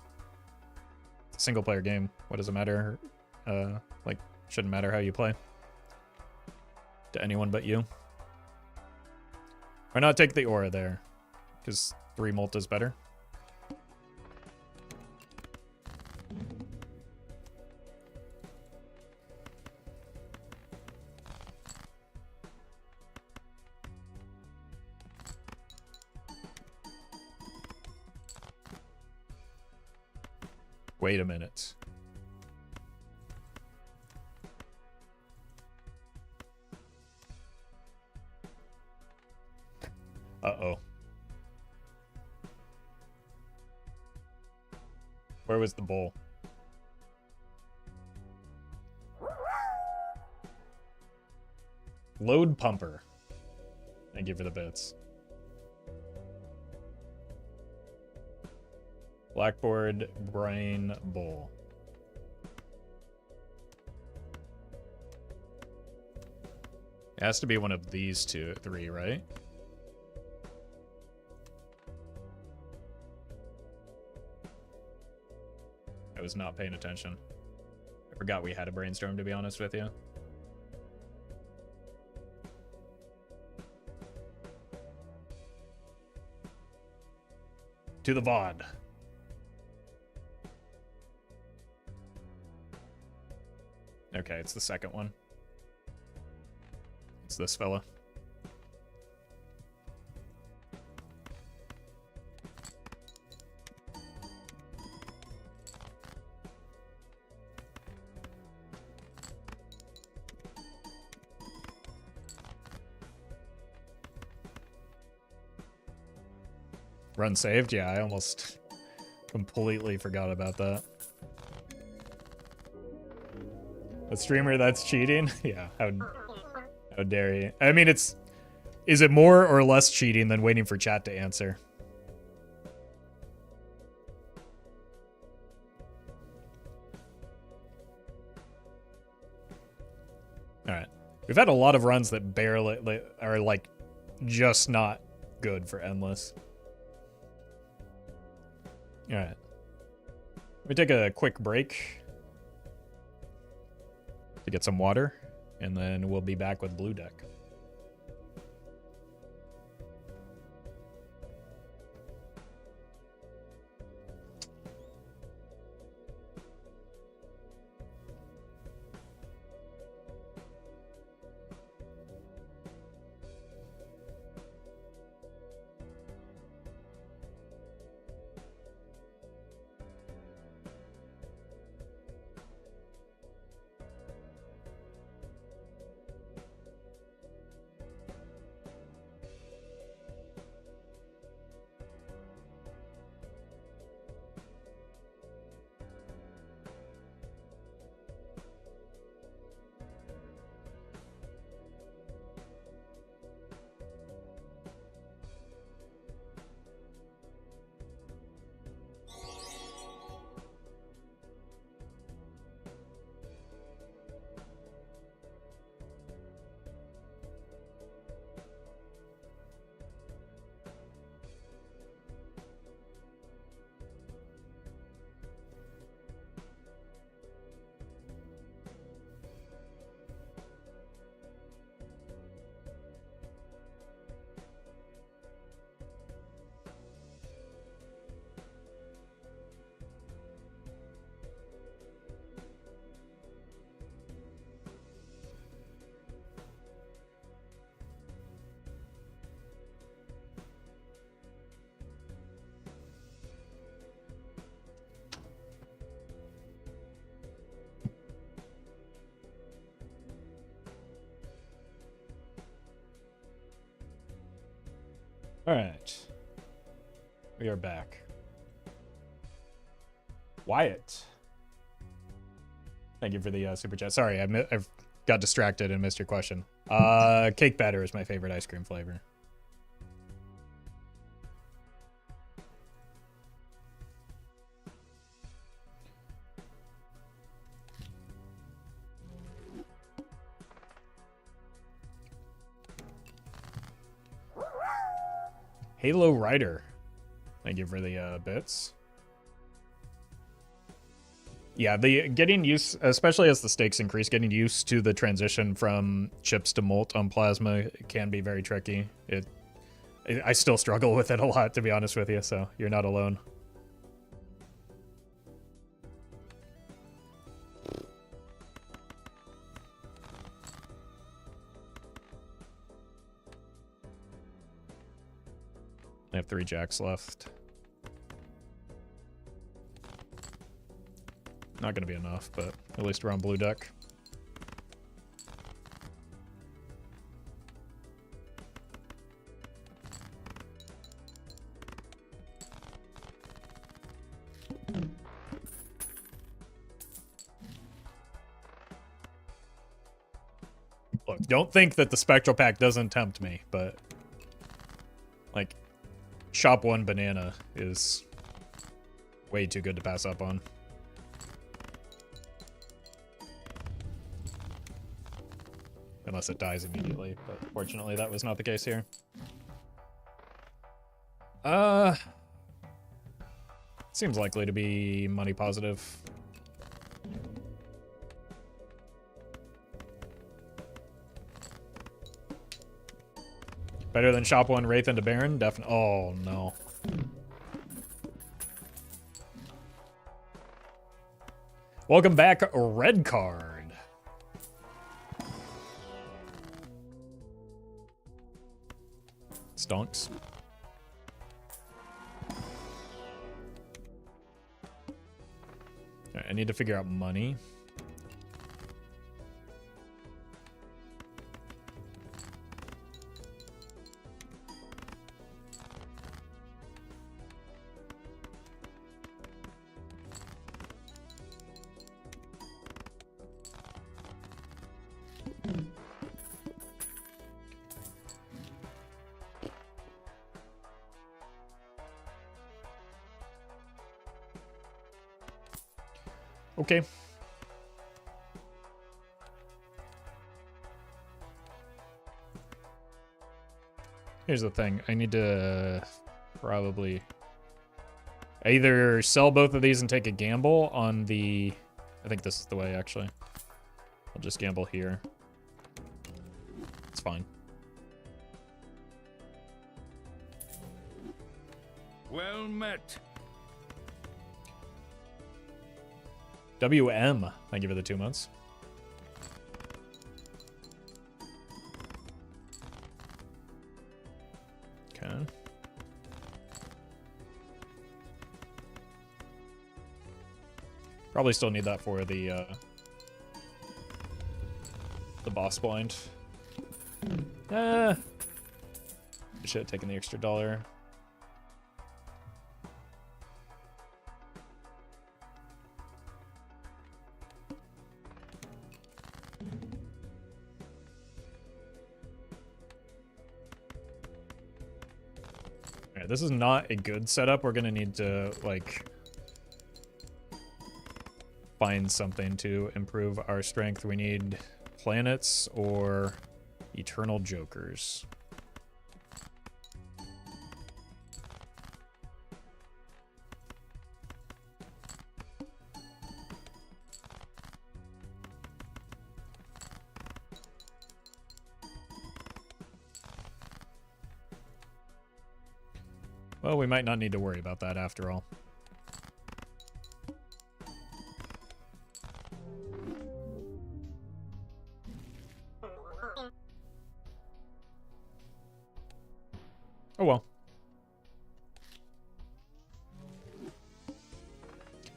It's a single player game. What does it matter? Like, shouldn't matter how you play. To anyone but you. Why not take the aura there? Because 3 molt is better. Wait a minute. Uh-oh. Where was the bowl? Load pumper. Thank you for the bits. Blackboard, brain, bowl. It has to be one of these 3, right? I was not paying attention. I forgot we had a brainstorm, to be honest with you. To the VOD. Okay, it's the second one. It's this fella. Run saved? Yeah, I almost completely forgot about that. A streamer that's cheating? Yeah, how dare you? I mean, is it more or less cheating than waiting for chat to answer? All right. We've had a lot of runs that barely are like just not good for endless. All right. Let me take a quick break to get some water, and then we'll be back with Blue Deck. All right. We are back. Wyatt. Thank you for the super chat. Sorry, I got distracted and missed your question. Cake batter is my favorite ice cream flavor. Halo Rider. Thank you for the bits. Yeah, the getting used, especially as the stakes increase, getting used to the transition from chips to molt on plasma can be very tricky. I still struggle with it a lot, to be honest with you, so you're not alone. I have 3 jacks left. Not going to be enough, but at least we're on blue deck. Look, don't think that the Spectral Pack doesn't tempt me, but like, Shop 1 banana is way too good to pass up on. Unless it dies immediately, but fortunately that was not the case here. Seems likely to be money positive. Better than Shop 1 Wraith into Baron? Definitely. Oh, no. Welcome back, red card. Stonks. Right, I need to figure out money. Okay. Here's the thing. I need to probably either sell both of these and take a gamble on the... I think this is the way, actually. I'll just gamble here. It's fine. Well met. WM. Thank you for the 2 months. Okay. Probably still need that for the boss blind. I should have taken the extra $1. This is not a good setup. We're gonna need to, like, find something to improve our strength. We need planets or eternal jokers. Well, we might not need to worry about that after all. Oh well.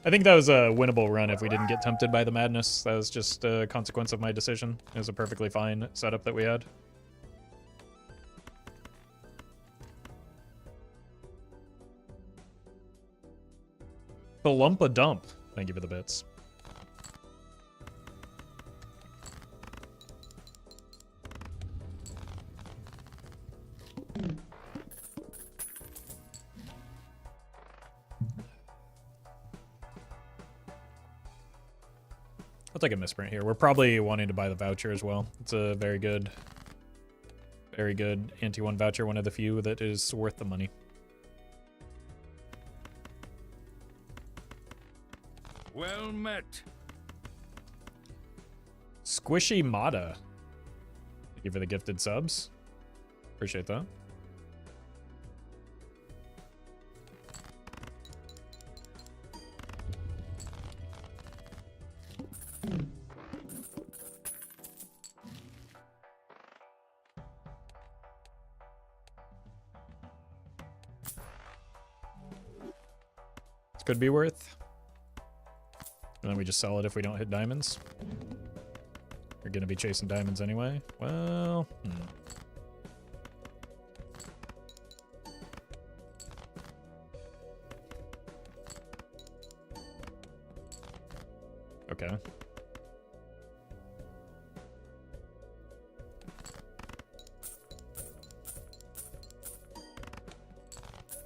I think that was a winnable run if we didn't get tempted by the madness. That was just a consequence of my decision. It was a perfectly fine setup that we had. The lump a dump. Thank you for the bits. I'll take a misprint here. We're probably wanting to buy the voucher as well. It's a very good Very good anti-1 voucher, one of the few that is worth the money. Well met. Squishy Mata. Thank you for the gifted subs. Appreciate that. This could be worth. And then we just sell it if we don't hit diamonds. You're gonna be chasing diamonds anyway. Well, Okay.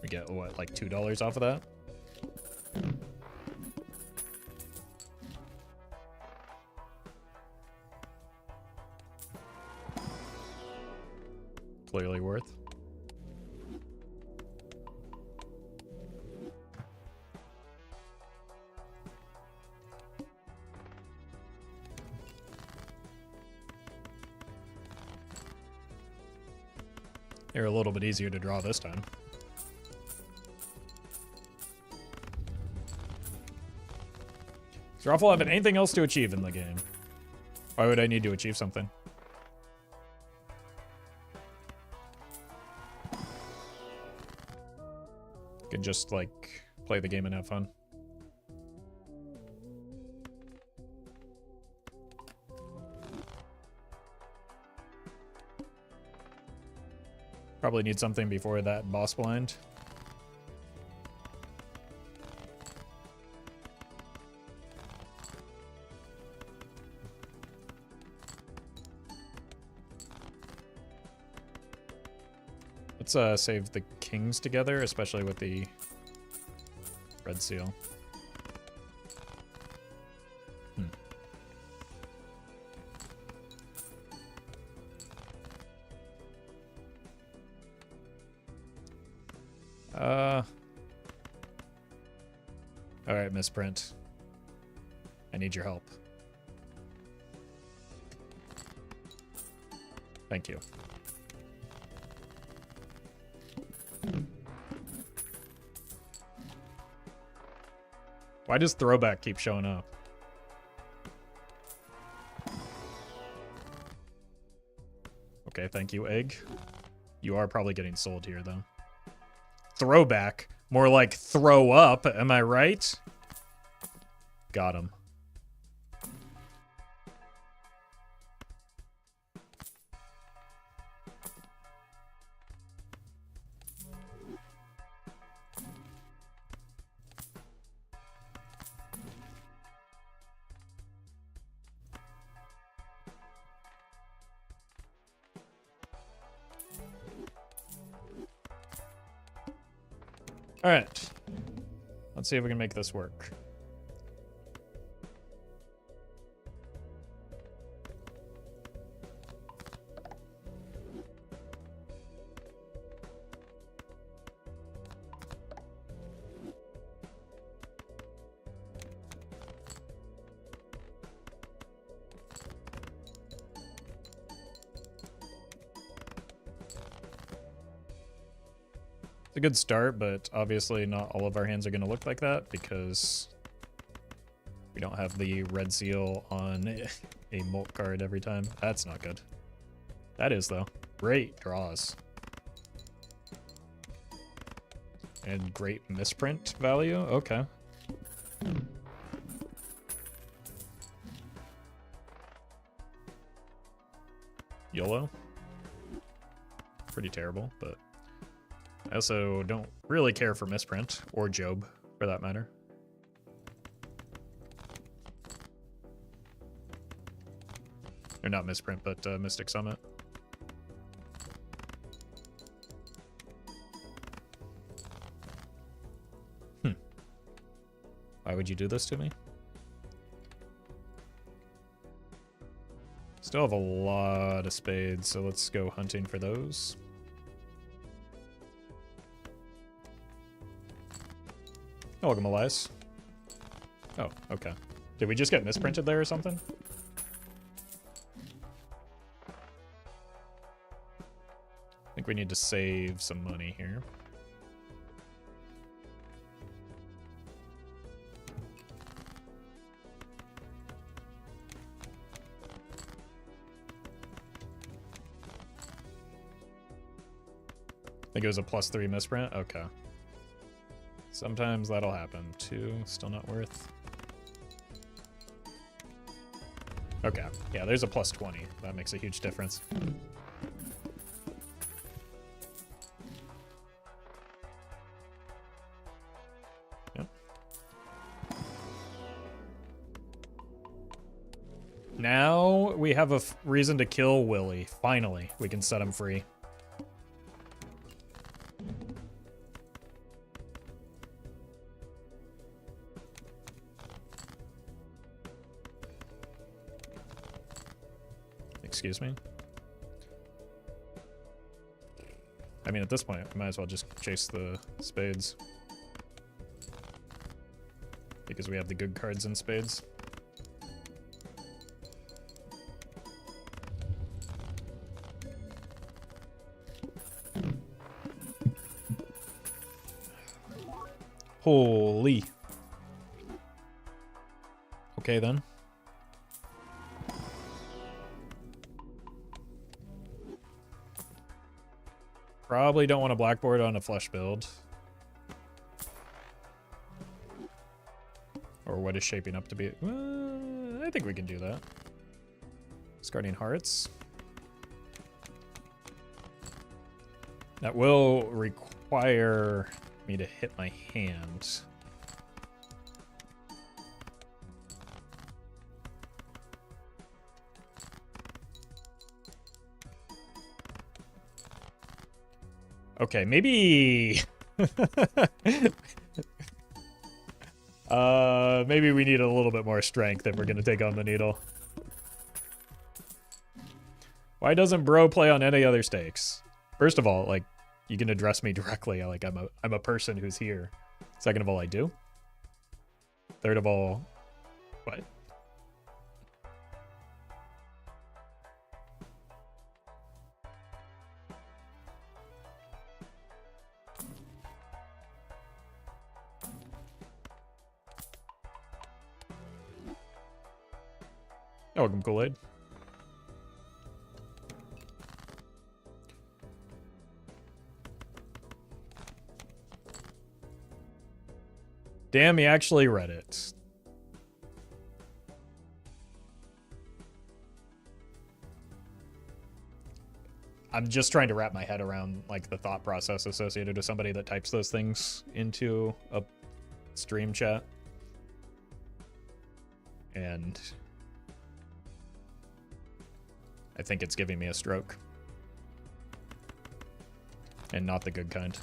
We get, what, like $2 off of that? Clearly worth. They're a little bit easier to draw this time. Does Roffle have anything else to achieve in the game? Why would I need to achieve something? Could just, like, play the game and have fun. Probably need something before that boss blind. Let's save the kings together, especially with the red seal. Alright, misprint. I need your help. Thank you. Why does throwback keep showing up? Okay, thank you, egg. You are probably getting sold here, though. Throwback. More like throw up, am I right? Got him. All right, let's see if we can make this work. A good start, but obviously not all of our hands are going to look like that because we don't have the red seal on a molt card every time. That's not good. That is, though. Great draws. And great misprint value? Okay. YOLO? Pretty terrible, but I also don't really care for misprint, or Job, for that matter. Or not misprint, but Mystic Summit. Why would you do this to me? Still have a lot of spades, so let's go hunting for those. Oh, welcome, Elias. Oh, okay. Did we just get misprinted there or something? I think we need to save some money here. I think it was a +3 misprint? Okay. Sometimes that'll happen. 2, still not worth. Okay, yeah, there's a +20. That makes a huge difference. Yep. Now we have a reason to kill Willie. Finally, we can set him free. Excuse me. I mean, at this point, we might as well just chase the spades. Because we have the good cards in spades. Holy. Okay, then. Probably don't want a blackboard on a flush build. Or what is shaping up to be. I think we can do that. Discarding hearts. That will require me to hit my hand. Okay, maybe... maybe we need a little bit more strength if we're gonna take on the needle. Why doesn't bro play on any other stakes? First of all, like, you can address me directly. Like, I'm a person who's here. Second of all, I do. Third of all, what? Welcome, Kool-Aid. Damn, he actually read it. I'm just trying to wrap my head around, like, the thought process associated with somebody that types those things into a stream chat. And I think it's giving me a stroke. And not the good kind.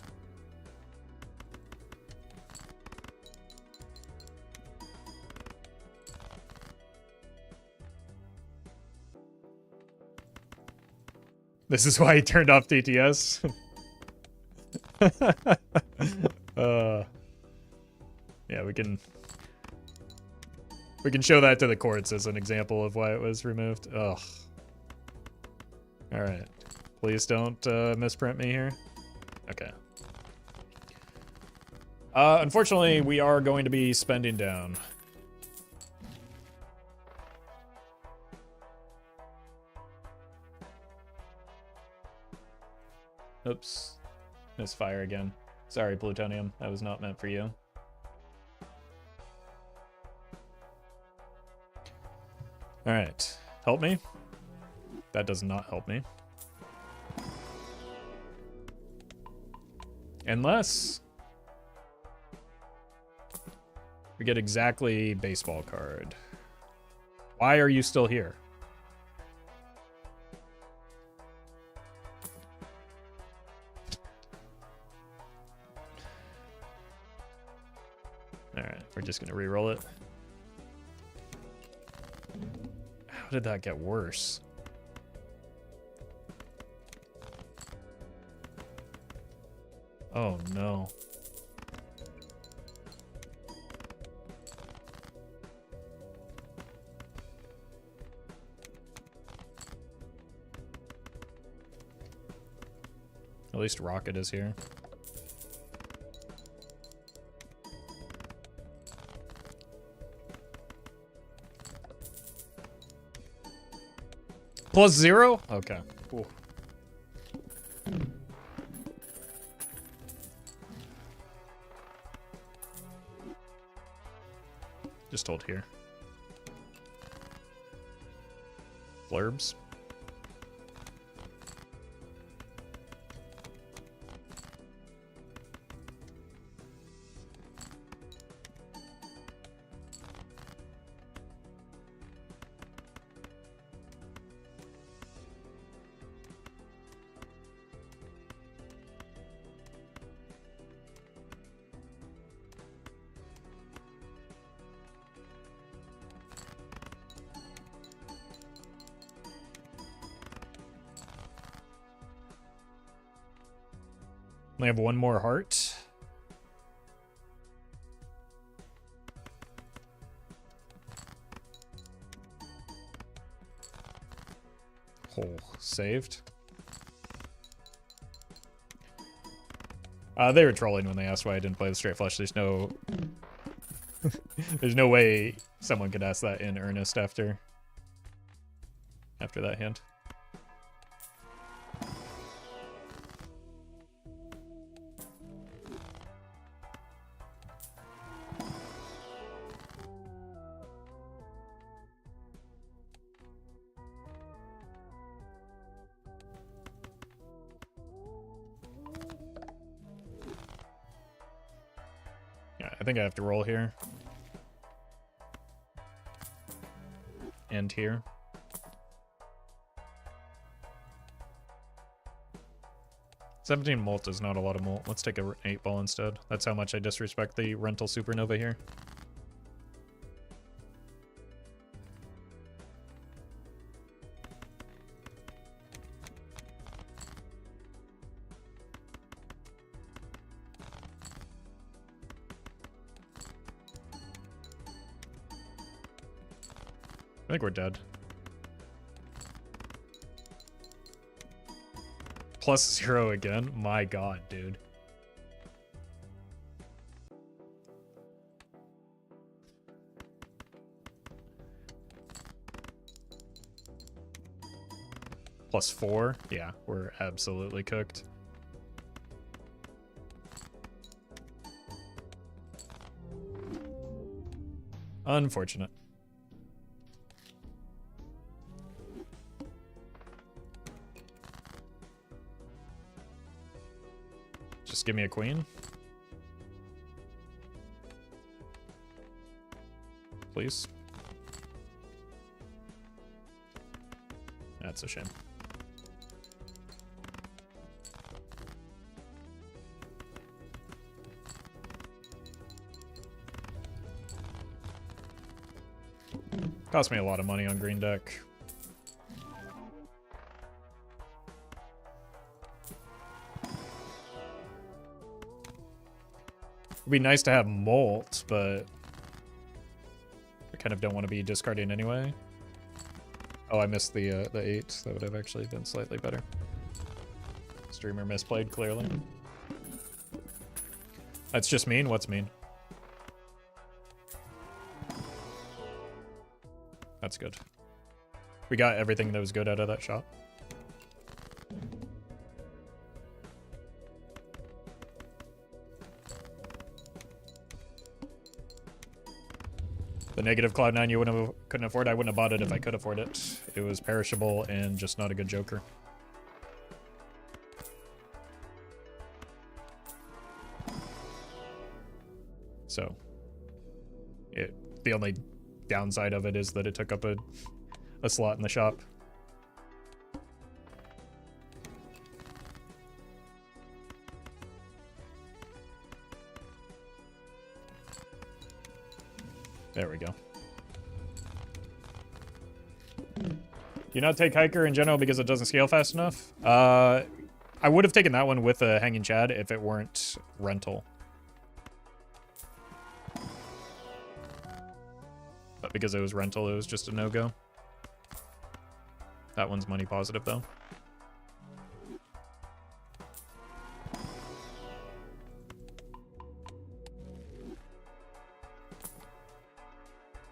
This is why he turned off TTS. Yeah, we can show that to the courts as an example of why it was removed. Ugh. All right, please don't misprint me here. Okay. Unfortunately, we are going to be spending down. Oops. Misfire again. Sorry, Plutonium. That was not meant for you. Alright. Help me. That does not help me. Unless we get exactly baseball card. Why are you still here? Alright, we're just gonna re-roll it. How did that get worse? Oh no. At least Rocket is here. +0? Okay. Cool. Just hold here. Blurbs. Only have one more heart. Hole saved. They were trolling when they asked why I didn't play the straight flush. There's no there's no way someone could ask that in earnest after that hand. I think I have to roll here. And here. $17 mult is not a lot of mult. Let's take a 8-ball instead. That's how much I disrespect the rental supernova here. I think we're dead. +0 again? My god, dude. +4? Yeah, we're absolutely cooked. Unfortunate. Just give me a queen. Please. That's a shame. Cost me a lot of money on green deck. It'd be nice to have Molt, but I kind of don't want to be discarding anyway. Oh, I missed the 8. That would have actually been slightly better. Streamer misplayed, clearly. That's just mean? What's mean? That's good. We got everything that was good out of that shot. The negative Cloud9 you couldn't afford. I wouldn't have bought it if I could afford it. It was perishable and just not a good joker. So, the only downside of it is that it took up a slot in the shop. There we go. Do you not take Hiker in general because it doesn't scale fast enough? I I would have taken that one with a Hanging Chad if it weren't rental. But because it was rental, it was just a no-go. That one's money positive, though.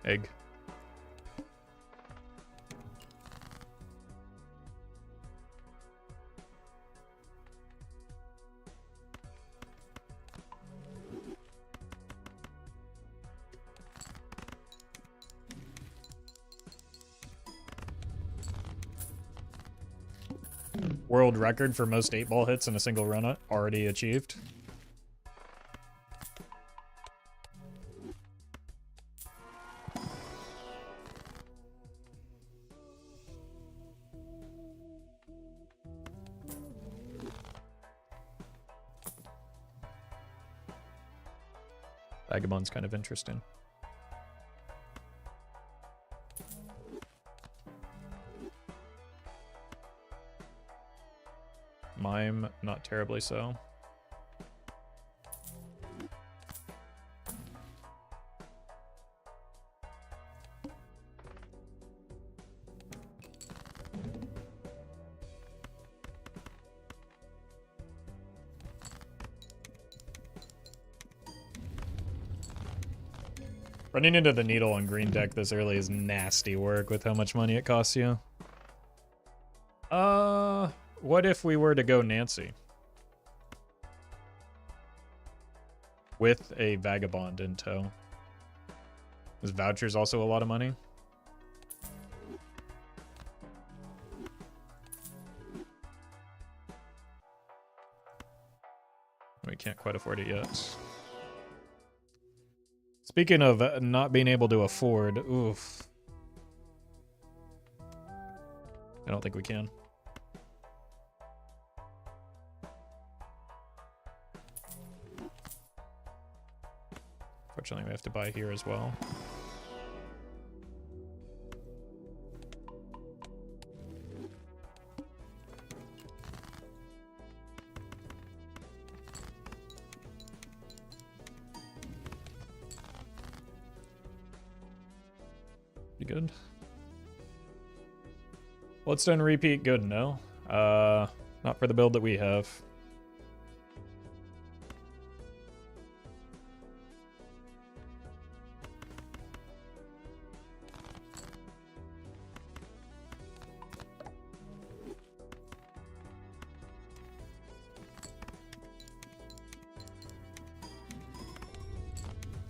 Egg. World record for most 8-ball hits in a single run already achieved. Vagabond's kind of interesting. Mime, not terribly so. Running into the needle on green deck this early is nasty work with how much money it costs you. What if we were to go Nancy? With a Vagabond in tow. Is vouchers also a lot of money? We can't quite afford it yet. Speaking of not being able to afford, oof. I don't think we can. Fortunately, we have to buy here as well. Pretty good. Bloodstone repeat, good, no. Not for the build that we have.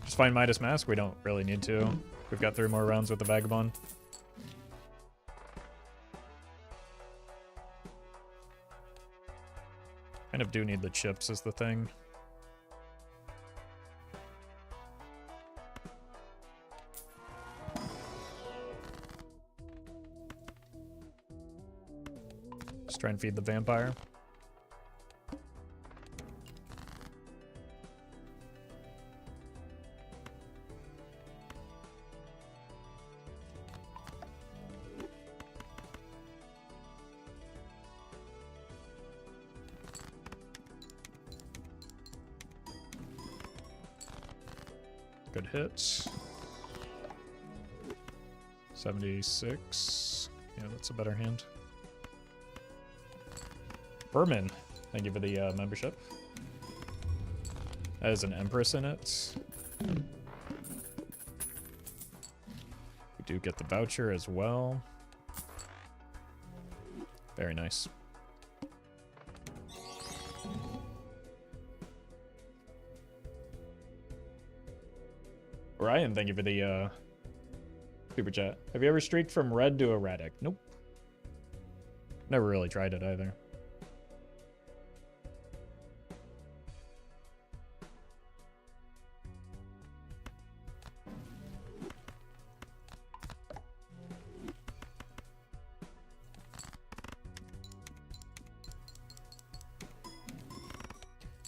Just find Midas Mask, we don't really need to. We've got 3 more rounds with the Vagabond. Kind of do need the chips is the thing. Just try and feed the vampire. Good hits. 76. Yeah, that's a better hand. Berman, thank you for the membership. That is an Empress in it. We do get the voucher as well. Very nice. Ryan, thank you for the super chat. Have you ever streaked from red to erratic? Nope. Never really tried it either.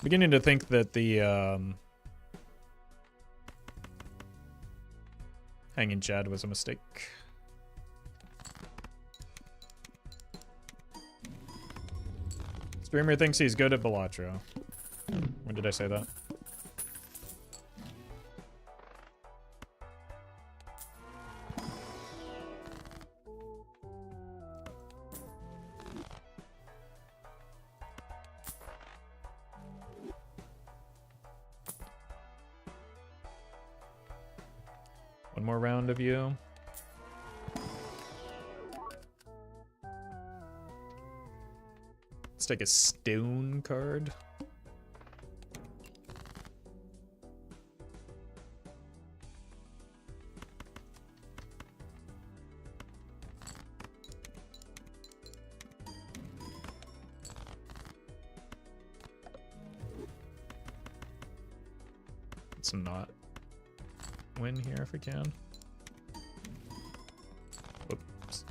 Beginning to think that the Hanging Chad was a mistake. Streamer thinks he's good at Balatro. When did I say that? One more round of you. Let's take a stone card. Let's not win here if we can. Oops.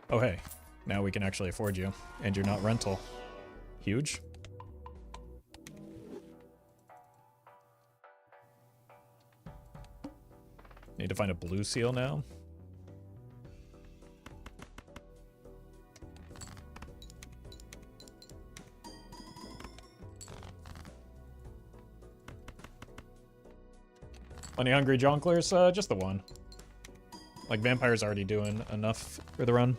Oh hey, now we can actually afford you, and you're not rental. Huge. Need to find a blue seal now. Money hungry jonglers, just the one. Like Vampire's already doing enough for the run.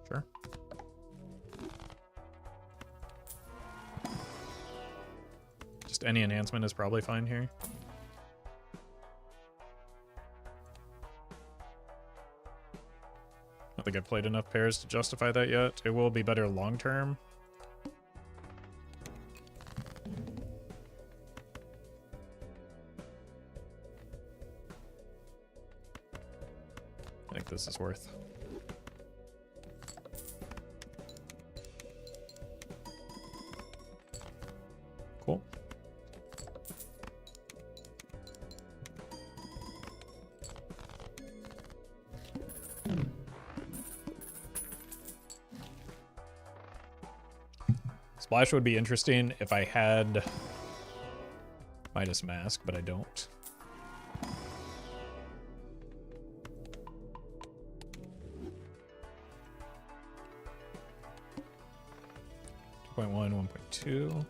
Sure. Just any enhancement is probably fine here. I don't think I've played enough pairs to justify that yet. It will be better long term. I think this is worth. Cool. Splash would be interesting if I had Midas Mask, but I don't. .1, 1.2.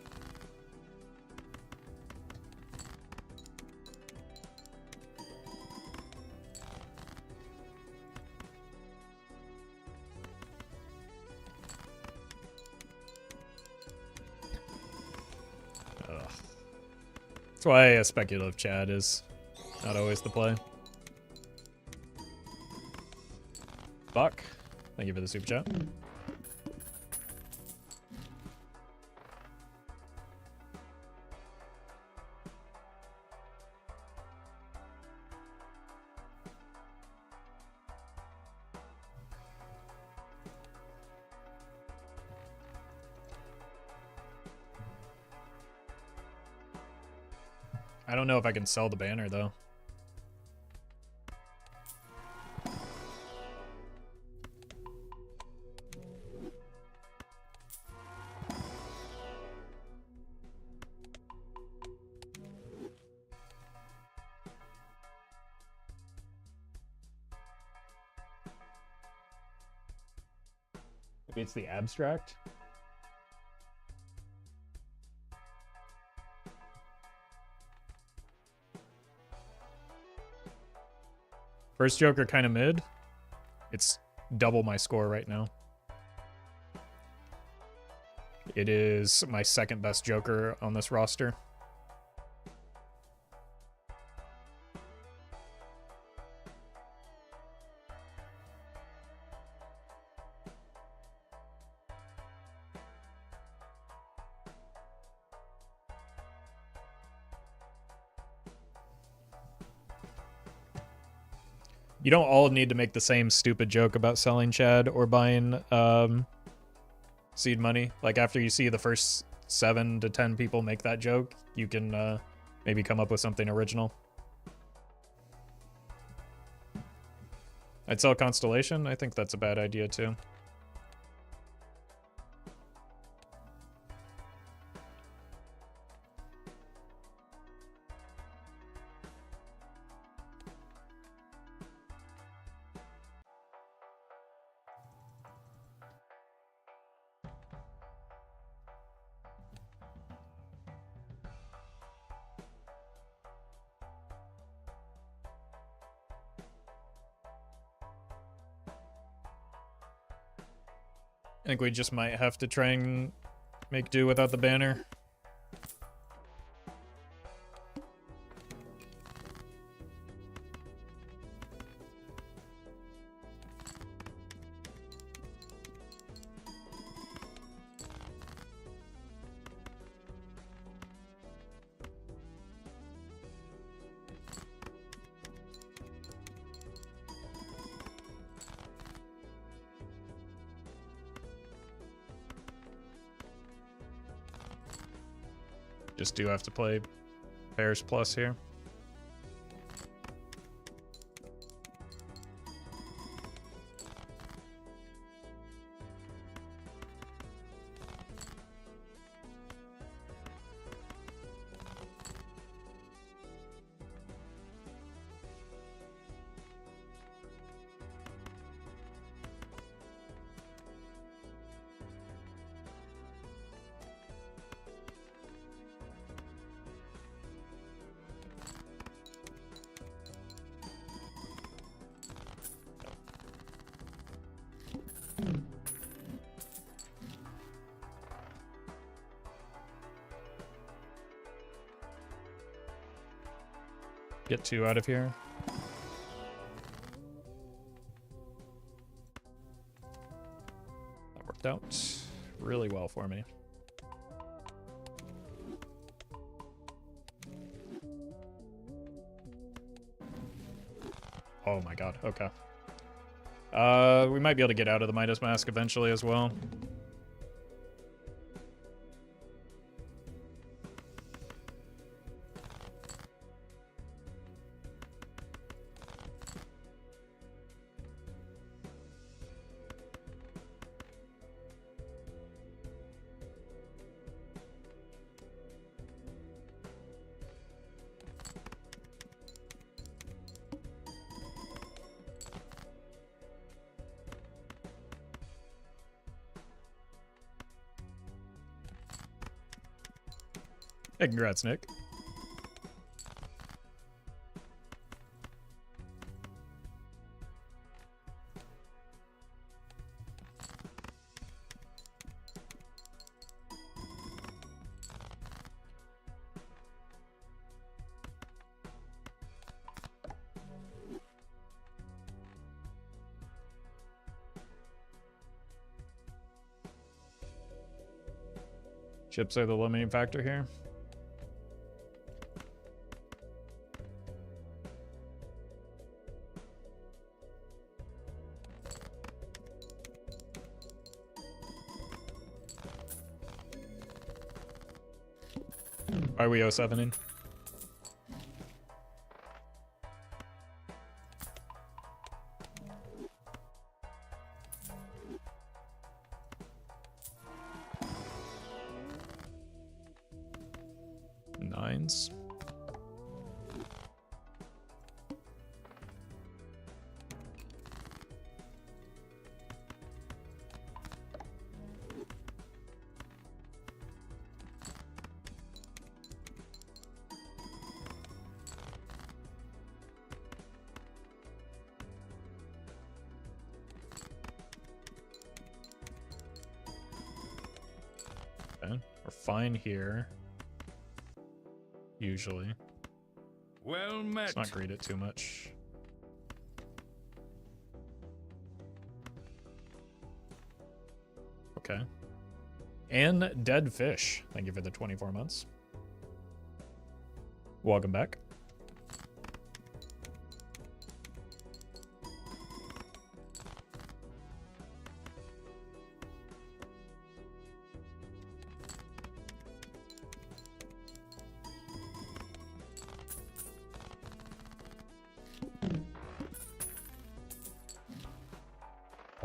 That's why a speculative Chad is not always the play. Buck, thank you for the super chat. I don't know if I can sell the banner though. Maybe it's the abstract. First Joker kind of mid. It's double my score right now. It is my second best Joker on this roster. You don't all need to make the same stupid joke about selling Chad or buying seed money. Like after you see the first 7 to 10 people make that joke, you can maybe come up with something original. I'd sell Constellation. I think that's a bad idea too. I think we just might have to try and make do without the banner. Just do have to play pairs plus here. Get 2 out of here. That worked out really well for me. Oh my god, okay. We might be able to get out of the Midas Mask eventually as well. Hey, congrats, Nick. Chips are the limiting factor here. Are we 07 in? Nines. Okay, we're fine here. Usually. Well met. Let's not greed it too much. Okay. And Dead Fish. Thank you for the 24 months. Welcome back.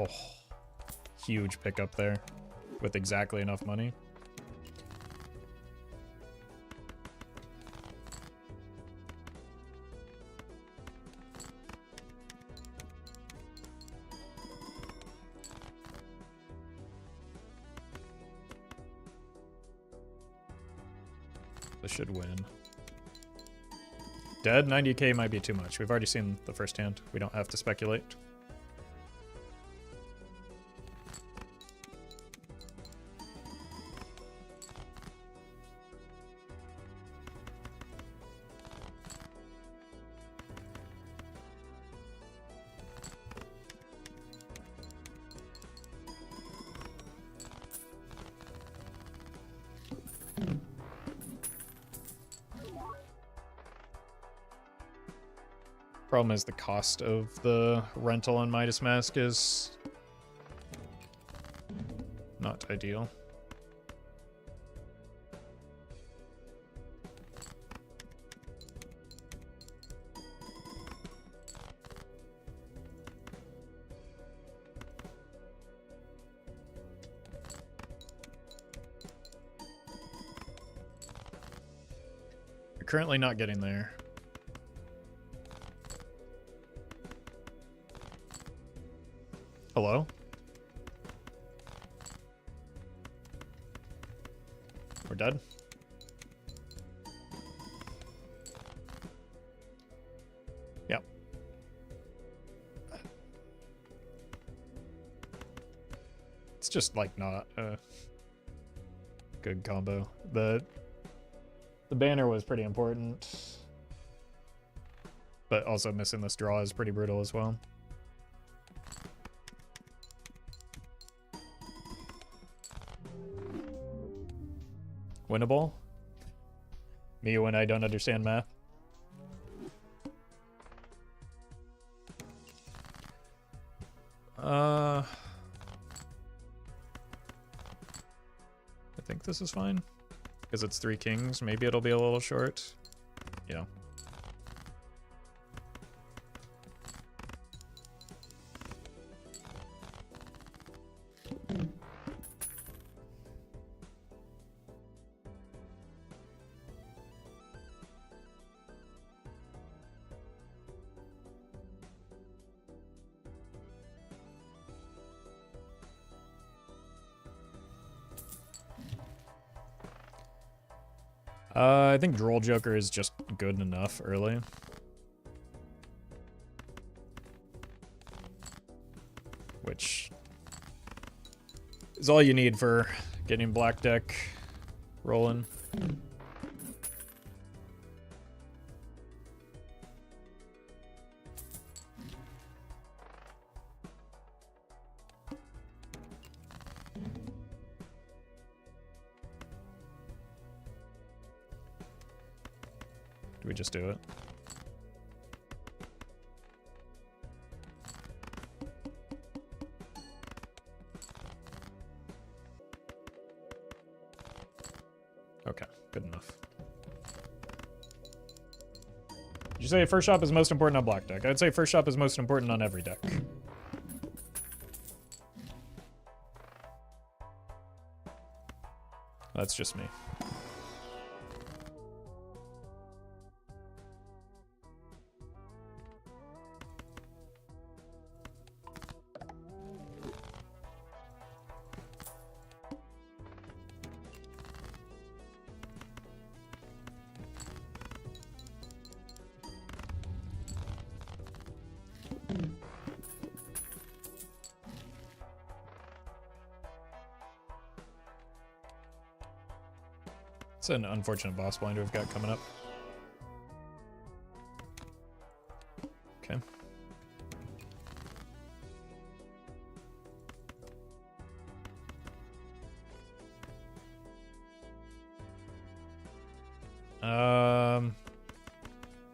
Oh, huge pickup there with exactly enough money. This should win. Dead? 90k might be too much. We've already seen the first hand. We don't have to speculate. Problem is the cost of the rental on Midas Mask is not ideal. We're currently not getting there. Hello? We're dead? Yep. It's just like not a good combo. The banner was pretty important, but also missing this draw is pretty brutal as well. Winnable? Me when I don't understand math. I think this is fine. Because it's 3 kings, maybe it'll be a little short. You know. I think Droll Joker is just good enough early. Which is all you need for getting black deck rolling. Do we just do it? Okay, good enough. Did you say first shop is most important on black deck? I'd say first shop is most important on every deck. That's just me. It's an unfortunate boss blind we've got coming up. Okay.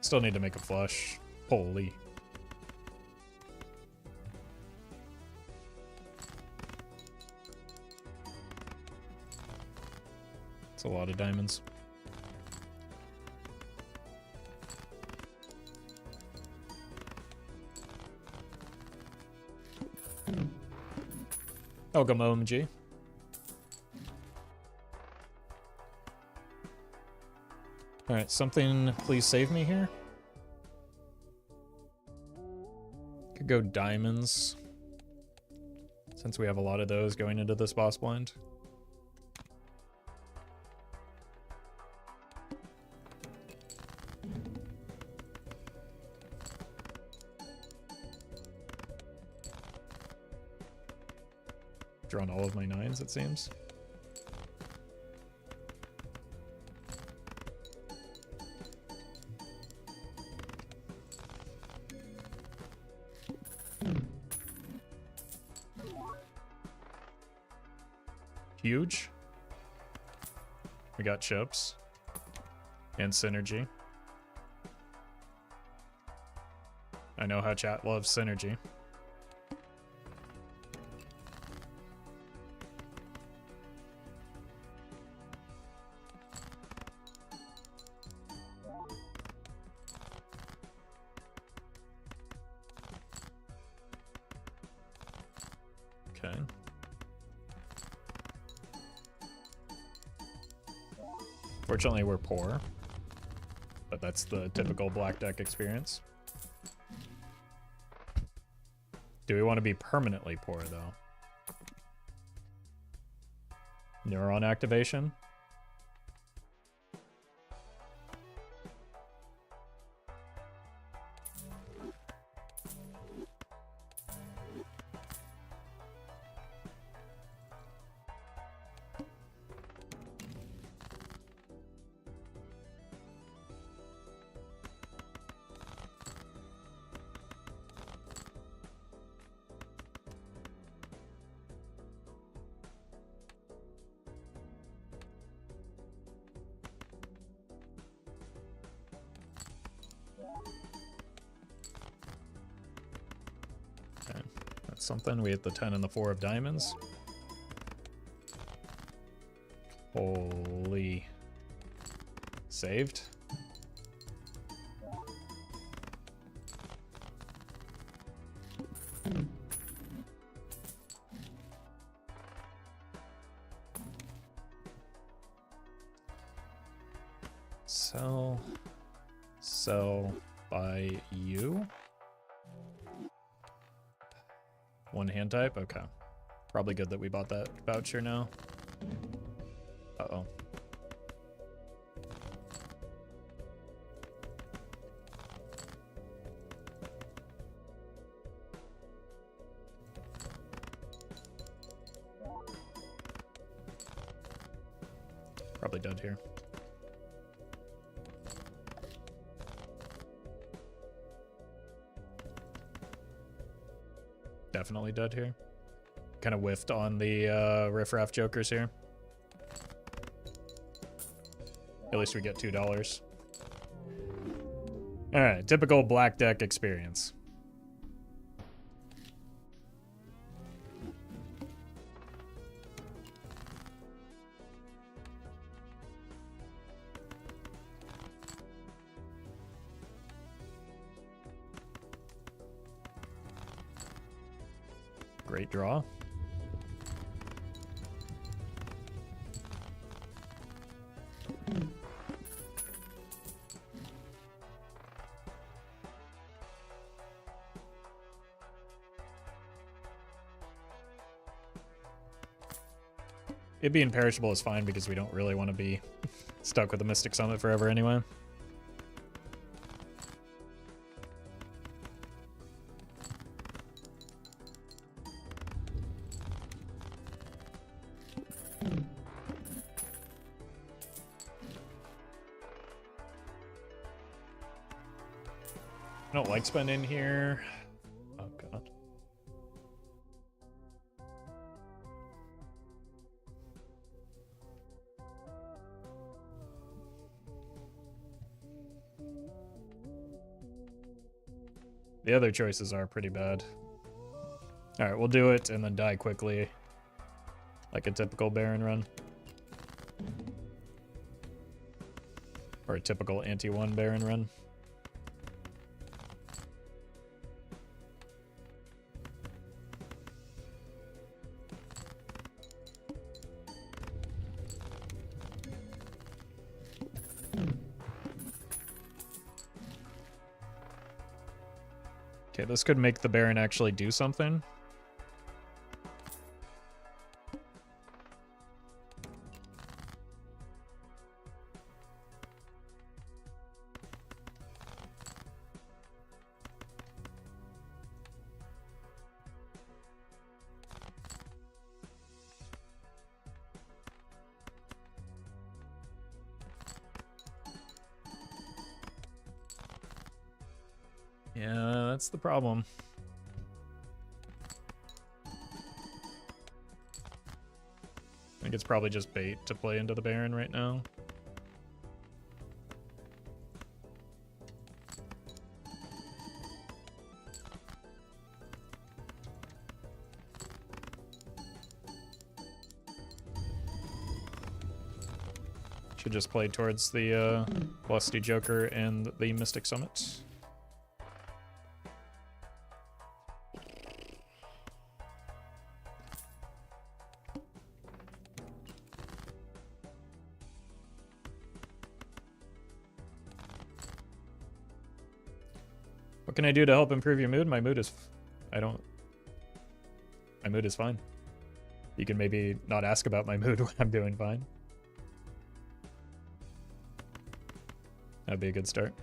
Still need to make a flush. Holy. It's a lot of diamonds. Welcome, OMG. Alright, something please save me here. Could go diamonds, since we have a lot of those going into this boss blind. Drawn all of my 9s, it seems. Huge. We got chips and synergy. I know how chat loves synergy. Okay. Fortunately, we're poor, but that's the typical black deck experience. Do we want to be permanently poor, though? Neuron activation? Okay, that's something. We hit the 10 and the 4 of diamonds. Holy. Saved. Sell by you. One hand type? Okay. Probably good that we bought that voucher now. Uh-oh. Probably dead here. Definitely dead here. Kind of whiffed on the riffraff jokers here. At least we get $2. Alright, typical black deck experience. Great draw. It being perishable is fine because we don't really want to be stuck with the Mystic Summit forever anyway. I don't like spending here. Oh god. The other choices are pretty bad. Alright, we'll do it and then die quickly. Like a typical Baron run. Or a typical anti-1 Baron run. Okay, this could make the Baron actually do something. Yeah, that's the problem. I think it's probably just bait to play into the Baron right now. Should just play towards the Lusty Joker and the Mystic Summit. What can I do to help improve your mood? My mood is... My mood is fine. You can maybe not ask about my mood when I'm doing fine. That'd be a good start.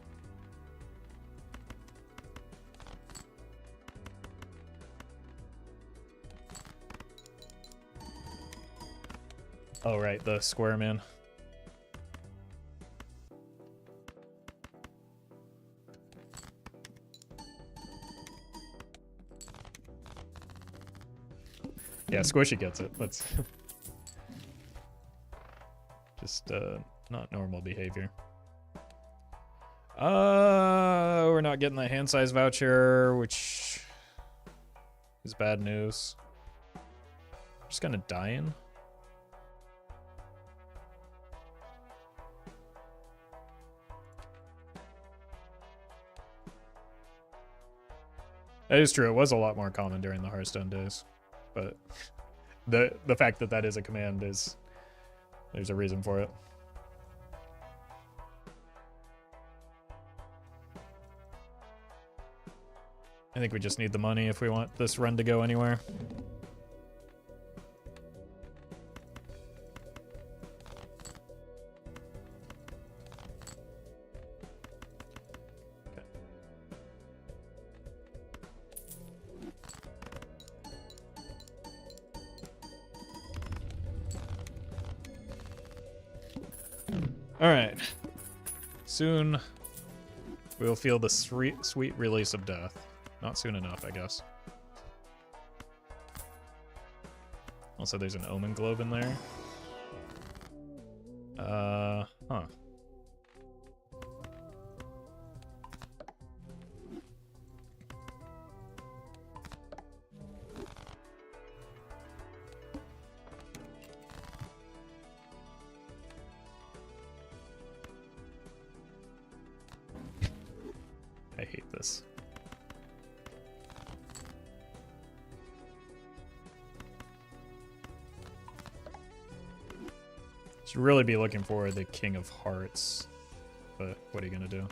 Oh, right, the square man. Yeah, Squishy gets it. Let's just not normal behavior. We're not getting the hand size voucher, which is bad news. Just gonna die in. That is true. It was a lot more common during the Hearthstone days, but the fact that that is a command is there's a reason for it. I think we just need the money if we want this run to go anywhere. All right. Soon we'll feel the sweet release of death. Not soon enough, I guess. Also, there's an Omen Globe in there. Huh. I hate this. Should really be looking for the King of Hearts, but what are you gonna do?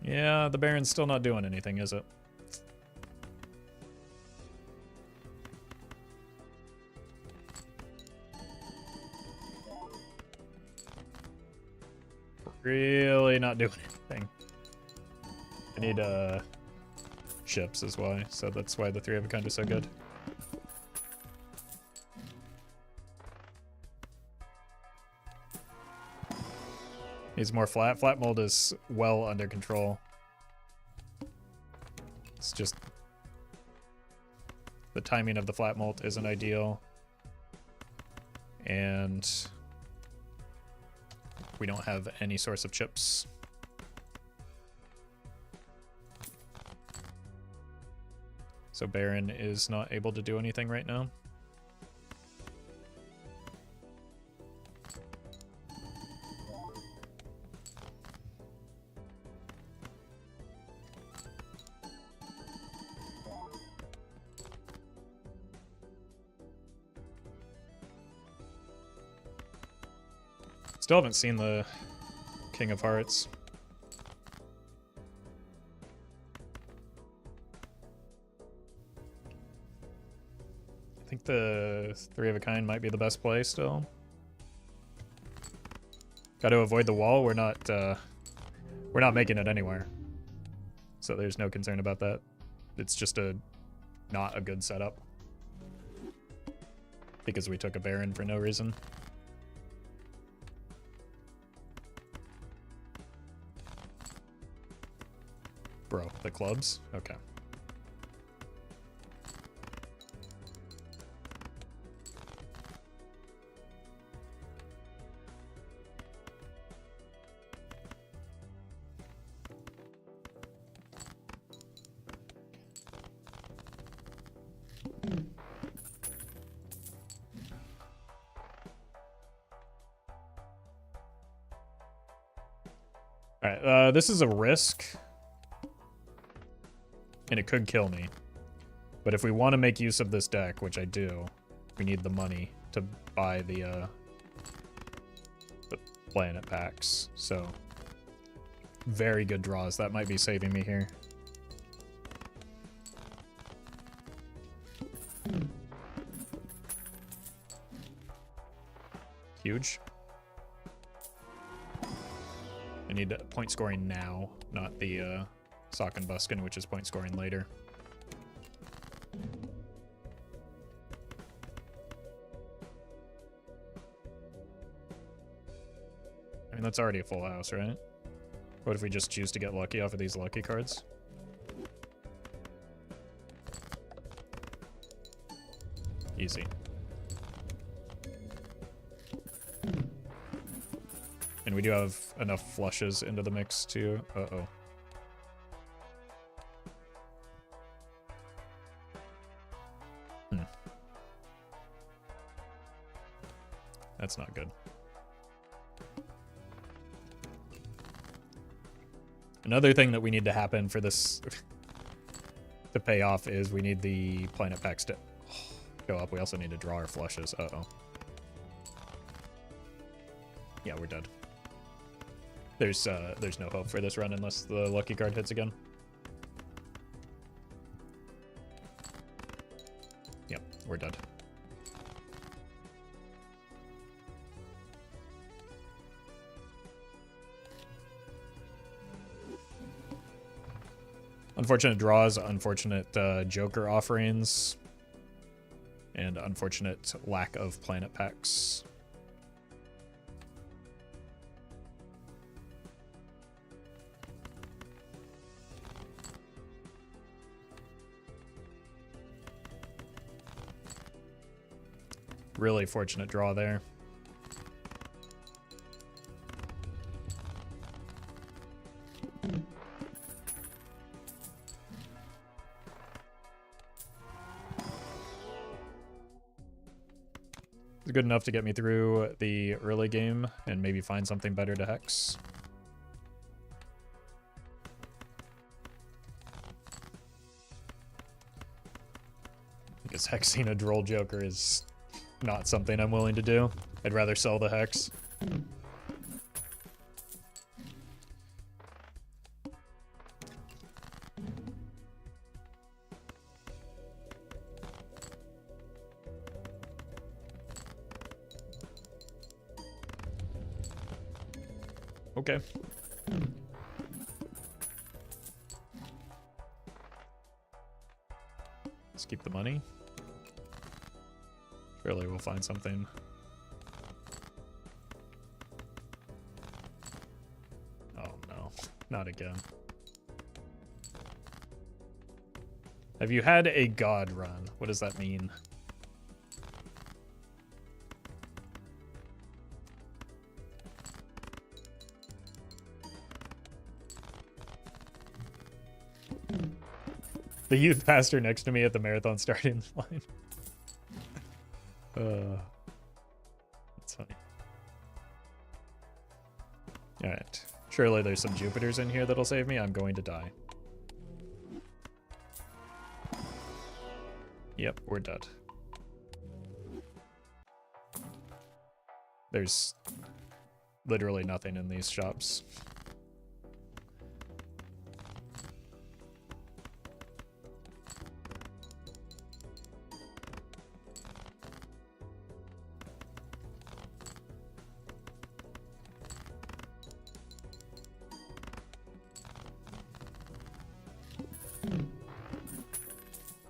Yeah, the Baron's still not doing anything, is it? Really not doing anything. I need ships is why, so that's why the 3 of a kind is so good. Needs more flat. Flat mold is well under control. It's just the timing of the flat molt isn't ideal. And we don't have any source of chips. So Baron is not able to do anything right now. Still haven't seen the King of Hearts. I think the Three of a Kind might be the best play still. Got to avoid the wall. We're not making it anywhere, so there's no concern about that. It's just not a good setup because we took a Baron for no reason. Bro, the clubs? Okay. Alright, this is a risk. And it could kill me. But if we want to make use of this deck, which I do, we need the money to buy the planet packs. So, very good draws. That might be saving me here. Huge. I need point scoring now, not the Sock and Buskin, which is point scoring later. I mean, that's already a full house, right? What if we just choose to get lucky off of these lucky cards? Easy. And we do have enough flushes into the mix too. Uh-oh. That's not good. Another thing that we need to happen for this to pay off is we need the planet packs to go up. We also need to draw our flushes. Uh-oh. Yeah, we're dead. There's no hope for this run unless the lucky card hits again. Yep, we're dead. Unfortunate draws, unfortunate Joker offerings, and unfortunate lack of planet packs. Really fortunate draw there. It's good enough to get me through the early game and maybe find something better to hex. Because hexing a droll Joker is not something I'm willing to do. I'd rather sell the hex. Okay. Let's keep the money. Surely we'll find something. Oh no, not again. Have you had a god run? What does that mean? The youth pastor next to me at the marathon starting line. That's funny. Alright. Surely there's some Jupiters in here that'll save me. I'm going to die. Yep, we're dead. There's literally nothing in these shops.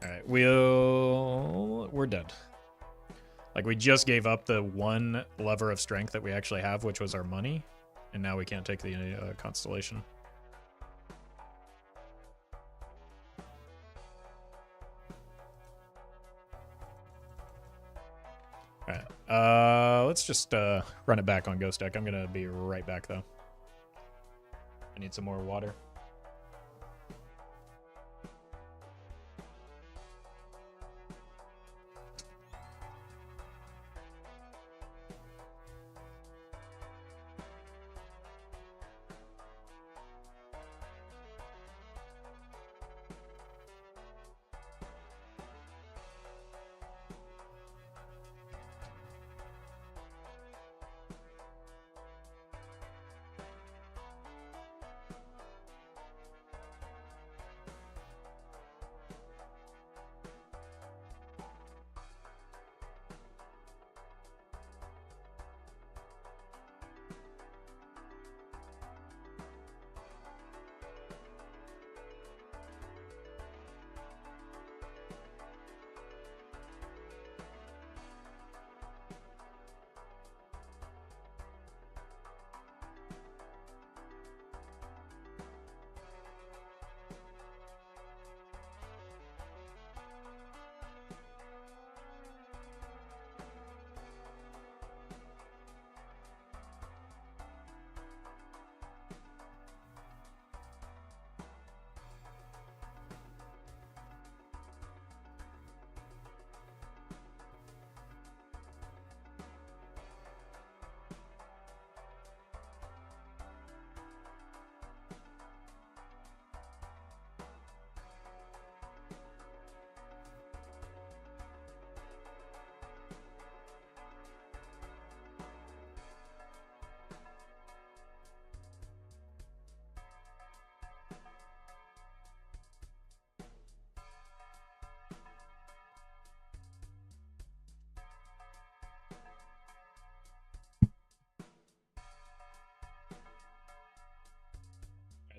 Alright, we're dead. Like, we just gave up the one lever of strength that we actually have, which was our money, and now we can't take the constellation. Alright, let's just run it back on Ghost Deck. I'm gonna be right back, though. I need some more water.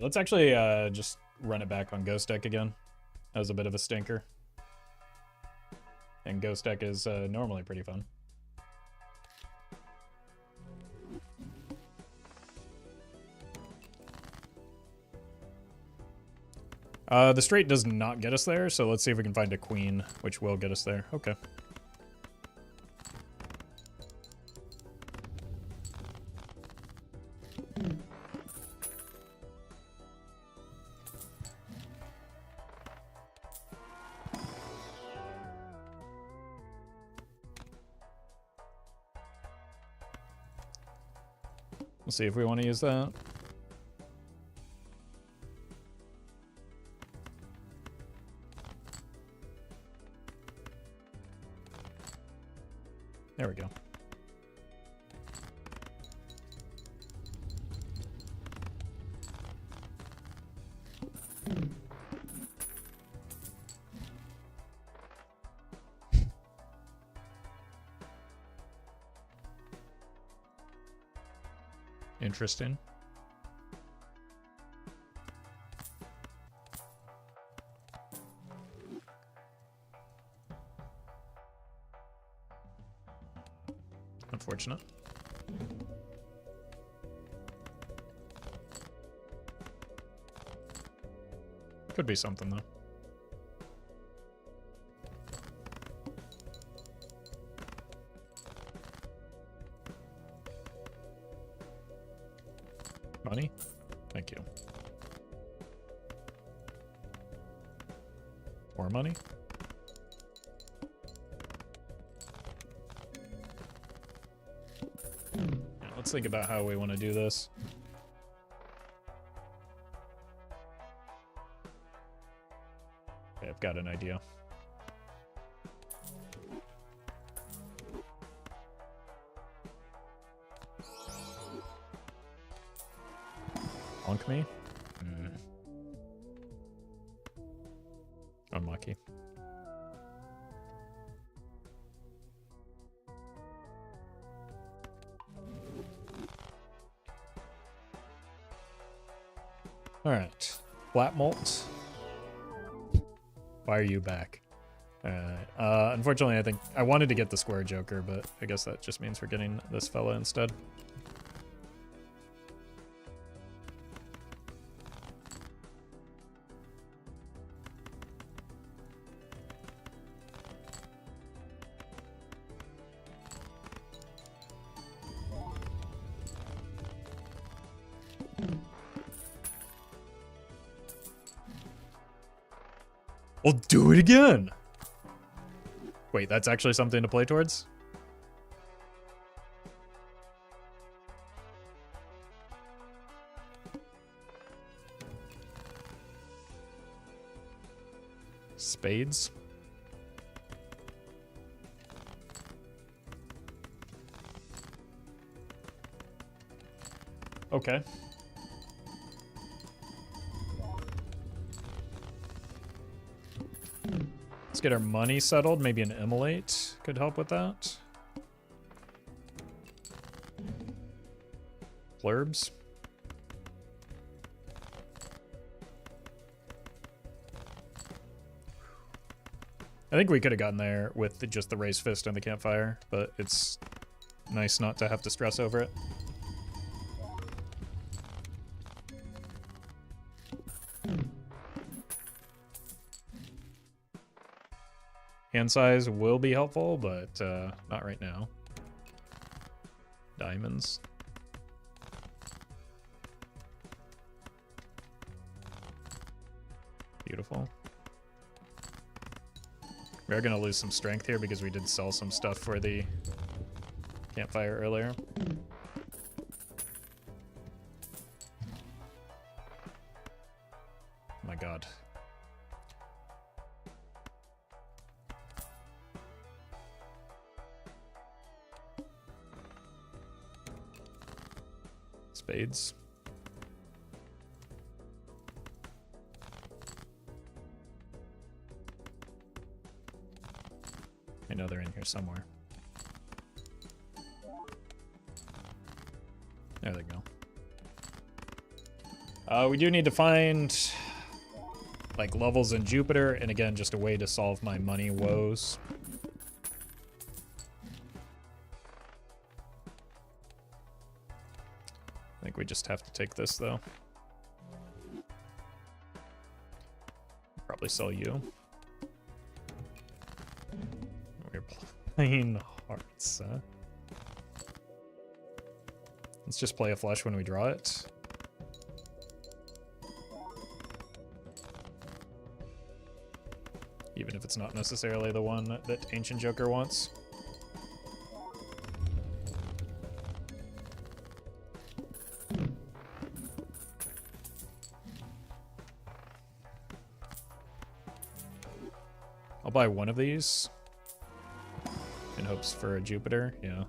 Let's actually just run it back on Ghost Deck again. That was a bit of a stinker. And Ghost Deck is normally pretty fun. The straight does not get us there, so let's see if we can find a queen, which will get us there. Okay. We'll see if we want to use that. There we go. Interesting. Unfortunate. Could be something, though. Money? Thank you. More money? Yeah, let's think about how we want to do this. Okay, I've got an idea. Unlucky. Alright. Flat malt. Why are you back? Alright. Unfortunately, I think I wanted to get the square joker, but I guess that just means we're getting this fella instead. We'll do it again! Wait, that's actually something to play towards? Spades? Okay. Let's get our money settled. Maybe an immolate could help with that. Blurbs. I think we could have gotten there with just the raised fist and the campfire, but it's nice not to have to stress over it. Hand size will be helpful, but not right now. Diamonds. Beautiful. We are going to lose some strength here because we did sell some stuff for the campfire earlier. Oh my god. Spades. I know they're in here somewhere. There they go. We do need to find like levels in Jupiter, and again, just a way to solve my money woes. I think we just have to take this though. Probably sell you. We're playing hearts, huh? Let's just play a flush when we draw it. Even if it's not necessarily the one that Ancient Joker wants. I'll buy one of these in hopes for a Jupiter, yeah.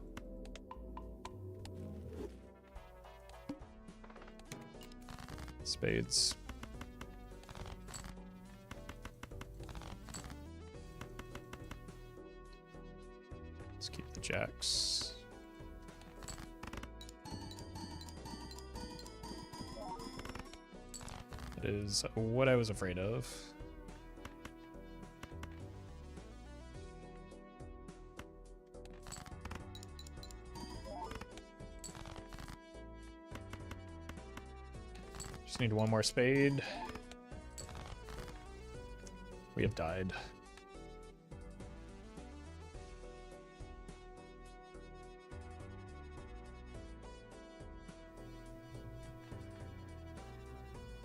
Spades. Let's keep the jacks. It is what I was afraid of. Just need one more spade. We have died.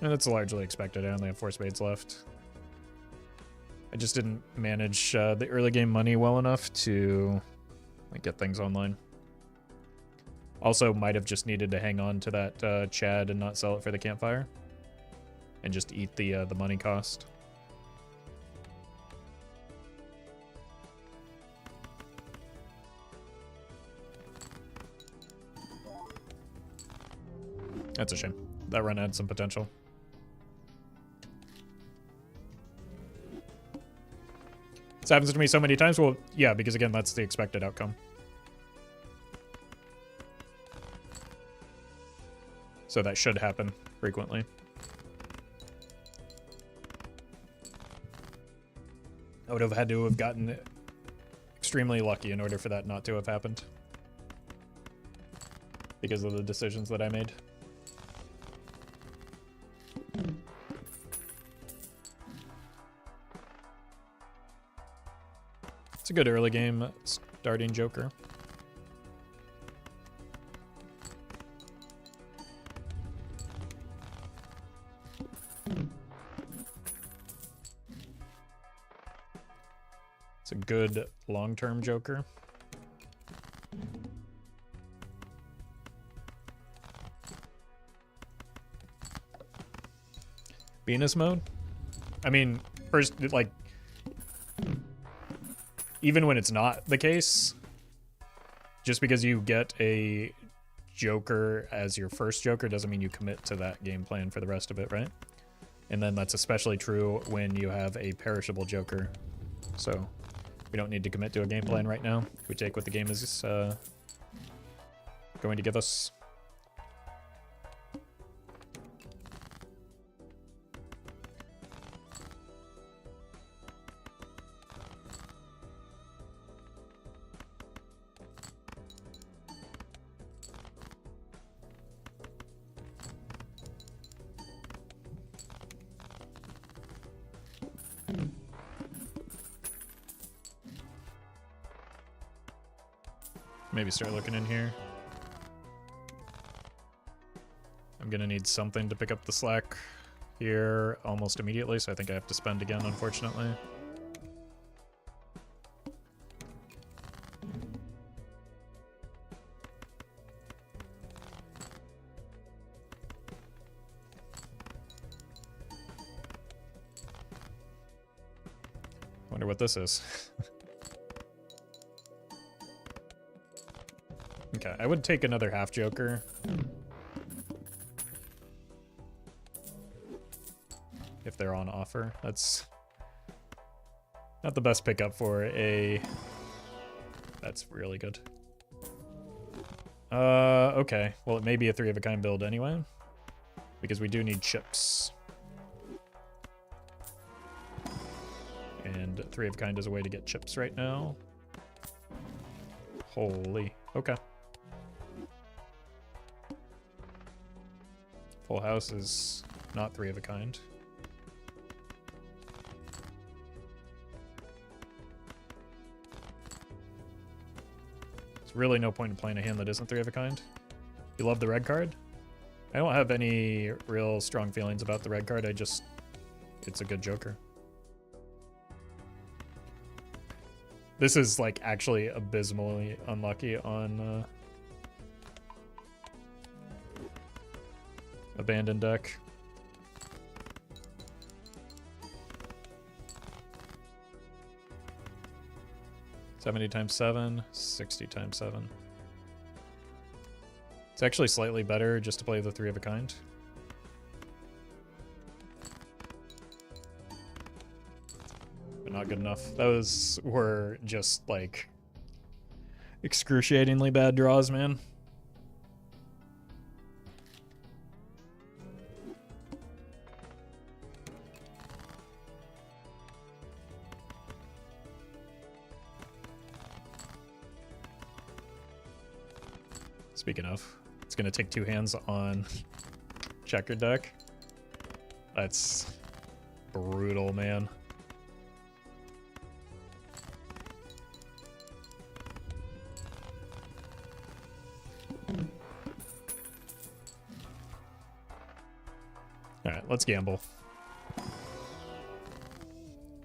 And that's largely expected. I only have 4 spades left. I just didn't manage the early game money well enough to like, get things online. Also, might have just needed to hang on to that Chad and not sell it for the campfire, and just eat the money cost. That's a shame. That run had some potential. This happens to me so many times. Well, yeah, because again, that's the expected outcome. So that should happen frequently. I would have had to have gotten extremely lucky in order for that not to have happened. Because of the decisions that I made. It's a good early game starting Joker. It's a good long-term Joker. Venus mode? I mean, first, like, even when it's not the case, just because you get a Joker as your first Joker doesn't mean you commit to that game plan for the rest of it, right? And then that's especially true when you have a perishable Joker. So we don't need to commit to a game plan right now. We take what the game is going to give us. Maybe start looking in here. I'm gonna need something to pick up the slack here almost immediately, so I think I have to spend again, unfortunately. Wonder what this is. Okay, I would take another half Joker. If they're on offer. That's not the best pickup for a... That's really good. Okay. Well, it may be a 3-of-a-kind build anyway. Because we do need chips. And 3-of-a-kind is a way to get chips right now. Holy. Okay. Full house is not 3-of-a-kind. There's really no point in playing a hand that isn't 3-of-a-kind. You love the red card? I don't have any real strong feelings about the red card. It's a good Joker. This is like actually abysmally unlucky on abandoned deck. $70x7, $60x7. It's actually slightly better just to play the 3-of-a-kind. But not good enough. Those were just like excruciatingly bad draws, man. Speaking of, it's gonna take 2 hands on checkered deck. That's brutal, man. Alright, let's gamble.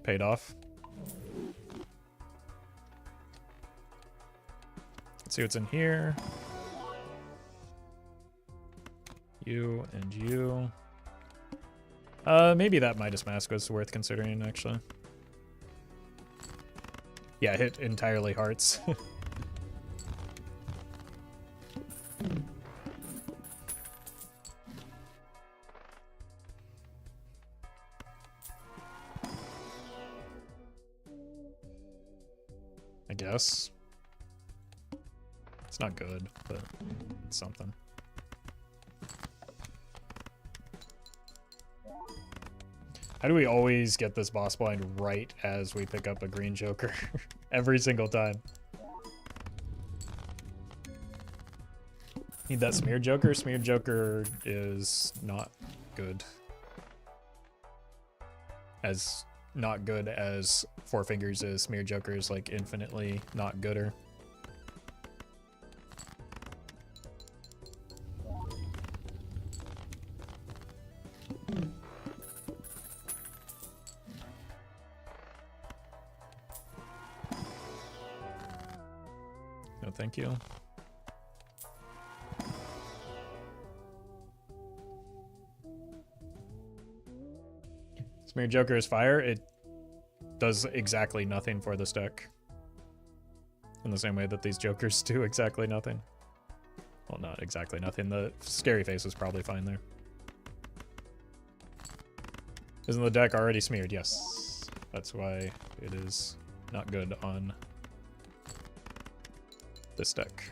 Paid off. Let's see what's in here. You and you. Maybe that Midas Mask was worth considering, actually. Yeah, hit entirely hearts. guess. It's not good, but it's something. How do we always get this boss blind right as we pick up a green joker? Every single time. Need that smear joker? Smear joker is not good. As not good as Four Fingers is, smear joker is like infinitely not gooder. No, thank you. Smear Joker is fire. It does exactly nothing for this deck. In the same way that these jokers do exactly nothing. Well, not exactly nothing. The scary face is probably fine there. Isn't the deck already smeared? Yes. That's why it is not good on this deck.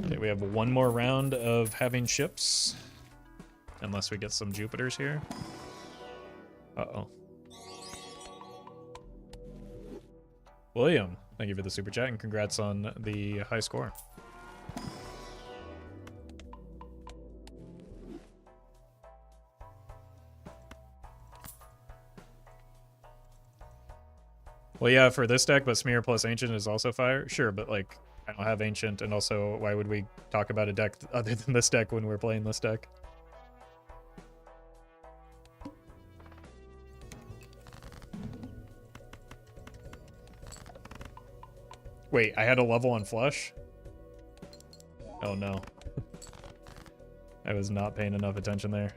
Okay, we have one more round of having ships. Unless we get some Jupiters here. Uh-oh. William, thank you for the super chat and congrats on the high score. Well, yeah, for this deck, but Smear plus Ancient is also fire. Sure, but like, I don't have Ancient, and also, why would we talk about a deck other than this deck when we're playing this deck? Wait, I had a level on flush? Oh no. I was not paying enough attention there.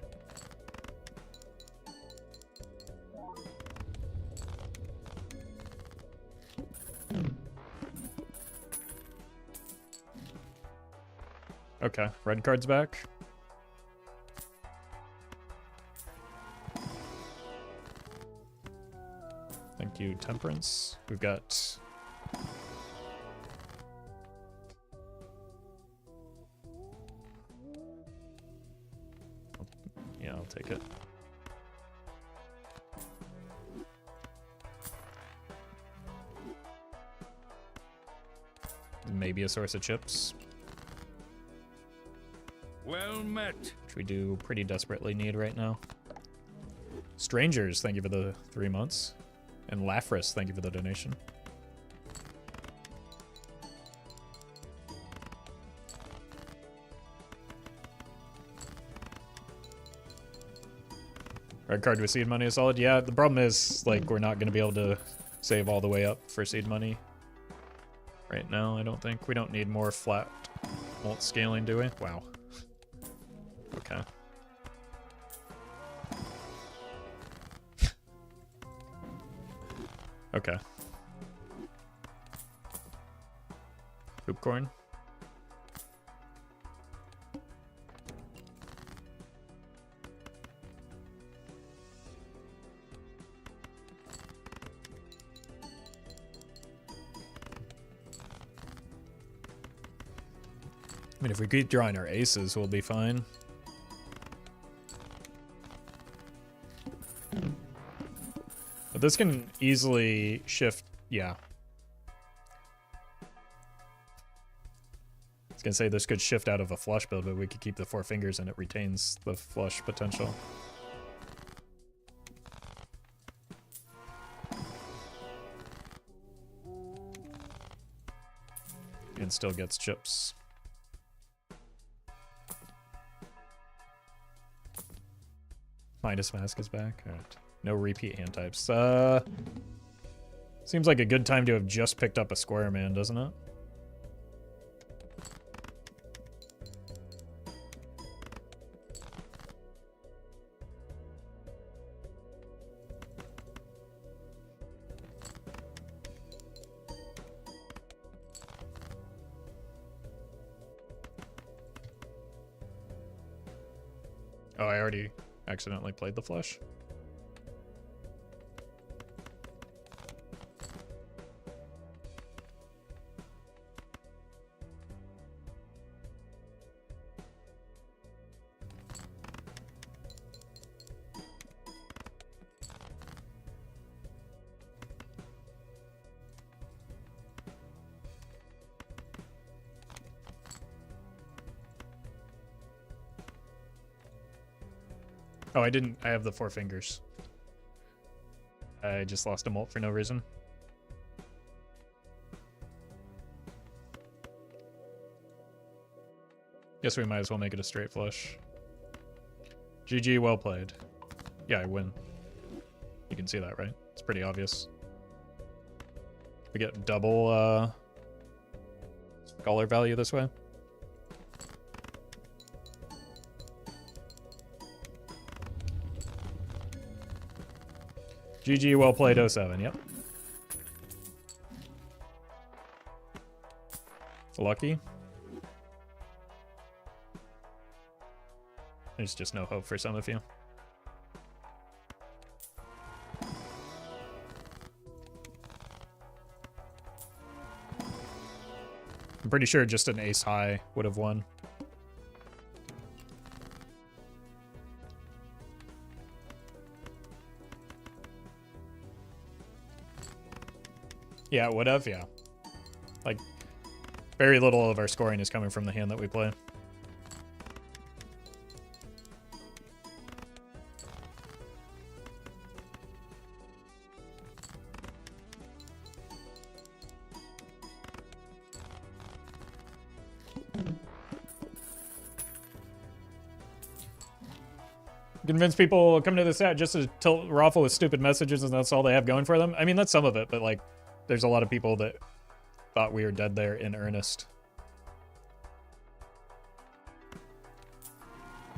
Okay, red card's back. Thank you, Temperance. We've got... Yeah, I'll take it. Maybe a source of chips. Well met. Which we do pretty desperately need right now. Strangers, thank you for the 3 months. And Lafris, thank you for the donation. Red card with seed money is solid. Yeah, the problem is, like, we're not going to be able to save all the way up for seed money right now, I don't think. We don't need more flat mult scaling, do we? Wow. Okay. Okay. Hoopcorn. I mean, if we keep drawing our aces, we'll be fine. But this can easily shift, yeah. I was gonna say this could shift out of a flush build, but we could keep the 4 fingers and it retains the flush potential. And still gets chips. Midas Mask is back. All right. No repeat hand types. Seems like a good time to have just picked up a square man, doesn't it? Oh, I already accidentally played the flush. Oh, I didn't. I have the 4 fingers. I just lost a molt for no reason. Guess we might as well make it a straight flush. GG, well played. Yeah, I win. You can see that, right? It's pretty obvious. We get double scholar value this way. GG, well played, 07, yep. Lucky. There's just no hope for some of you. I'm pretty sure just an ace high would have won. Yeah, it would have, yeah. Like, very little of our scoring is coming from the hand that we play. Convince people come to the set just to tilt Roffle with stupid messages and that's all they have going for them. I mean, that's some of it, but like, there's a lot of people that thought we were dead there in earnest.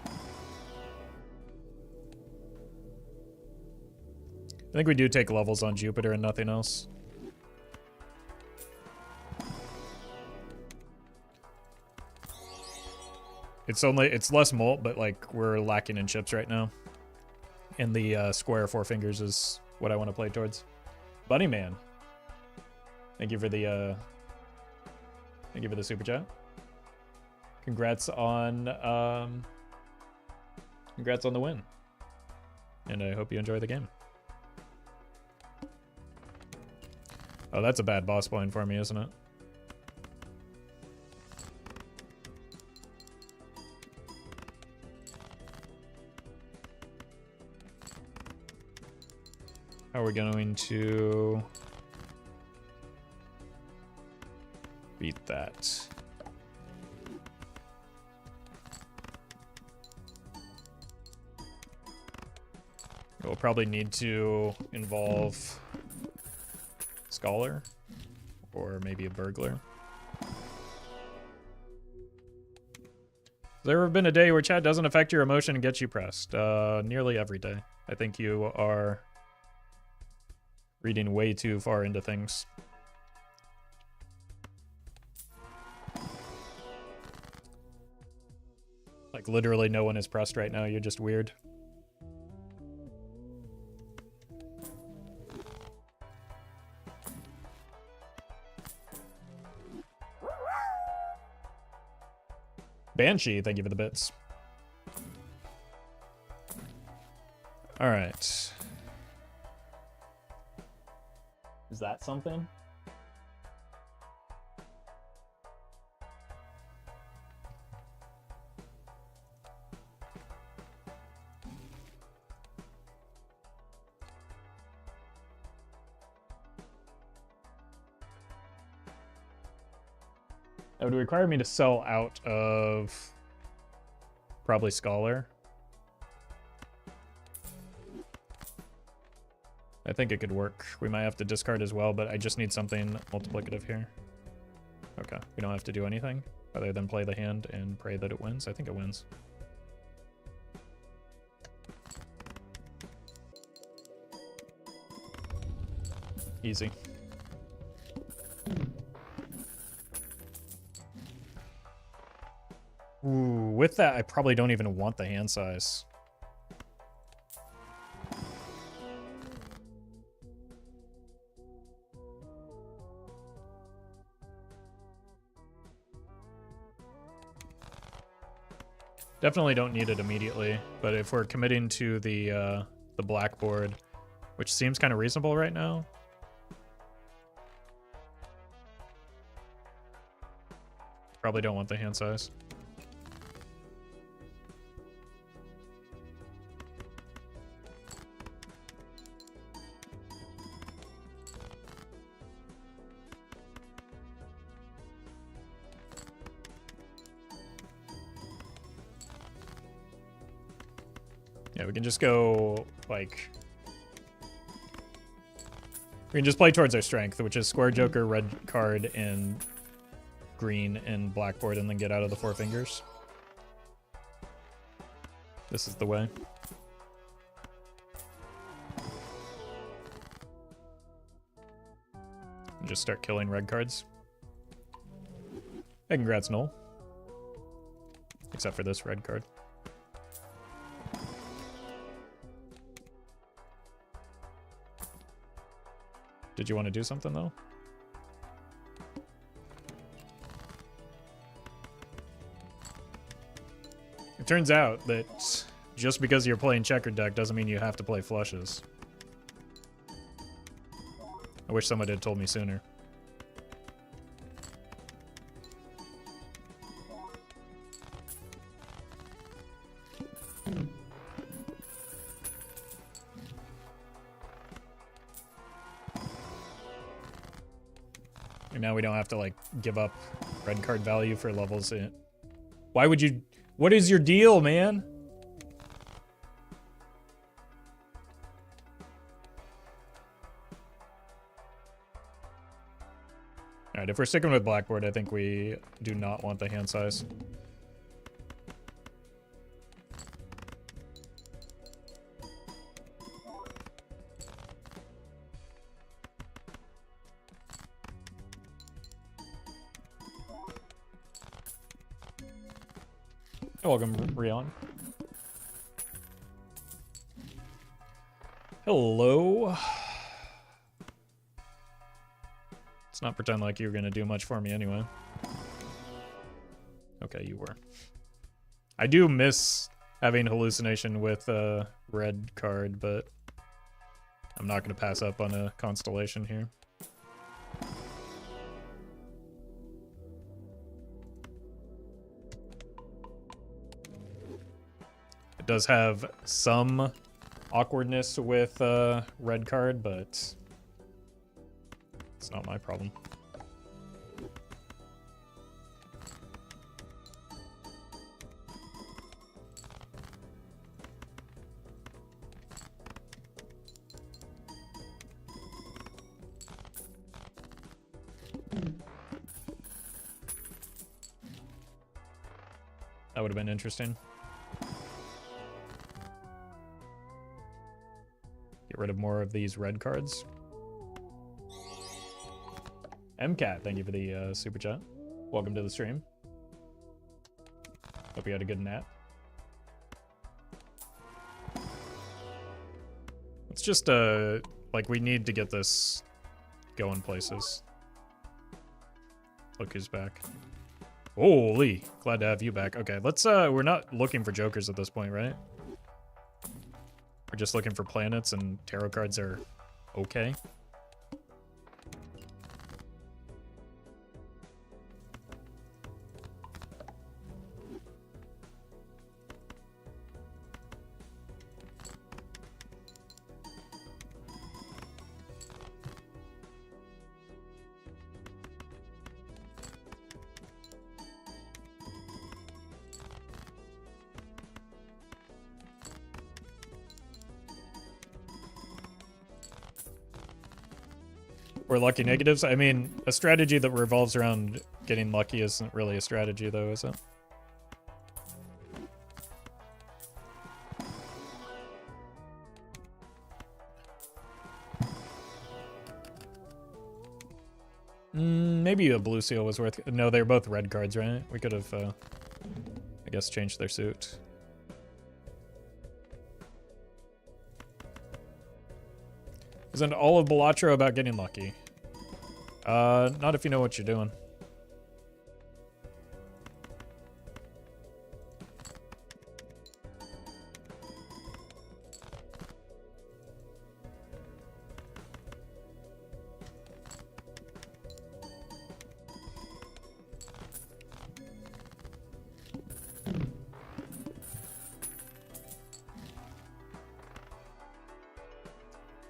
I think we do take levels on Jupiter and nothing else. It's less molt, but like we're lacking in chips right now. And the square 4 fingers is what I want to play towards. Bunny Man. Thank you for the super chat. Congrats on the win. And I hope you enjoy the game. Oh, that's a bad boss point for me, isn't it? How are we going to beat that? We'll probably need to involve Scholar or maybe a Burglar. Has there ever been a day where chat doesn't affect your emotion and gets you pressed? Nearly every day. I think you are reading way too far into things. Like literally no one is pressed right now, you're just weird. Banshee, thank you for the bits. All right. Is that something? That would require me to sell out of probably Scholar. I think it could work. We might have to discard as well, but I just need something multiplicative here. Okay, we don't have to do anything other than play the hand and pray that it wins. I think it wins. Easy. Ooh, with that, I probably don't even want the hand size. Definitely don't need it immediately, but if we're committing to the blackboard, which seems kind of reasonable right now. Probably don't want the hand size. Yeah, we can just go, like... We can just play towards our strength, which is square joker, red card, and green and blackboard, and then get out of the four fingers. This is the way. And just start killing red cards. Hey, congrats, Noel. Except for this red card. Did you want to do something, though? It turns out that just because you're playing checkered deck doesn't mean you have to play flushes. I wish someone had told me sooner. And now we don't have to, like, give up red card value for levels in. Why would you... What is your deal, man? Alright, if we're sticking with blackboard, I think we do not want the hand size. Welcome, Rion. Hello. Let's not pretend like you were gonna do much for me anyway. Okay, you were. I do miss having hallucination with a red card, but I'm not gonna pass up on a constellation here. It does have some awkwardness with red card, but it's not my problem. That would have been interesting. Get rid of more of these red cards. MCAT, thank you for the super chat. Welcome to the stream. Hope you had a good nap. It's just, like, we need to get this going places. Look who's back. Holy, glad to have you back. Okay, let's, we're not looking for jokers at this point, right? We're just looking for planets, and tarot cards are okay. Or lucky negatives. I mean, a strategy that revolves around getting lucky isn't really a strategy, though, is it? Maybe a blue seal was worth... No, they're both red cards, right? We could have, I guess, changed their suit. Isn't all of Balatro about getting lucky? Not if you know what you're doing.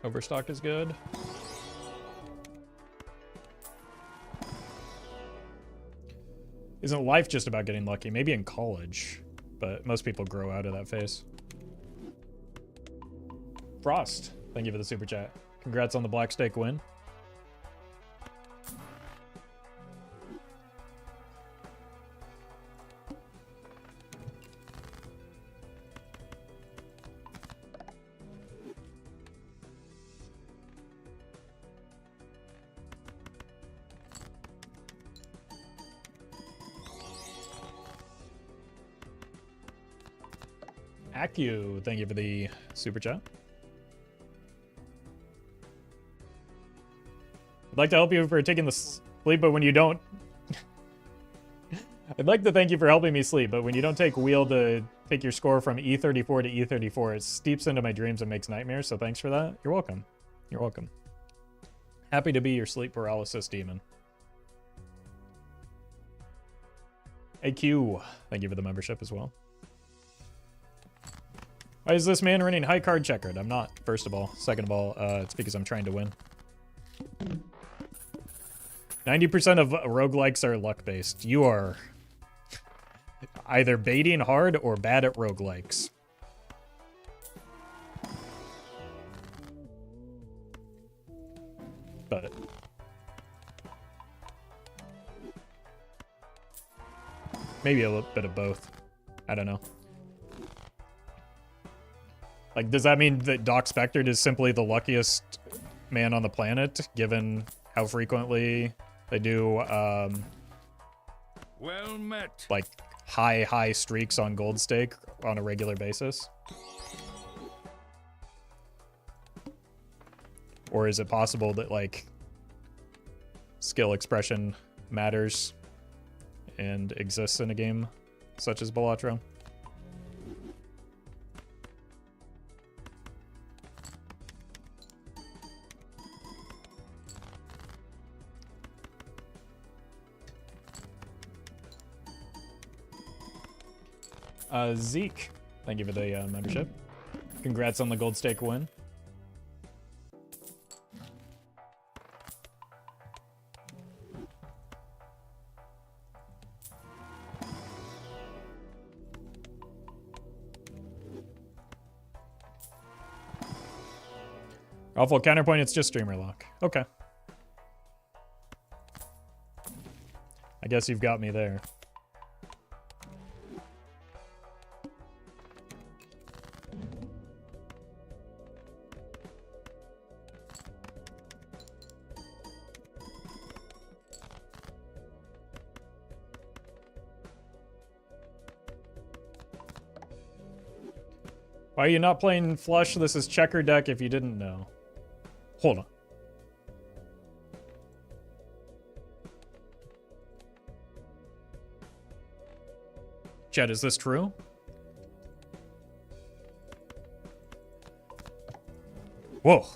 Overstock is good. Isn't life just about getting lucky? Maybe in college, but most people grow out of that phase. Frost, thank you for the super chat. Congrats on the Black Stake win. Acu, thank you for the super chat. I'd like to help you for taking the sleep, but when you don't... I'd like to thank you for helping me sleep, but when you don't take wheel to take your score from E34 to E34, it steeps into my dreams and makes nightmares, so thanks for that. You're welcome. You're welcome. Happy to be your sleep paralysis demon. AQ, thank you for the membership as well. Why is this man running high card checkered? I'm not, first of all. Second of all, it's because I'm trying to win. 90% of roguelikes are luck-based. You are either baiting hard or bad at roguelikes. But... maybe a little bit of both. I don't know. Like, does that mean that Doc Spectred is simply the luckiest man on the planet, given how frequently they do, Well met. like, high streaks on Gold Stake on a regular basis? Or is it possible that, like, skill expression matters and exists in a game such as Balatro? Zeke, thank you for the membership. Congrats on the Gold Stake win. Awful counterpoint, it's just streamer lock. Okay. I guess you've got me there. Why are you not playing flush? This is checker deck if you didn't know. Hold on. Chat, is this true? Whoa.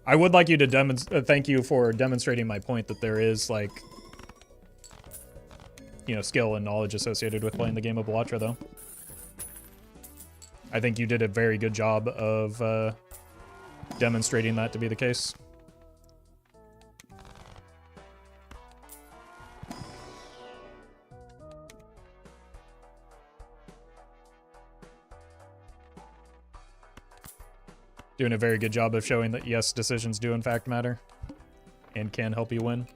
I would like you to thank you for demonstrating my point that there is, like, you know, skill and knowledge associated with playing the game of Balatro, though. I think you did a very good job of demonstrating that to be the case. Doing a very good job of showing that, yes, decisions do in fact matter and can help you win.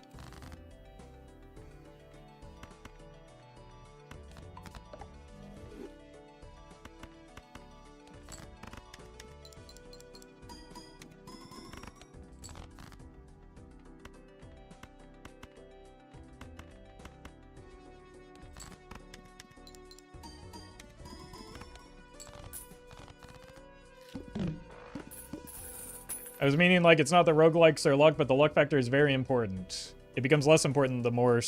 I was meaning, like, it's not that roguelikes are luck, but the luck factor is very important. It becomes less important the more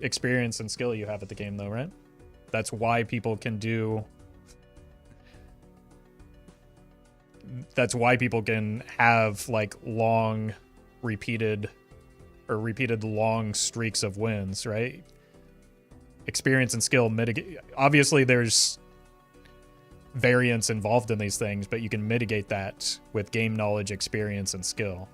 experience and skill you have at the game, though, right? That's why people can do... That's why people can have, like, long, repeated long streaks of wins, right? Experience and skill mitigate... Obviously, there's variance involved in these things, but you can mitigate that with game knowledge, experience, and skill.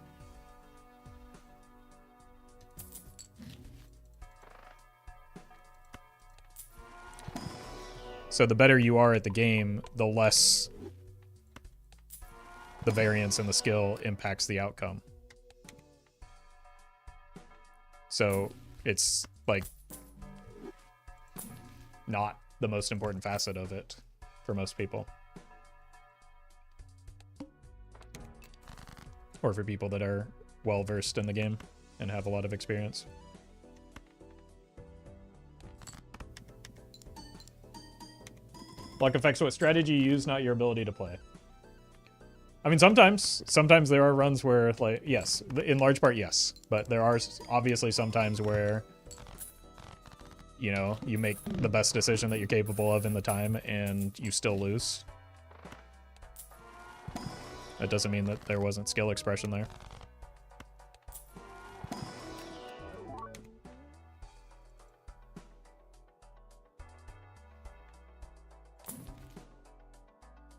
So the better you are at the game, the less the variance in the skill impacts the outcome. So it's like not the most important facet of it for most people. Or for people that are well versed in the game and have a lot of experience. Luck affects what strategy you use, not your ability to play. I mean, sometimes there are runs where, like, yes, in large part, yes. But there are obviously some times where, you know, you make the best decision that you're capable of in the time and you still lose. That doesn't mean that there wasn't skill expression there.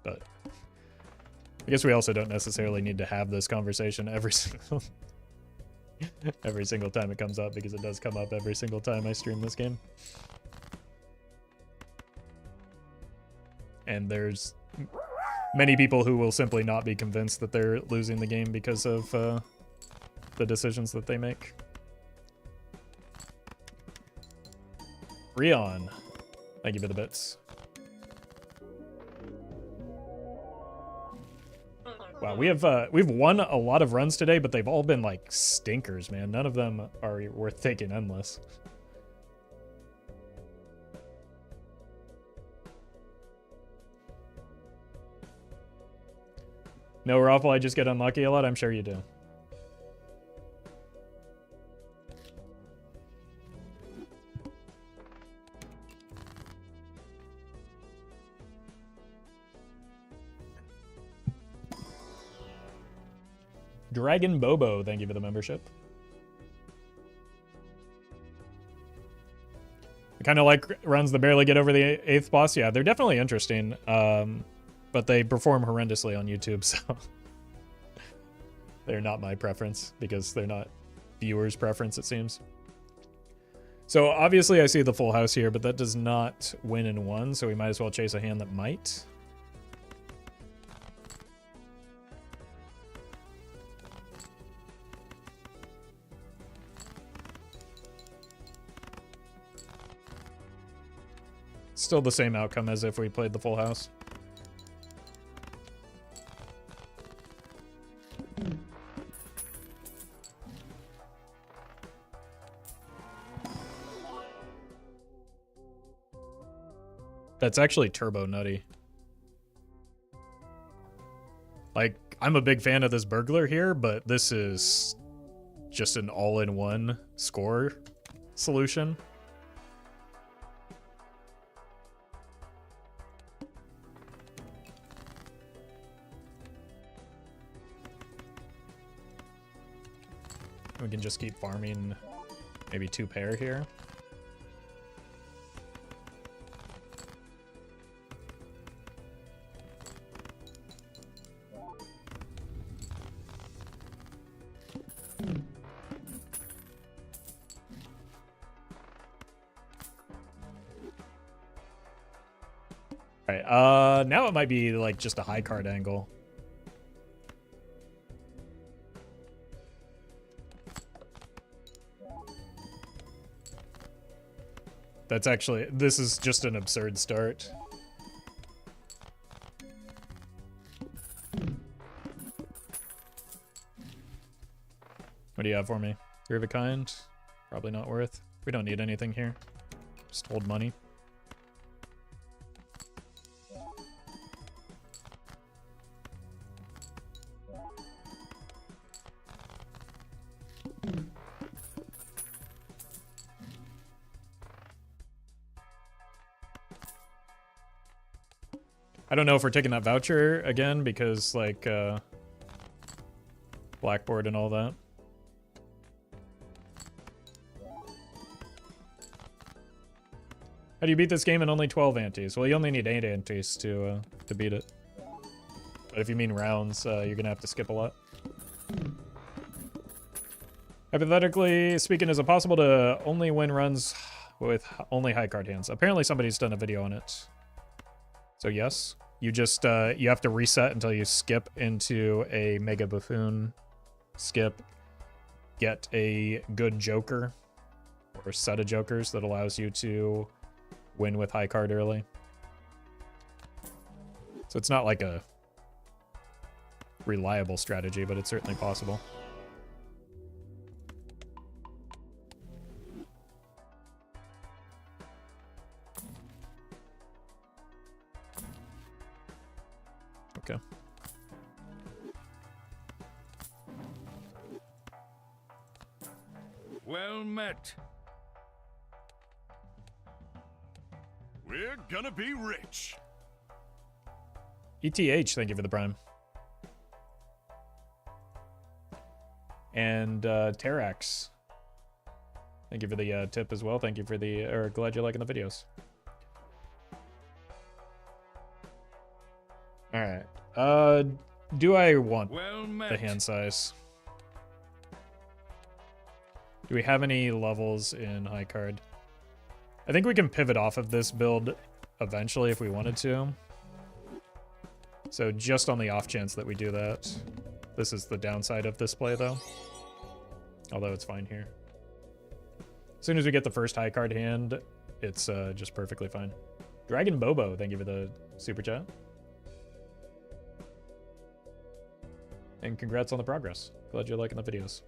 But I guess we also don't necessarily need to have this conversation every single time it comes up, because it does come up every single time I stream this game. And there's many people who will simply not be convinced that they're losing the game because of the decisions that they make. Rion, thank you for the bits. Wow, we've won a lot of runs today, but they've all been like stinkers, man. None of them are worth taking endless. No, Roffle, I just get unlucky a lot. I'm sure you do. Dragon Bobo, thank you for the membership. I kind of like runs that barely get over the 8th boss. Yeah, they're definitely interesting, but they perform horrendously on YouTube, so they're not my preference, because they're not viewers' preference, it seems. So obviously I see the full house here, but that does not win in one, so we might as well chase a hand that might. Still the same outcome as if we played the full house. That's actually turbo nutty. Like, I'm a big fan of this burglar here, but this is just an all-in-one score solution. We can just keep farming maybe 2 pair here. Alright, now it might be like just a high card angle. That's actually, this is just an absurd start. What do you have for me? 3 of a kind? Probably not worth. We don't need anything here. Just hold money. I don't know if we're taking that voucher again, because, like, Blackboard and all that. How do you beat this game in only 12 antes? Well, you only need 8 antes to beat it. But if you mean rounds, you're gonna have to skip a lot. Hypothetically speaking, is it possible to only win runs with only high card hands? Apparently somebody's done a video on it. So yes, You just you have to reset until you skip into a Mega Buffoon skip, get a good Joker or set of Jokers that allows you to win with high card early. So it's not like a reliable strategy, but it's certainly possible. Okay. Well met. We're gonna be rich. ETH, thank you for the prime. And Terax, thank you for the tip as well. Thank you for the, or glad you're liking the videos. All right. Do I want the hand size? Do we have any levels in high card? I think we can pivot off of this build eventually if we wanted to. So just on the off chance that we do that. This is the downside of this play though. Although it's fine here. As soon as we get the first high card hand, it's just perfectly fine. Dragon Bobo, thank you for the super chat. And congrats on the progress. Glad you're liking the videos.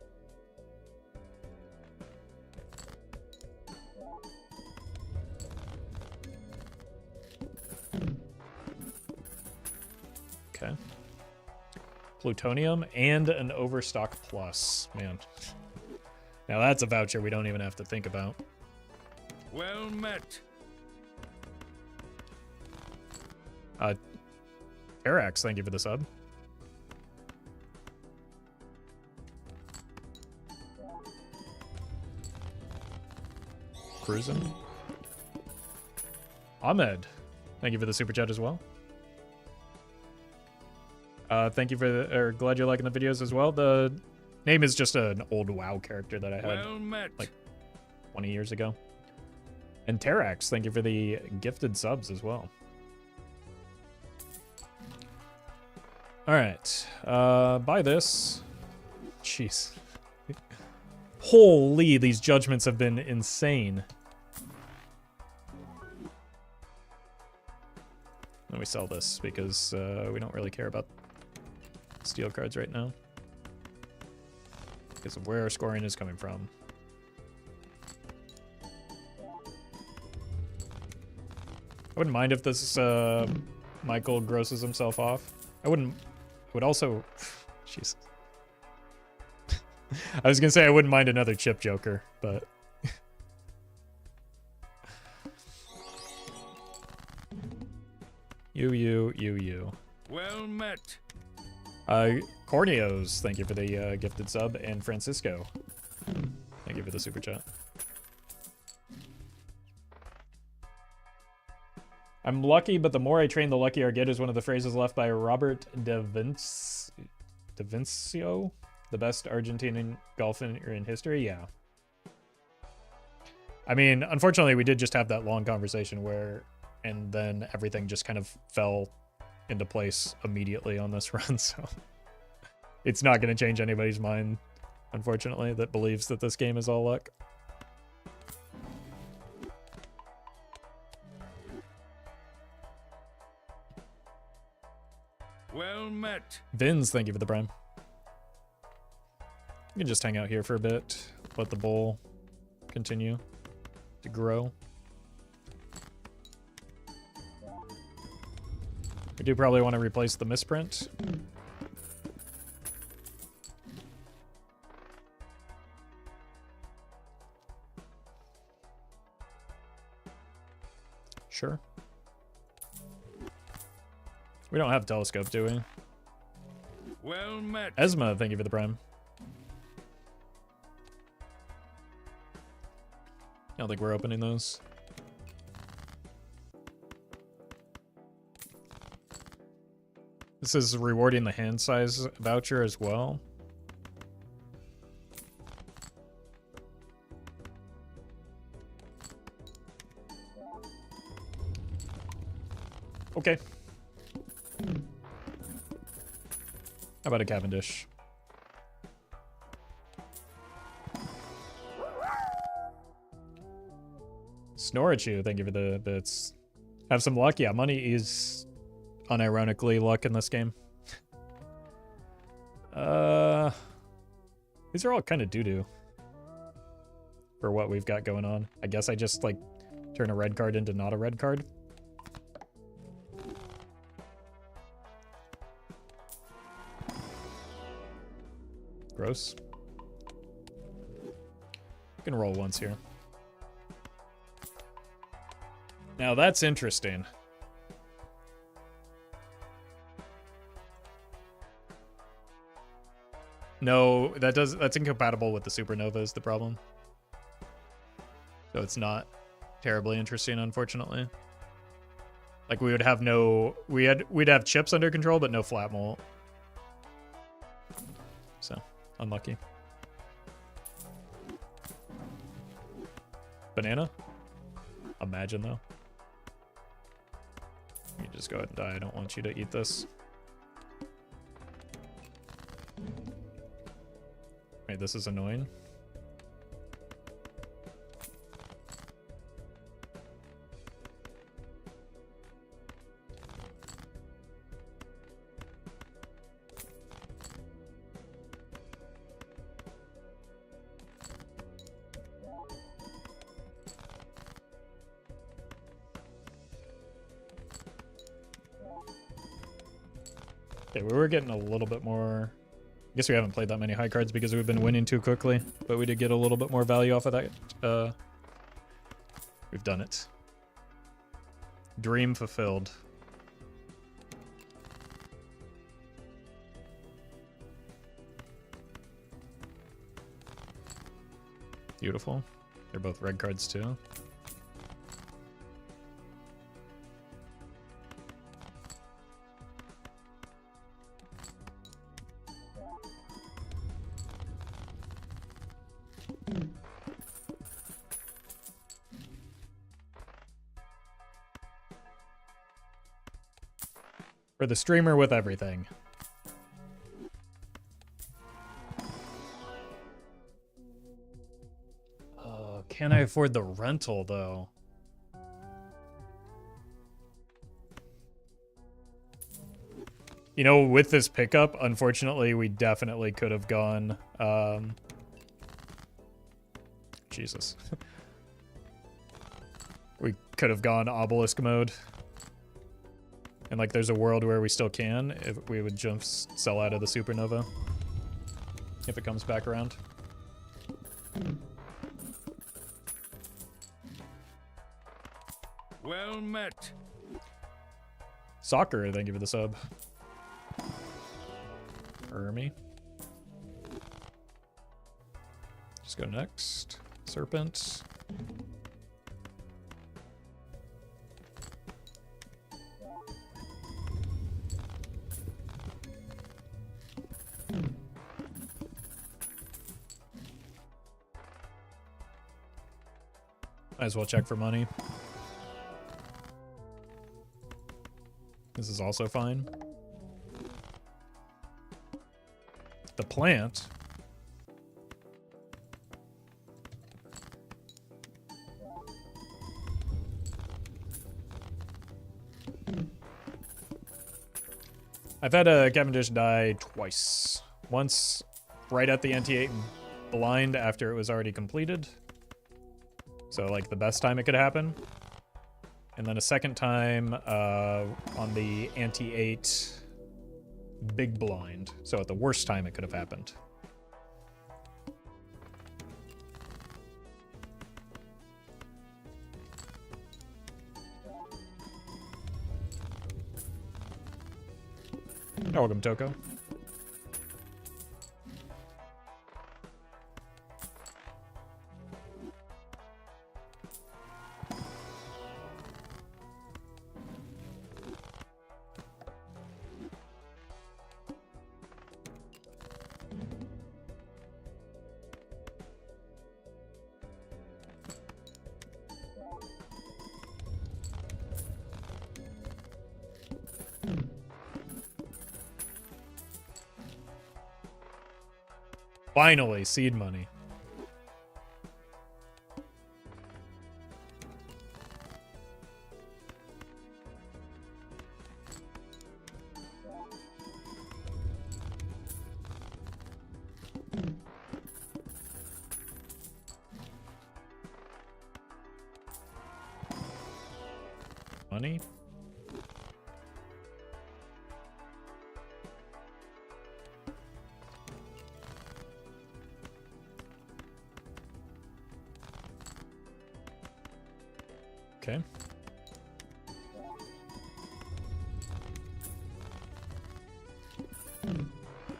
Okay. Plutonium and an Overstock Plus. Man. Now that's a voucher we don't even have to think about. Well met. Arax, thank you for the sub. Cruising. Ahmed, thank you for the super chat as well. Thank you for the, or glad you're liking the videos as well. The name is just an old WoW character that I had like 20 years ago. And Terax, thank you for the gifted subs as well. All right, buy this. Jeez. Holy, these judgments have been insane. And we sell this because we don't really care about steel cards right now because of where our scoring is coming from. I wouldn't mind if this Michael grosses himself off. I would also, jeez. I was gonna say I wouldn't mind another chip Joker, but you. Well met. Corneos, thank you for the gifted sub, and Francisco, thank you for the super chat. I'm lucky, but the more I train, the luckier I get is one of the phrases left by Robert Da Vincio, the best Argentinian golfer in history. Yeah. I mean, unfortunately, we did just have that long conversation where, and then everything just kind of fell into place immediately on this run, so it's not going to change anybody's mind, unfortunately, that believes that this game is all luck. Well met. Vins, thank you for the prime. You can just hang out here for a bit, let the bowl continue to grow. We do probably want to replace the misprint. Sure. We don't have a telescope, do we? Well met. Esma, thank you for the prime. I don't think we're opening those. This is rewarding the hand size voucher as well. Okay. How about a Cavendish? Snorachu, thank you for the bits. Have some luck. Yeah, money is unironically luck in this game. These are all kind of doo-doo for what we've got going on. I guess I just, like, turn a red card into not a red card. Gross. Can roll once here. Now that's interesting. No, that's incompatible with the supernova is the problem. So it's not terribly interesting, unfortunately. Like we would have we'd have chips under control, but no flat mult. So unlucky. Banana? Imagine though. You just go ahead and die. I don't want you to eat this. Wait, this is annoying. Okay, we were getting a little bit more. I guess we haven't played that many high cards because we've been winning too quickly, but we did get a little bit more value off of that. We've done it. Dream fulfilled. Beautiful. They're both red cards too. For the streamer with everything. Can I afford the rental though? You know, with this pickup, unfortunately, we definitely could have gone, Jesus. We could have gone obelisk mode. And like there's a world where we still can if we would just sell out of the supernova if it comes back around. Well met. Soccer, thank you for the sub. Ermi. Just go next. Serpent. Might as well check for money. This is also fine. The plant. I've had a Cavendish die twice. Once right at the NT8 blind after it was already completed. So like the best time it could happen. And then a second time on the anti-8 big blind. So at the worst time it could have happened. You're welcome, Toko. Finally, seed money. Money. Okay.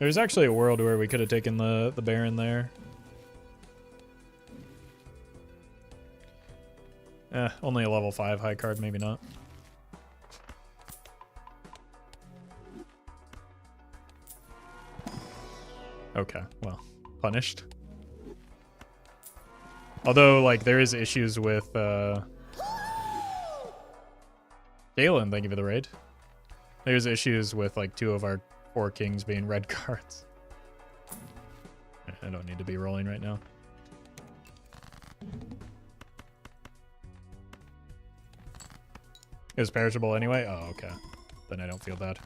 There's actually a world where we could have taken the Baron there. Only a level 5 high card, maybe not. Okay, well, punished. Although, like, there is issues with, Galen, thank you for the raid. There's issues with, like, 2 of our 4 kings being red cards. I don't need to be rolling right now. It was perishable anyway? Oh, okay. Then I don't feel bad.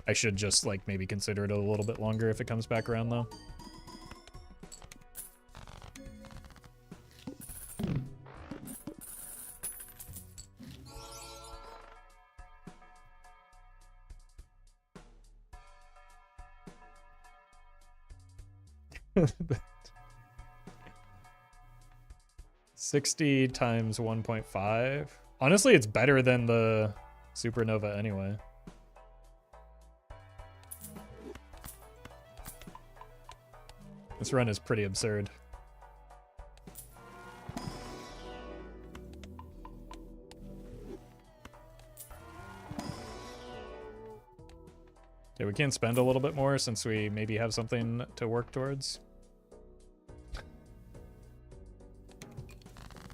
I should just, like, maybe consider it a little bit longer if it comes back around, though. $60 times 1.5. Honestly, it's better than the Supernova anyway. This run is pretty absurd. Okay, we can spend a little bit more since we maybe have something to work towards.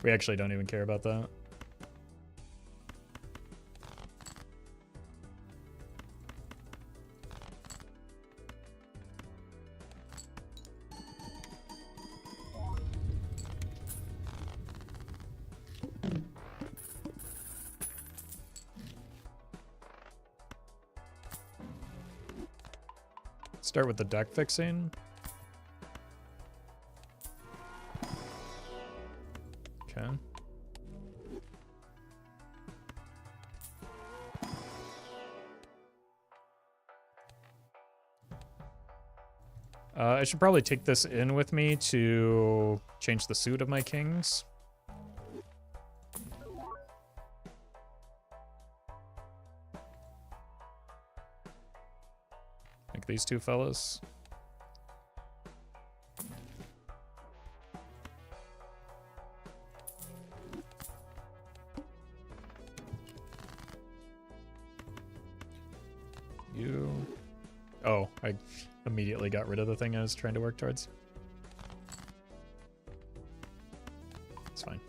We actually don't even care about that. Start with the deck fixing. Okay. I should probably take this in with me to change the suit of my kings. Like these 2 fellas. You... Oh, I immediately got rid of the thing I was trying to work towards. It's fine.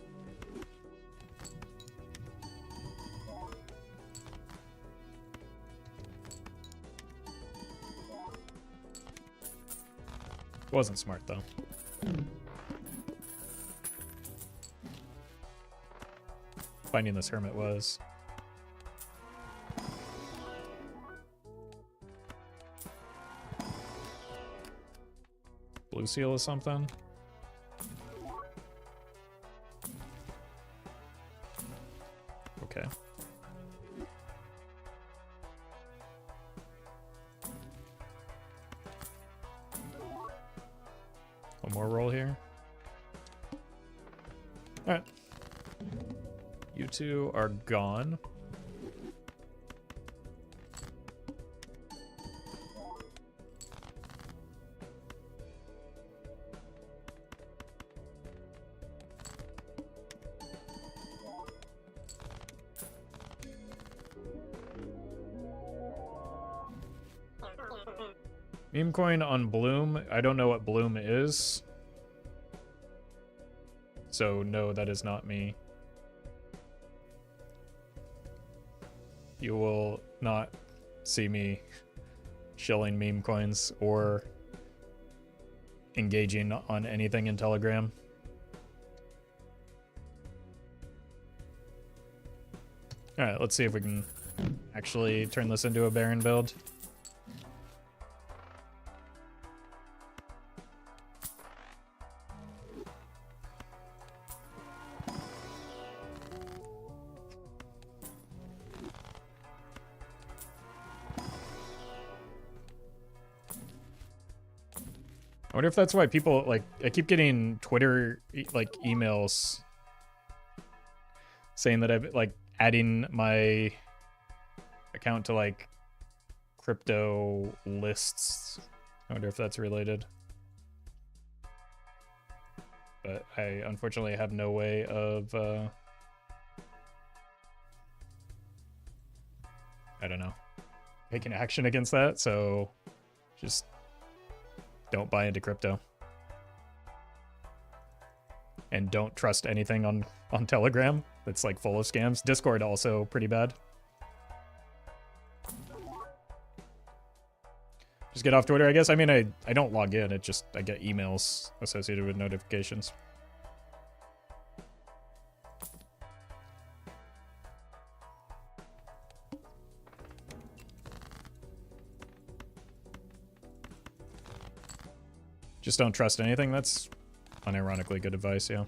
Wasn't smart though. Finding this hermit was. Blue seal or something. Okay. One more roll here. Alright. You 2 are gone. Meme coin on Bloom. I don't know what Bloom is. So no, that is not me. You will not see me shilling meme coins or engaging on anything in Telegram. Alright, let's see if we can actually turn this into a Baron build. I wonder if that's why people, like, I keep getting Twitter, like, emails saying that I've, like, adding my account to, like, crypto lists. I wonder if that's related. But I unfortunately have no way of, I don't know, taking action against that, so just don't buy into crypto. And don't trust anything on Telegram that's like full of scams. Discord also pretty bad. Just get off Twitter, I guess. I mean, I don't log in. It just, I get emails associated with notifications. Just don't trust anything. That's unironically good advice, yeah.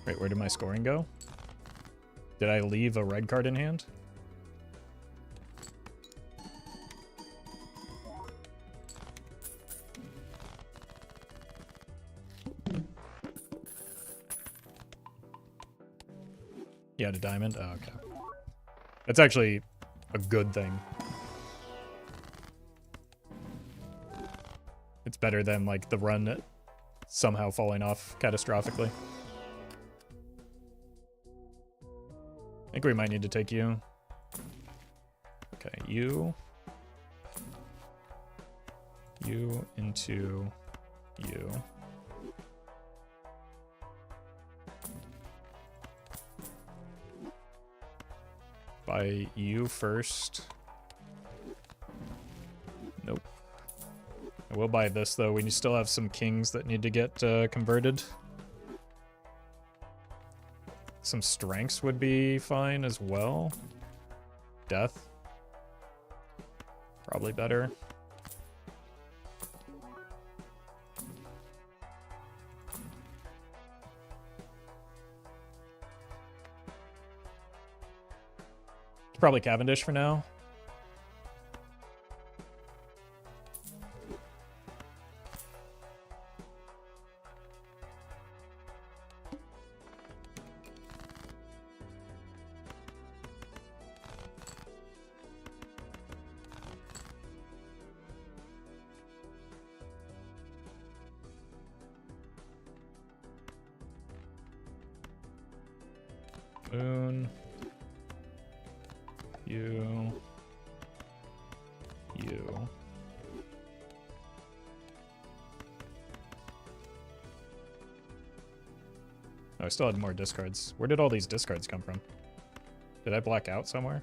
Wait, where did my scoring go? Did I leave a red card in hand? Yeah, the diamond? Oh, okay. That's actually a good thing. It's better than, like, the run somehow falling off catastrophically. I think we might need to take you. Okay, you. You into you. Buy you first. Nope. I will buy this, though. We still have some kings that need to get converted. Some strengths would be fine as well. Death. Probably better. Probably Cavendish for now. Moon. You. Oh, I still had more discards. Where did all these discards come from? Did I black out somewhere?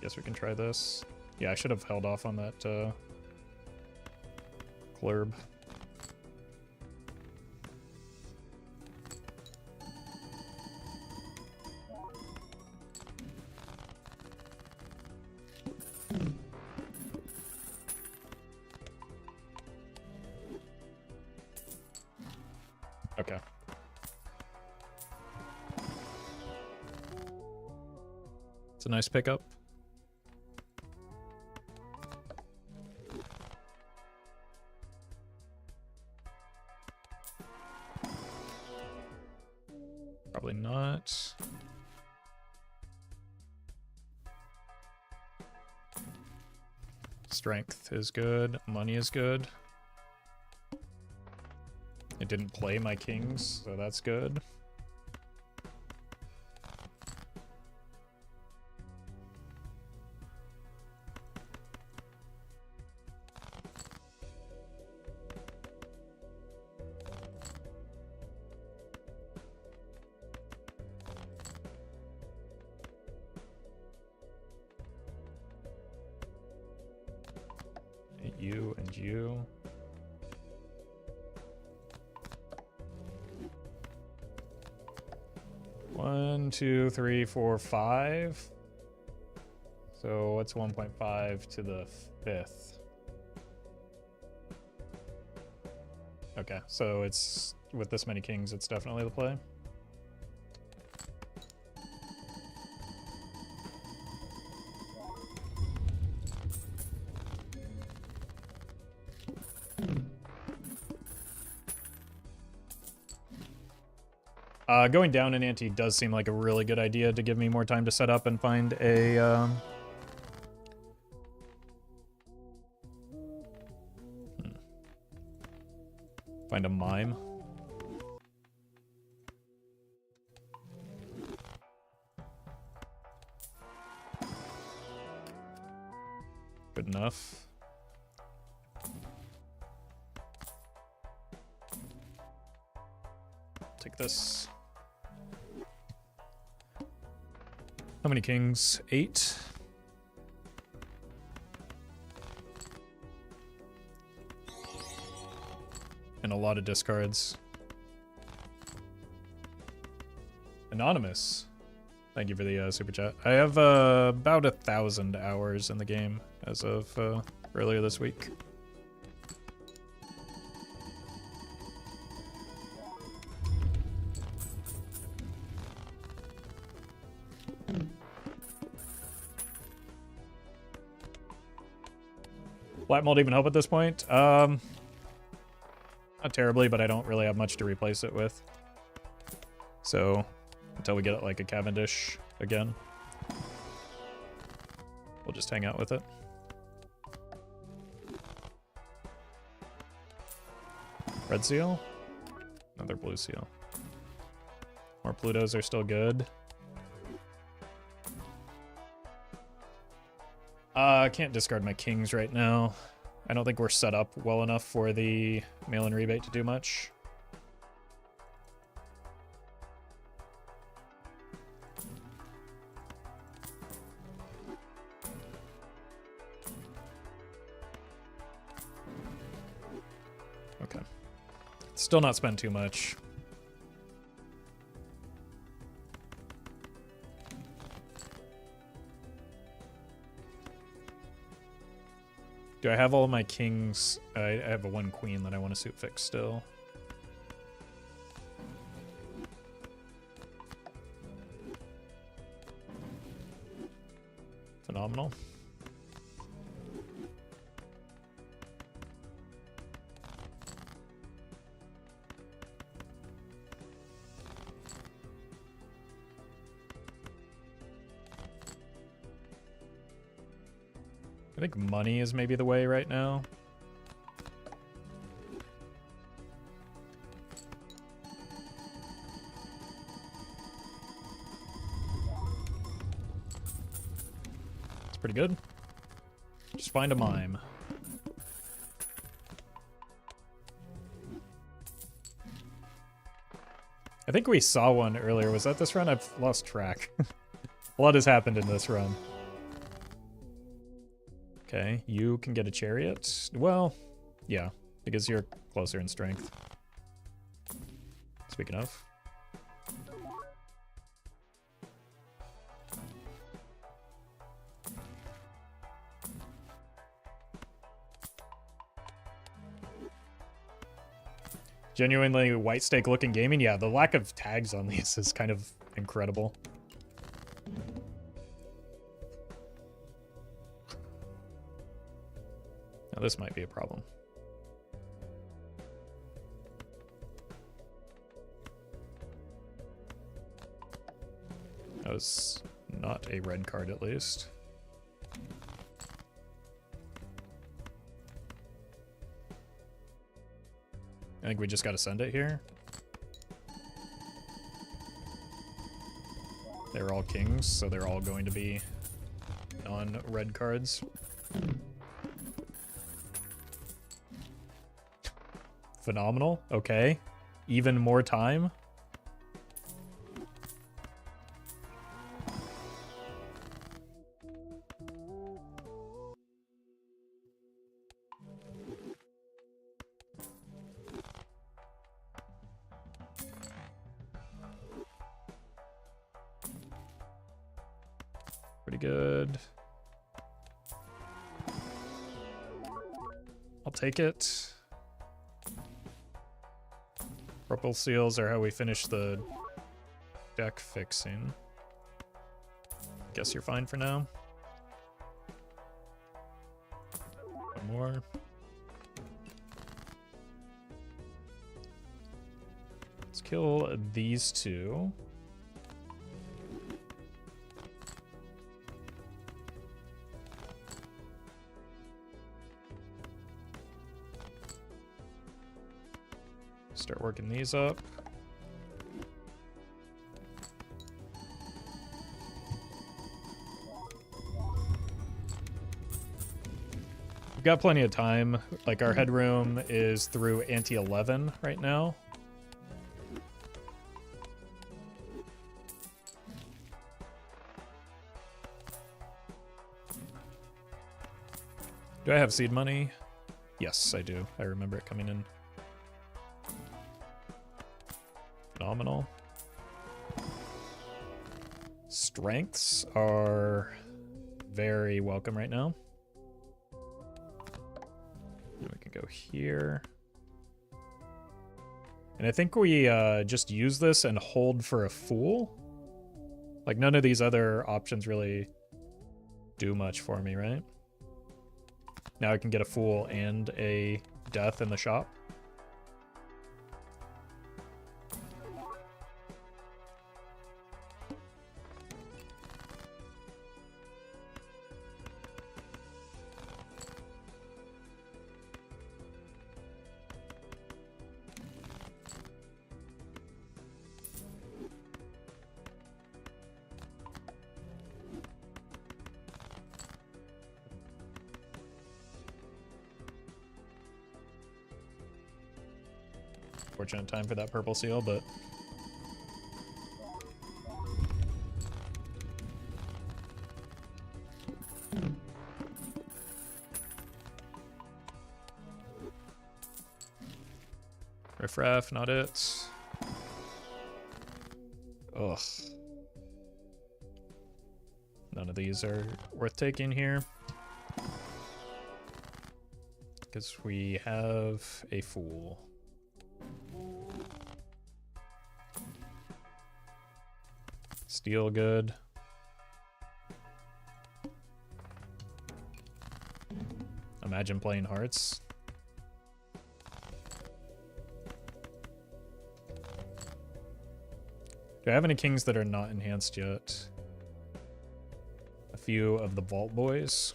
Guess we can try this. Yeah, I should have held off on that Clurb. Okay. It's a nice pickup. Probably not. Strength is good. Money is good. It didn't play my kings, so that's good. you, and you. One, two, three, four, five. So what's 1.5 to the 5th? Okay, so it's with this many kings, it's definitely the play. Going down in ante does seem like a really good idea to give me more time to set up and find a find a mime. Good enough. Take this. How many kings? 8. And a lot of discards. Anonymous. Thank you for the super chat. I have about 1,000 hours in the game as of earlier this week. Black mold even help at this point? Not terribly, but I don't really have much to replace it with. So, until we get like a Cavendish again, we'll just hang out with it. Red seal? Another blue seal. More Plutos are still good. I can't discard my kings right now. I don't think we're set up well enough for the mail-in rebate to do much. Okay. Still not spend too much. Do I have all of my kings? I have a 1 queen that I want to suit fix still. Phenomenal. I think money is maybe the way right now. It's pretty good. Just find a mime. I think we saw one earlier. Was that this run? I've lost track. A lot has happened in this run. Okay, you can get a chariot. Well, yeah, because you're closer in strength. Speaking of. Genuinely white stake looking gaming. Yeah, the lack of tags on these is kind of incredible. Now this might be a problem. That was not a red card at least. I think we just gotta send it here. They're all kings, so they're all going to be non-red cards. Phenomenal. Okay. Even more time. good. I'll take it. Purple seals are how we finish the deck fixing. Guess you're fine for now. One more. Let's kill these two. Start working these up. We've got plenty of time. Like, our headroom is through ante 11 right now. Do I have seed money? Yes, I do. I remember it coming in. Phenomenal. Strengths are very welcome right now. And we can go here. And I think we just use this and hold for a fool. Like, none of these other options really do much for me, right? Now I can get a fool and a death in the shop. Fortunate time for that purple seal, but riffraff, not it. Ugh. None of these are worth taking here. Because we have a fool. Steel good. Imagine playing hearts. Do I have any kings that are not enhanced yet? A few of the vault boys.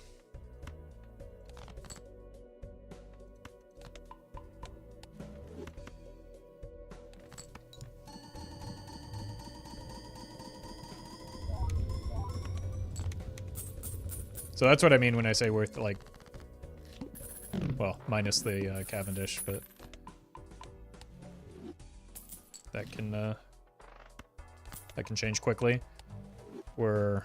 So that's what I mean when I say worth, like, well, minus the Cavendish, but that can change quickly. We're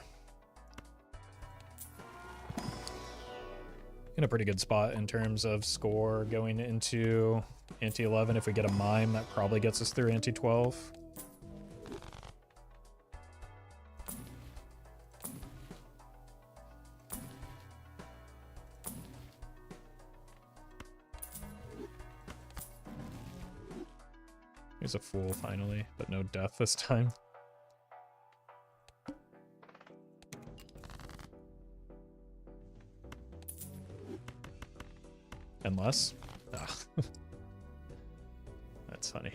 in a pretty good spot in terms of score going into ante 11. If we get a mime, that probably gets us through ante 12. Here's a fool finally, but no death this time. Unless. Ah. That's funny.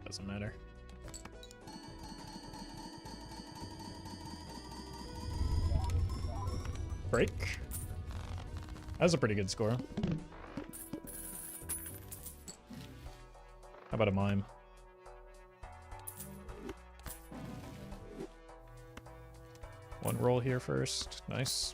Doesn't matter. Break. That was a pretty good score. How about a mime? One roll here first. Nice.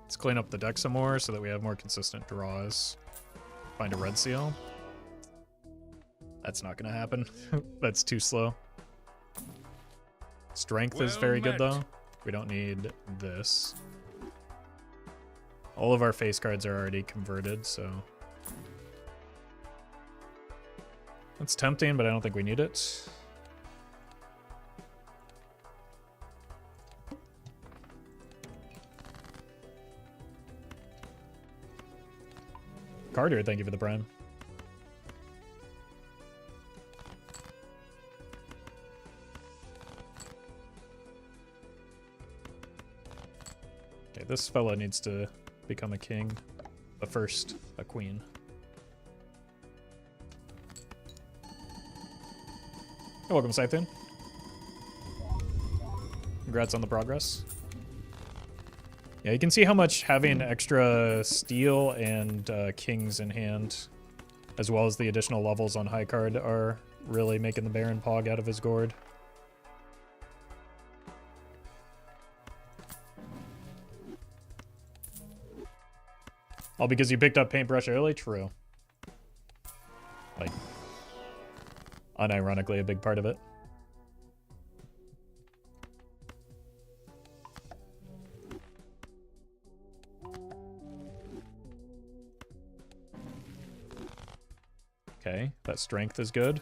Let's clean up the deck some more so that we have more consistent draws. Find a red seal. That's not going to happen. That's too slow. Strength is very good, though. We don't need this. All of our face cards are already converted, so... That's tempting, but I don't think we need it. Carter, thank you for the prime. Okay, this fella needs to become a king, but first, a queen. You're welcome, Scythian. Congrats on the progress. Yeah, you can see how much having extra steel and kings in hand, as well as the additional levels on high card, are really making the Baron pog out of his gourd. All because you picked up Paintbrush early? True. Like, unironically a big part of it. Okay, that strength is good.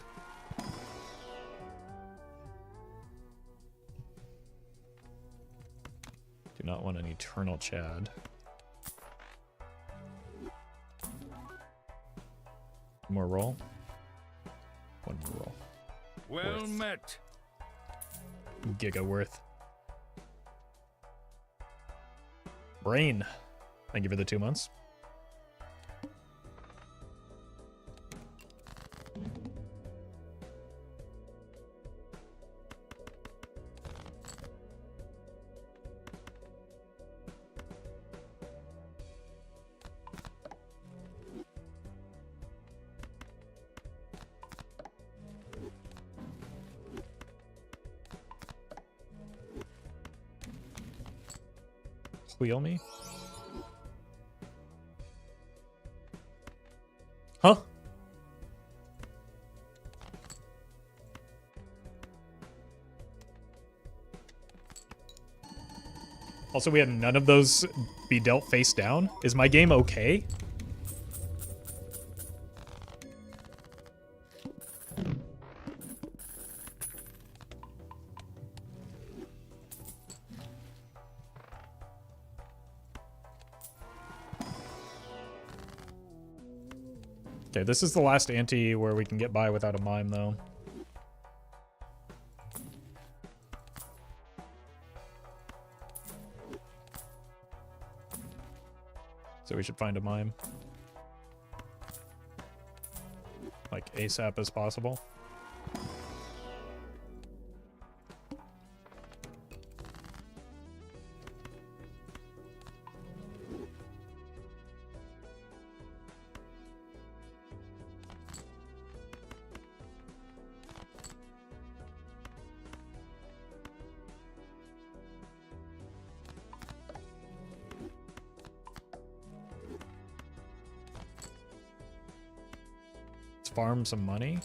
Do not want an Eternal Chad. One more roll. One more roll. Well Worth. met. Giga worth. Brain. Thank you for the 2 months. Wheel me? Huh? Also, we had none of those be dealt face down. Is my game okay? Okay, this is the last ante where we can get by without a mime, though. So we should find a mime. Like, ASAP as possible. Farm some money.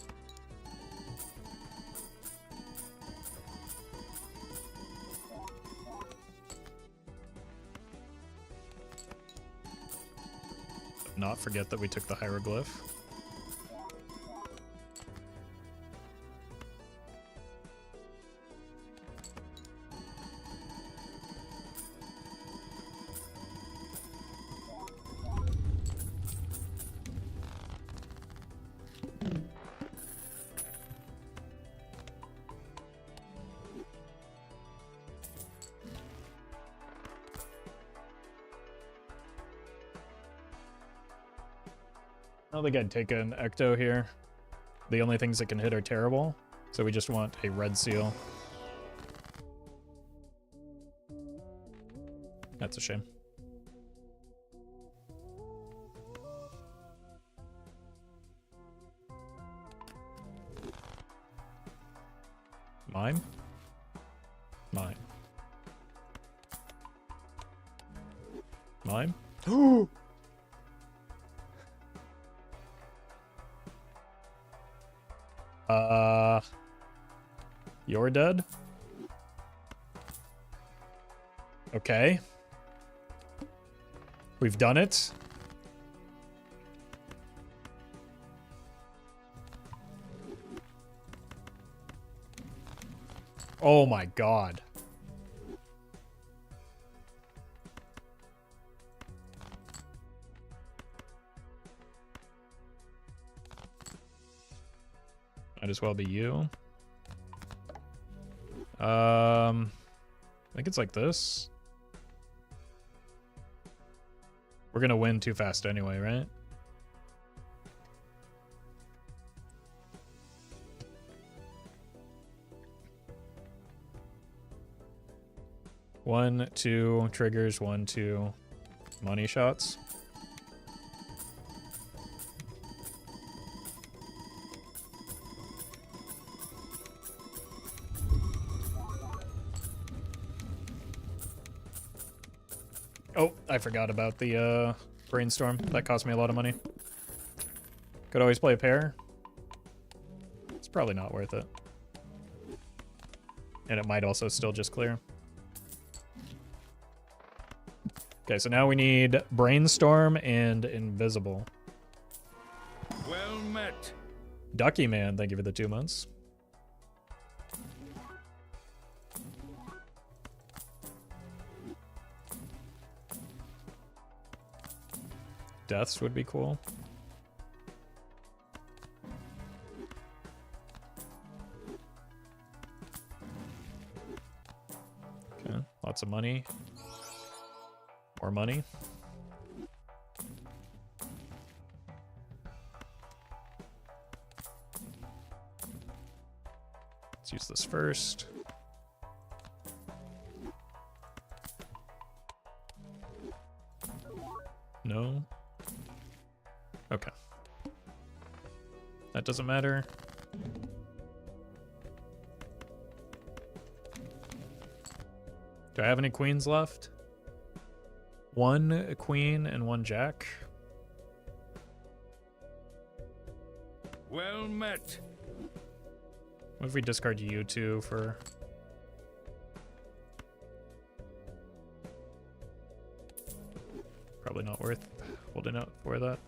Not forget that we took the hieroglyph. I don't think I'd take an Ecto here. The only things that can hit are terrible, so we just want a red seal. That's a shame. Mine? Mine. Mine? You're dead? Okay. We've done it. Oh my god. Might as well be you. I think it's like this. We're gonna win too fast anyway, right? One, two triggers, 1, 2 money shots. Oh, I forgot about the brainstorm. That cost me a lot of money. Could always play a pair. It's probably not worth it. And it might also still just clear. Okay, so now we need brainstorm and invisible. Well met. Ducky Man, thank you for the 2 months. Deaths would be cool. Okay, lots of money. More money. Let's use this first. No. Okay. That doesn't matter. Do I have any queens left? 1 queen and 1 jack. Well met. What if we discard you two for... Probably not worth holding out for that.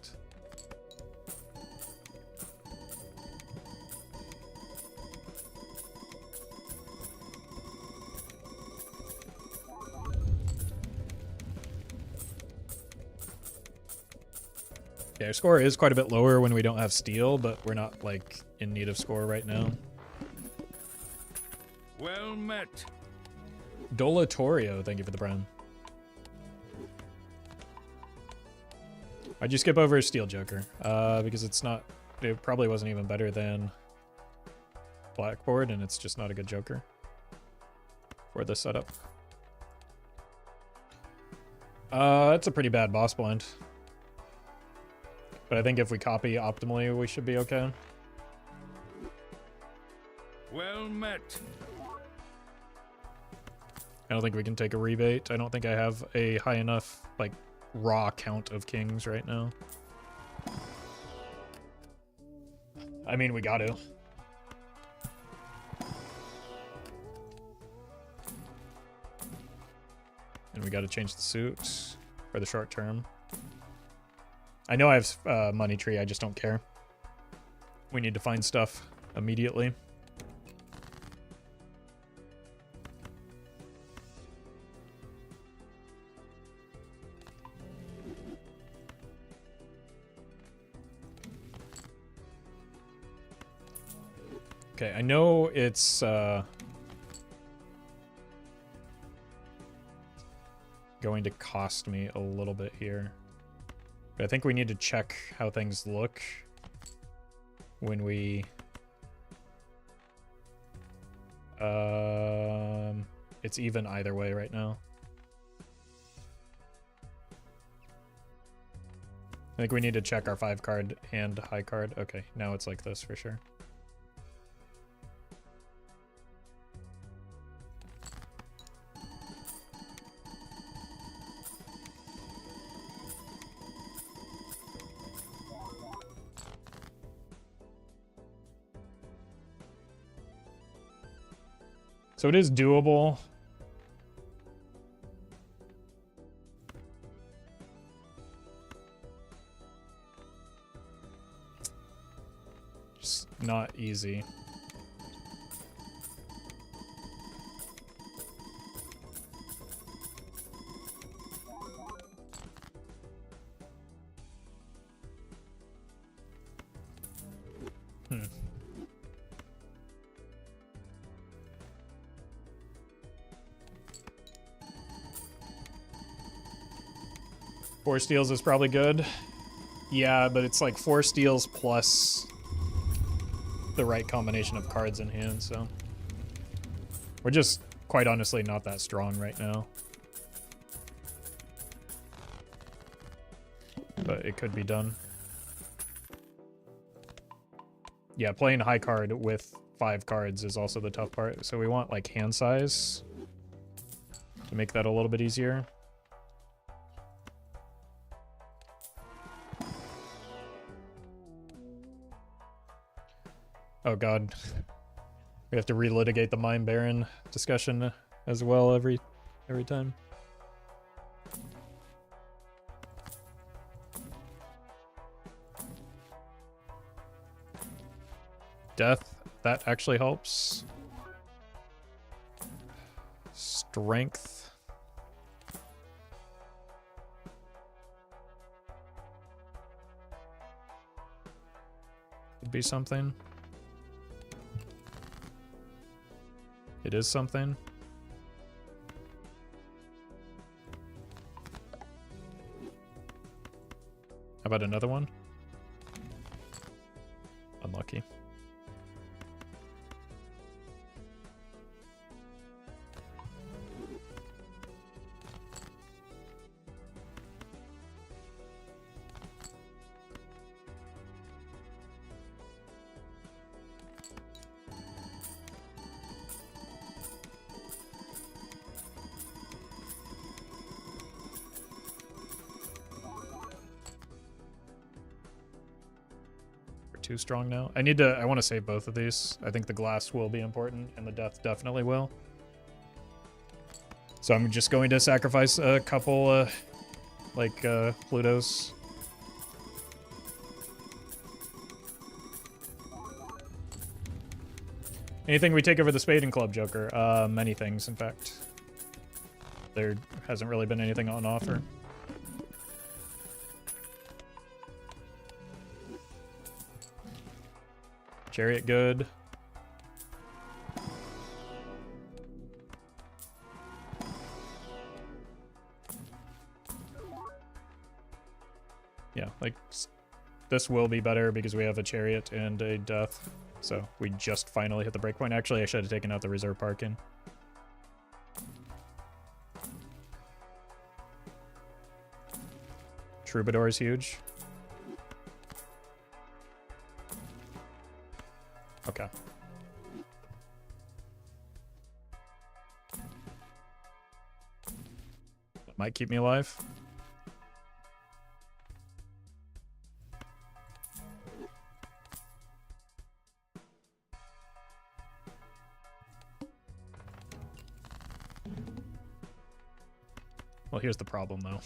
Yeah, our score is quite a bit lower when we don't have steel, but we're not, like, in need of score right now. Well met. Dolatorio, thank you for the prime. Why'd you skip over Steel Joker? Because it's not... It probably wasn't even better than Blackboard, and it's just not a good Joker for this setup. It's a pretty bad boss blind. But I think if we copy optimally, we should be okay. Well met. I don't think we can take a rebate. I don't think I have a high enough, like, raw count of kings right now. I mean, we got to. And we got to change the suit for the short term. I know I have money tree, I just don't care. We need to find stuff immediately. Okay, I know it's going to cost me a little bit here. But I think we need to check how things look when we... It's even either way right now. I think we need to check our 5 card and high card. Okay, now it's like this for sure. So it is doable. Just not easy. Four steals is probably good. Yeah, but it's like 4 steals plus the right combination of cards in hand, so. We're just, quite honestly, not that strong right now. But it could be done. Yeah, playing high card with 5 cards is also the tough part. So we want like hand size to make that a little bit easier. Oh god. We have to relitigate the Mind Baron discussion as well every time. Death, that actually helps. Strength. Could be something. It is something. How about another one? Unlucky. Too strong now. I want to save both of these. I think the glass will be important and the death definitely will. So I'm just going to sacrifice a couple Plutos. Anything we take over the Spade and Club Joker? Many things, in fact. There hasn't really been anything on offer. Chariot good. Yeah, like this will be better because we have a Chariot and a Death. So we just finally hit the breakpoint. Actually, I should have taken out the reserve parking. Troubadour is huge. Okay. That might keep me alive. Well, here's the problem, though.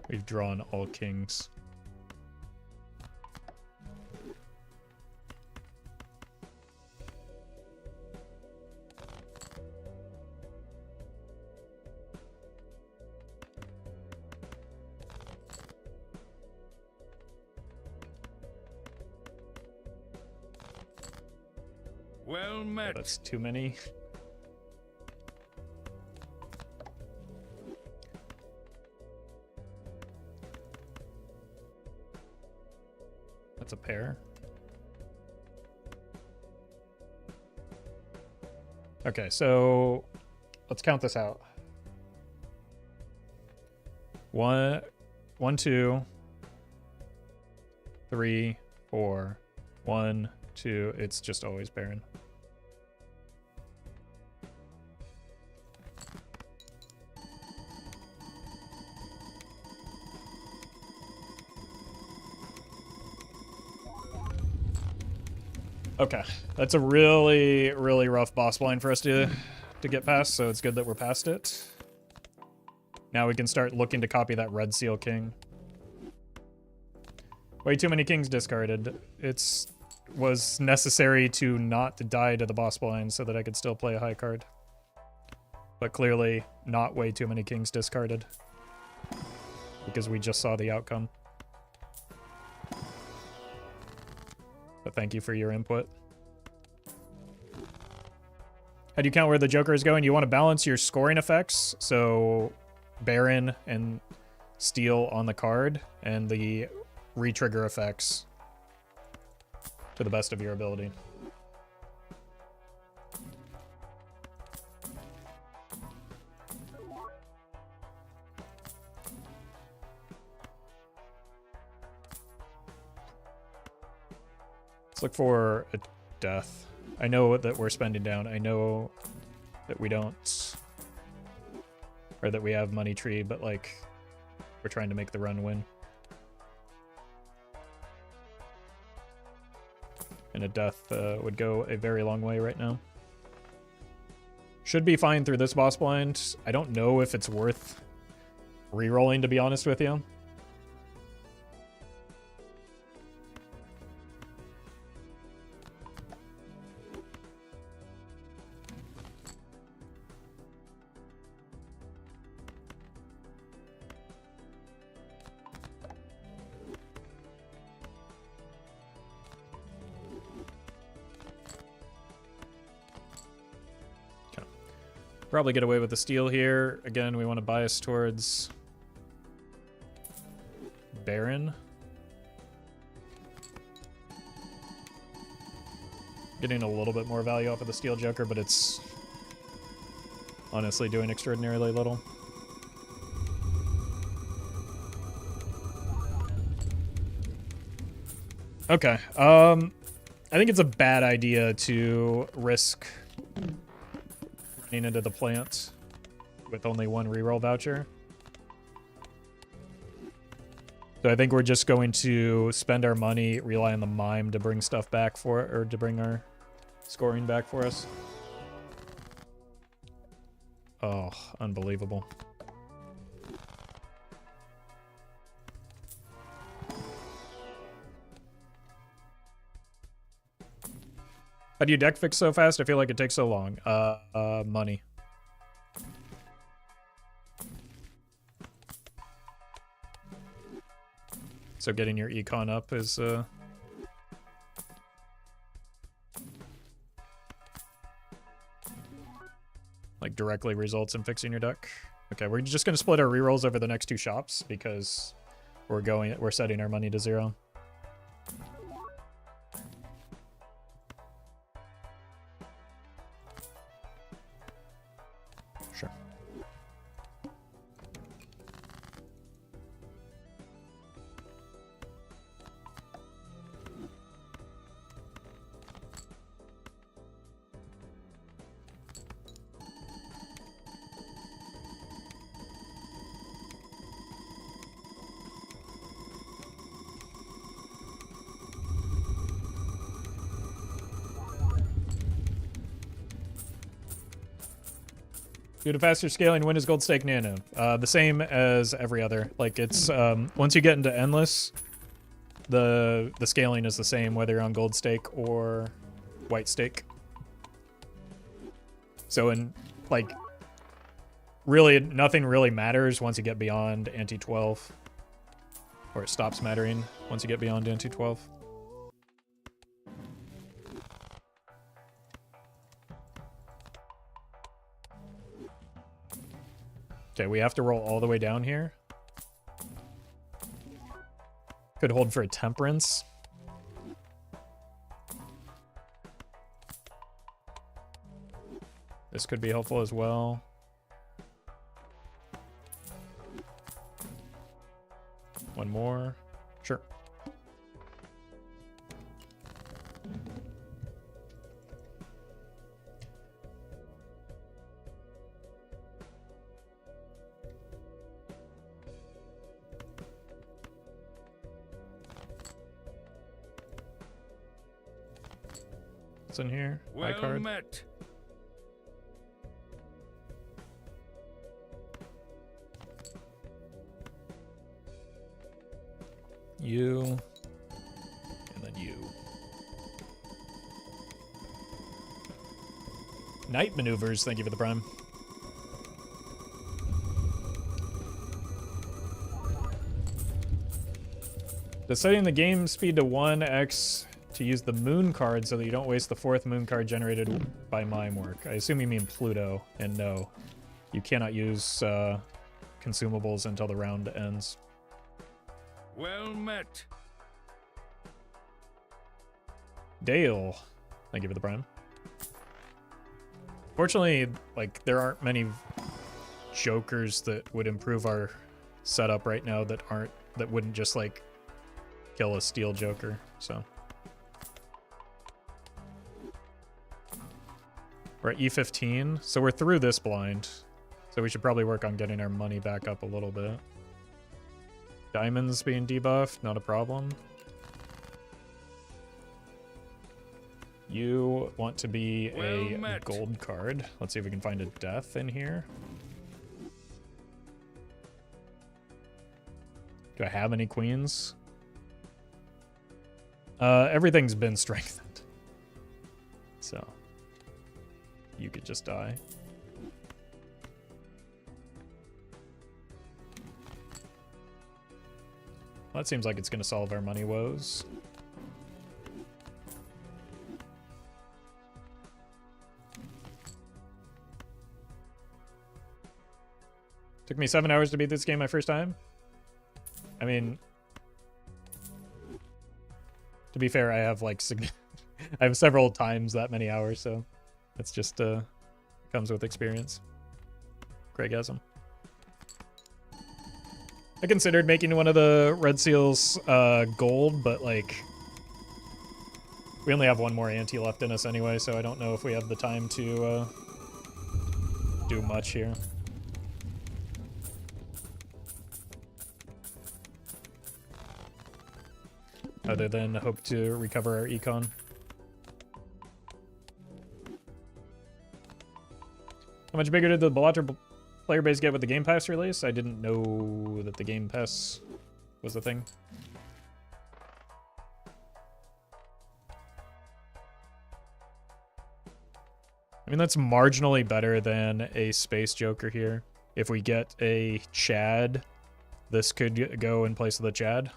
We've drawn all kings. Well met. Yeah, that's too many. That's a pair. Okay, so let's count this out. 1, 2, 3, 4, 1, 2. It's just always Baron. Okay, that's a really, really rough boss line for us to get past, so it's good that we're past it. Now we can start looking to copy that Red Seal King. Way too many kings discarded. It's was necessary to not die to the boss blind so that I could still play a high card. But clearly not way too many kings discarded. Because we just saw the outcome. But thank you for your input. How do you count where the Joker is going? You want to balance your scoring effects. So Baron and Steel on the card. And the re-trigger effects to the best of your ability. Let's look for a death. I know that we're spending down. I know that we don't, or that we have money tree, but like we're trying to make the run win. And a death would go a very long way right now. Should be fine through this boss blind. I don't know if it's worth re-rolling, to be honest with you. Probably get away with the steal here. Again, we want to bias towards Baron. Getting a little bit more value off of the Steel Joker, but it's honestly doing extraordinarily little. Okay. I think it's a bad idea to risk into the plant with only one reroll voucher. So I think we're just going to spend our money, rely on the mime to bring stuff back for it, or to bring our scoring back for us. Oh, unbelievable. How do you deck fix so fast? I feel like it takes so long. Money. So getting your econ up is, like directly results in fixing your deck. Okay, we're just gonna split our rerolls over the next two shops because we're setting our money to 0. Sure. Due to faster scaling, when is Gold Stake Nano? The same as every other. Like it's once you get into Endless, the scaling is the same whether you're on Gold Stake or White Stake. So in like really nothing really matters once you get beyond Ante 12, or it stops mattering once you get beyond Ante 12. Okay, we have to roll all the way down here. Could hold for a Temperance. This could be helpful as well. One more. Sure. What's in here? High Well card. met. You. And then you. Night maneuvers, thank you for the prime. Does setting the game speed to 1x to use the moon card so that you don't waste the 4th moon card generated by mime work? I assume you mean Pluto, and no. You cannot use consumables until the round ends. Well met. Dale, thank you for the prime. Fortunately, like, there aren't many jokers that would improve our setup right now that wouldn't just, like, kill a steel joker, so. We're at E15, so we're through this blind. So we should probably work on getting our money back up a little bit. Diamonds being debuffed, not a problem. You want to be a gold card. Let's see if we can find a death in here. Do I have any queens? Everything's been strengthened. So you could just die. Well, that seems like it's going to solve our money woes. Took me 7 hours to beat this game my first time. I mean, to be fair, I have like I have several times that many hours, so it's just comes with experience. Craigasm. I considered making one of the red seals gold, but like we only have one more ante left in us anyway, so I don't know if we have the time to do much here. Other than hope to recover our econ. How much bigger did the Balatro player base get with the Game Pass release? I didn't know that the Game Pass was a thing. I mean, that's marginally better than a Space Joker here. If we get a Chad, this could go in place of the Chad.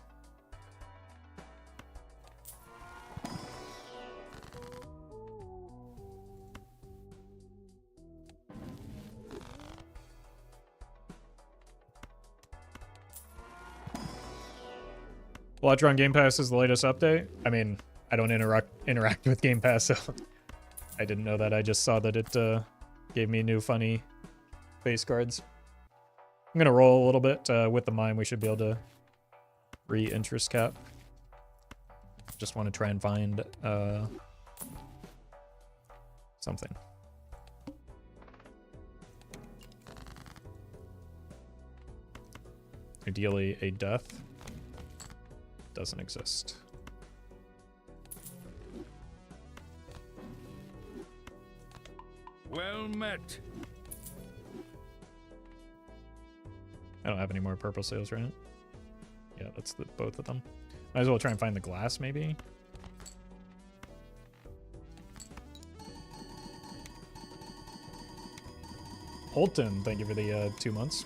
Balatron Game Pass is the latest update. I mean, I don't interact with Game Pass, so I didn't know that. I just saw that it gave me new funny face cards. I'm gonna roll a little bit with the mime. We should be able to re-interest cap. Just want to try and find something. Ideally, a death. Doesn't exist. Well met. I don't have any more purple sails, right? Yeah, that's both of them. Might as well try and find the glass, maybe. Holton, thank you for the 2 months.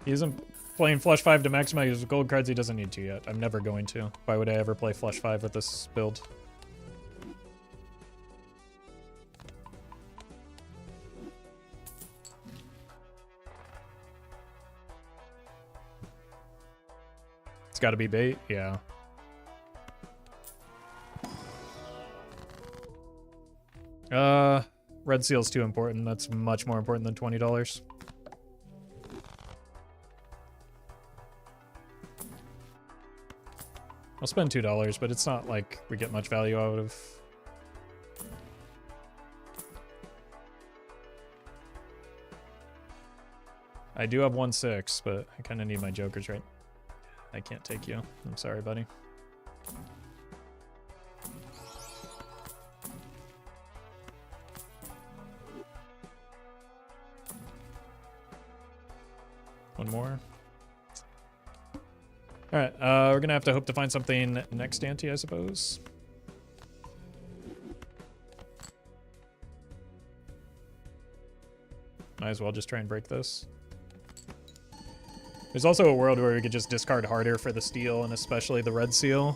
He isn't playing Flush 5 to maximize his gold cards. He doesn't need to yet. I'm never going to. Why would I ever play Flush 5 with this build? It's got to be bait? Yeah. Red Seal's too important. That's much more important than $20. I'll spend $2, but it's not like we get much value out of I do have 1/6, but I kind of need my jokers right. I can't take you. I'm sorry, buddy. One more. All right, we're gonna have to hope to find something next ante, I suppose. Might as well just try and break this. There's also a world where we could just discard harder for the steel, and especially the red seal.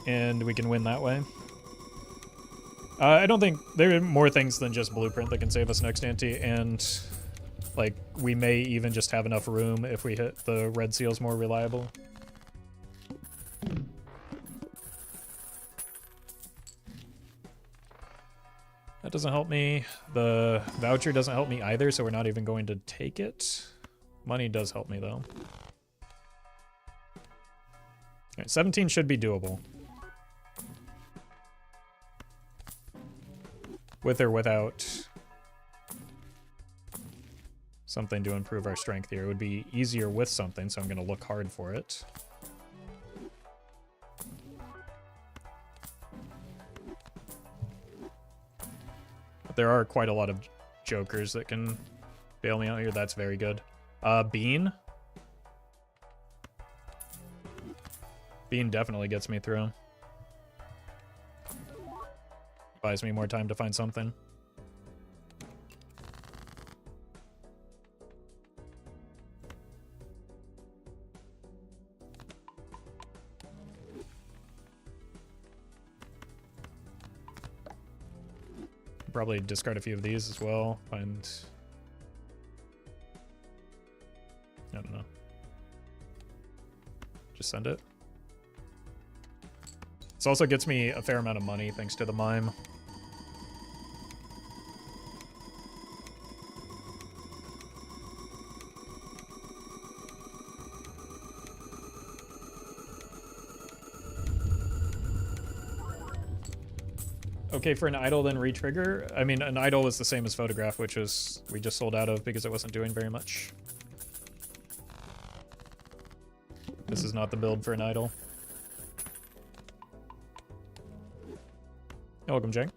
And we can win that way. I don't think there are more things than just blueprint that can save us next ante, and like we may even just have enough room if we hit the red seals more reliable. That doesn't help me. The voucher doesn't help me either, so we're not even going to take it. Money does help me, though. Alright, 17 should be doable. With or without something to improve our strength here. It would be easier with something, so I'm going to look hard for it. But there are quite a lot of jokers that can bail me out here. That's very good. Bean. Bean definitely gets me through. Buys me more time to find something. Probably discard a few of these as well. Find... I don't know. Just send it. This also gets me a fair amount of money thanks to the mime. Okay, for an idol, then re-trigger. I mean, an idol is the same as photograph, which was we just sold out of because it wasn't doing very much. This is not the build for an idol. You're welcome, Jank.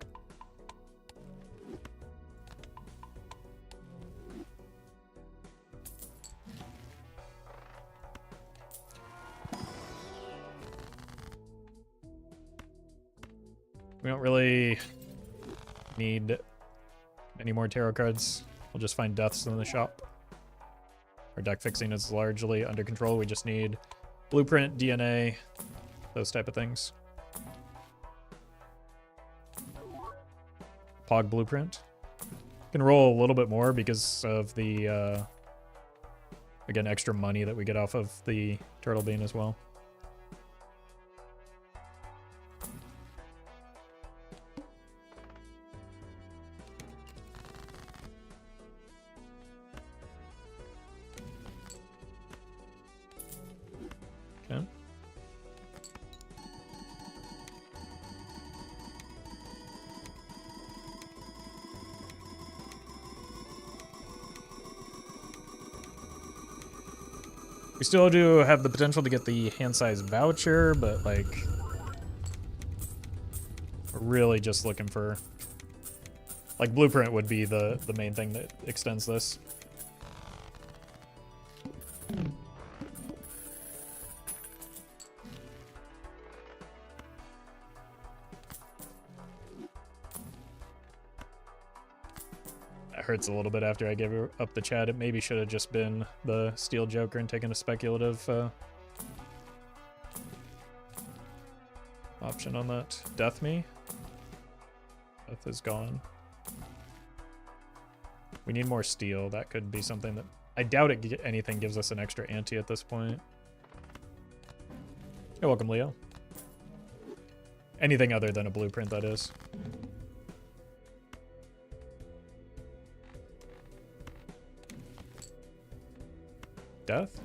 We don't really need any more tarot cards. We'll just find deaths in the shop. Our deck fixing is largely under control. We just need blueprint, DNA, those type of things. Pog blueprint. Can roll a little bit more because of the, again, extra money that we get off of the turtle bean as well. Okay. We still do have the potential to get the hand size voucher, but like we're really just looking for like blueprint would be the main thing that extends this. Hurts a little bit after I gave up the chat. It maybe should have just been the Steel Joker and taken a speculative option on that. Death me. Death is gone. We need more steel. That could be something that... I doubt anything gives us an extra ante at this point. You're welcome, Leo. Anything other than a blueprint, that is. Death?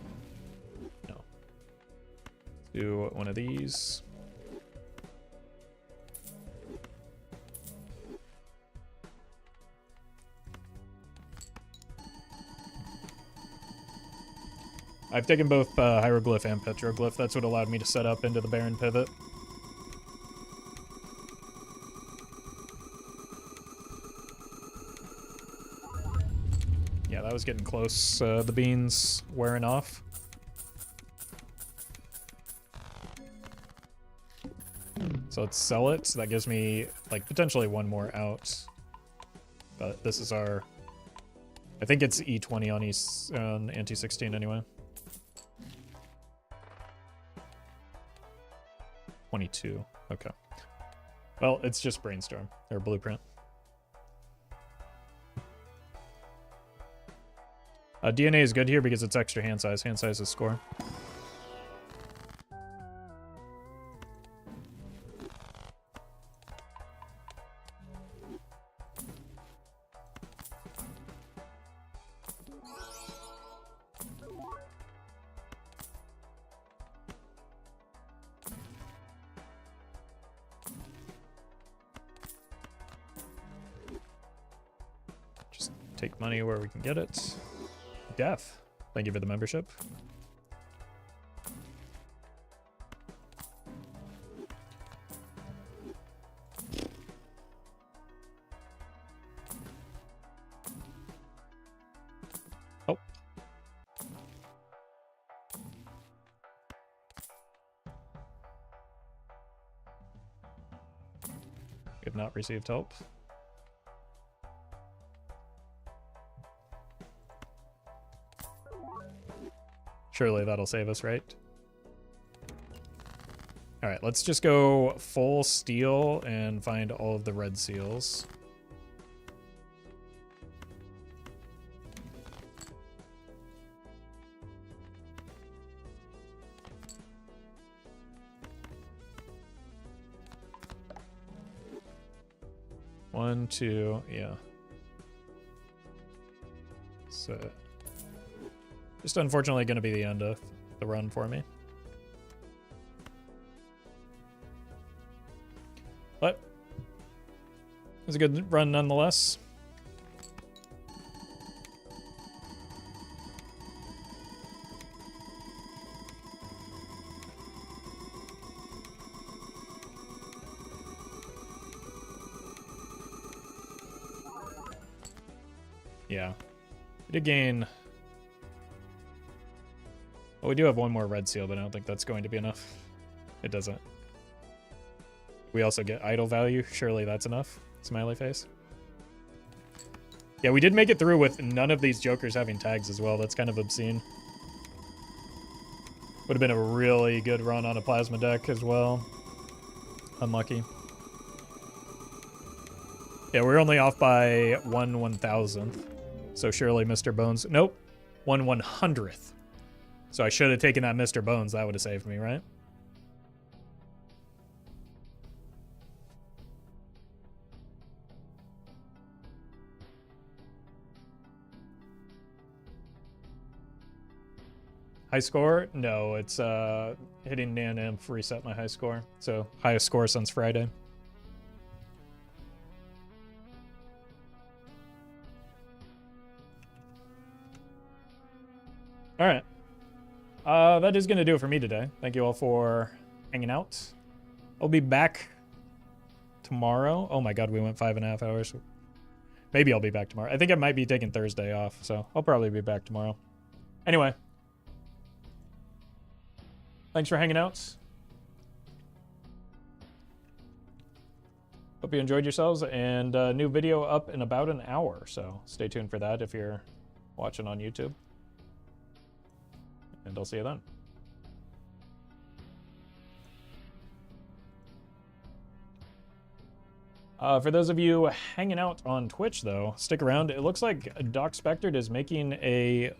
No. Let's do one of these. I've taken both hieroglyph and petroglyph. That's what allowed me to set up into the Baron pivot. Yeah, that was getting close. The beans wearing off. So let's sell it. So that gives me, like, potentially one more out. But this is our... I think it's E20 on anti-16 anyway. 22. Okay. Well, it's just brainstorm or blueprint. DNA is good here because it's extra hand size. Hand size is score. Just take money where we can get it. Death. Thank you for the membership. Oh. We have not received help. Surely that'll save us, right? All right, let's just go full steel and find all of the red seals. One, two, yeah. So... just unfortunately going to be the end of the run for me. But it was a good run nonetheless. Yeah. We did gain... well, we do have one more red seal, but I don't think that's going to be enough. It doesn't. We also get idle value. Surely that's enough. Smiley face. Yeah, we did make it through with none of these jokers having tags as well. That's kind of obscene. Would have been a really good run on a plasma deck as well. Unlucky. Yeah, we're only off by 1/1000th. So surely Mr. Bones... nope. 1/100th. So I should have taken that Mr. Bones. That would have saved me, right? High score? No, it's hitting Nan Imp reset my high score. So highest score since Friday. All right. That is going to do it for me today. Thank you all for hanging out. I'll be back tomorrow. Oh my god, we went 5.5 hours. Maybe I'll be back tomorrow. I think I might be taking Thursday off, so I'll probably be back tomorrow. Anyway. Thanks for hanging out. Hope you enjoyed yourselves, and a new video up in about an hour, so stay tuned for that if you're watching on YouTube. And I'll see you then. For those of you hanging out on Twitch, though, stick around. It looks like Doc Spectred is making a